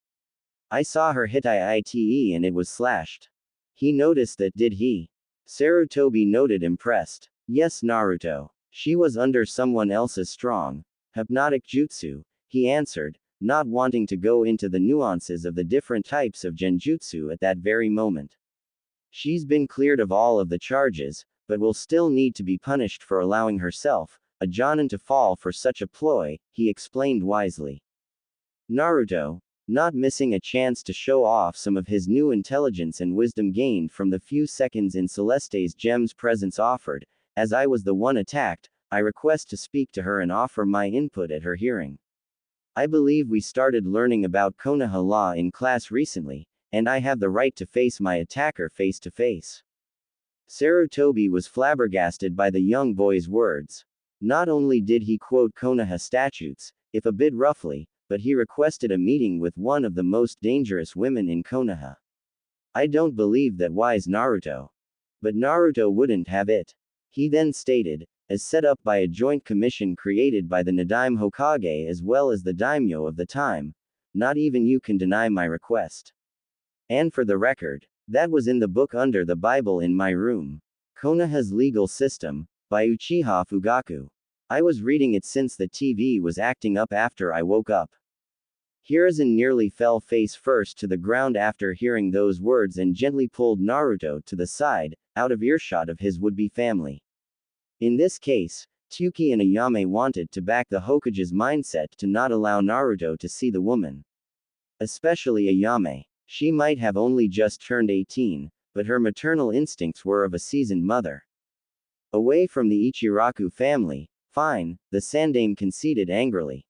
I saw her hit Ite and it was slashed." He noticed that, did he? Sarutobi noted, impressed. "Yes Naruto. She was under someone else's strong, hypnotic jutsu," he answered, not wanting to go into the nuances of the different types of genjutsu at that very moment. "She's been cleared of all of the charges, but will still need to be punished for allowing herself, a jonin, to fall for such a ploy," he explained wisely. Naruto, not missing a chance to show off some of his new intelligence and wisdom gained from the few seconds in Celeste's gem's presence, offered, "As I was the one attacked, I request to speak to her and offer my input at her hearing. I believe we started learning about Konoha law in class recently, and I have the right to face my attacker face to face." Sarutobi was flabbergasted by the young boy's words. Not only did he quote Konoha statutes, if a bit roughly, but he requested a meeting with one of the most dangerous women in Konoha. "I don't believe that wise Naruto. But Naruto wouldn't have it." He then stated, "As set up by a joint commission created by the Nadaime Hokage as well as the daimyo of the time, not even you can deny my request. And for the record, that was in the book under the Bible in my room. Konoha's Legal System, by Uchiha Fugaku. I was reading it since the TV was acting up after I woke up." Hiruzen nearly fell face first to the ground after hearing those words and gently pulled Naruto to the side, out of earshot of his would-be family. In this case, Tsuki and Ayame wanted to back the Hokage's mindset to not allow Naruto to see the woman. Especially Ayame. She might have only just turned 18, but her maternal instincts were of a seasoned mother. "Away from the Ichiraku family, fine," the Sandaime conceded angrily.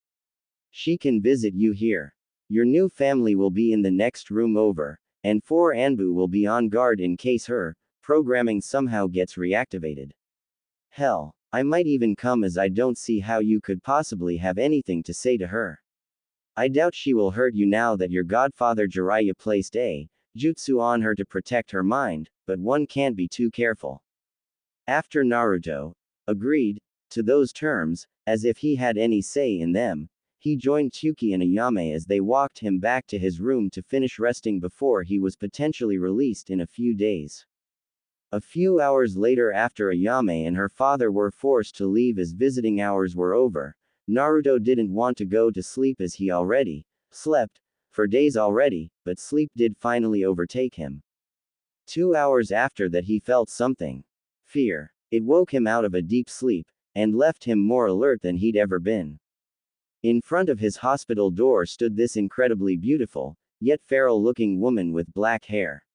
"She can visit you here. Your new family will be in the next room over, and 4 Anbu will be on guard in case her programming somehow gets reactivated. Hell, I might even come, as I don't see how you could possibly have anything to say to her. I doubt she will hurt you now that your godfather Jiraiya placed a jutsu on her to protect her mind, but one can't be too careful." After Naruto agreed to those terms, as if he had any say in them, he joined Tsuki and Ayame as they walked him back to his room to finish resting before he was potentially released in a few days. A few hours later, after Ayame and her father were forced to leave as visiting hours were over, Naruto didn't want to go to sleep as he already slept for days already, but sleep did finally overtake him. 2 hours after that, he felt something. Fear. It woke him out of a deep sleep, and left him more alert than he'd ever been. In front of his hospital door stood this incredibly beautiful, yet feral-looking woman with black hair.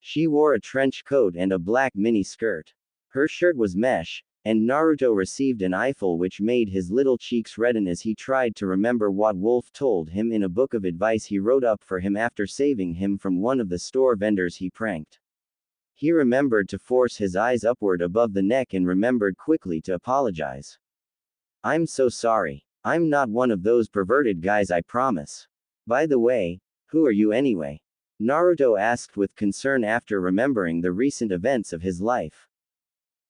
She wore a trench coat and a black mini skirt. Her shirt was mesh, and Naruto received an eyeful which made his little cheeks redden as he tried to remember what Wolf told him in a book of advice he wrote up for him after saving him from one of the store vendors he pranked. He remembered to force his eyes upward above the neck and remembered quickly to apologize. I'm so sorry. I'm not one of those perverted guys, I promise. By the way, who are you anyway? Naruto asked with concern after remembering the recent events of his life.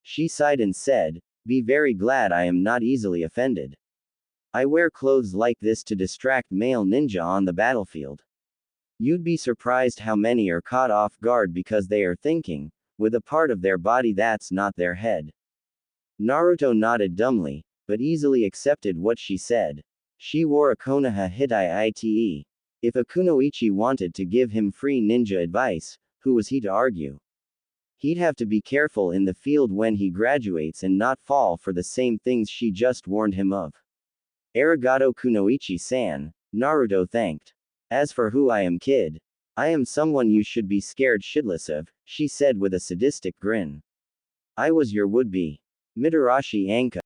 She sighed and said, "Be very glad I am not easily offended. I wear clothes like this to distract male ninja on the battlefield. You'd be surprised how many are caught off guard because they are thinking, with a part of their body that's not their head." Naruto nodded dumbly, but easily accepted what she said. She wore a Konoha Hitai Ite. If a kunoichi wanted to give him free ninja advice, who was he to argue? He'd have to be careful in the field when he graduates and not fall for the same things she just warned him of. Arigato kunoichi-san, Naruto thanked. As for who I am, kid, I am someone you should be scared shitless of, she said with a sadistic grin. I was your would-be. Mitarashi Anka.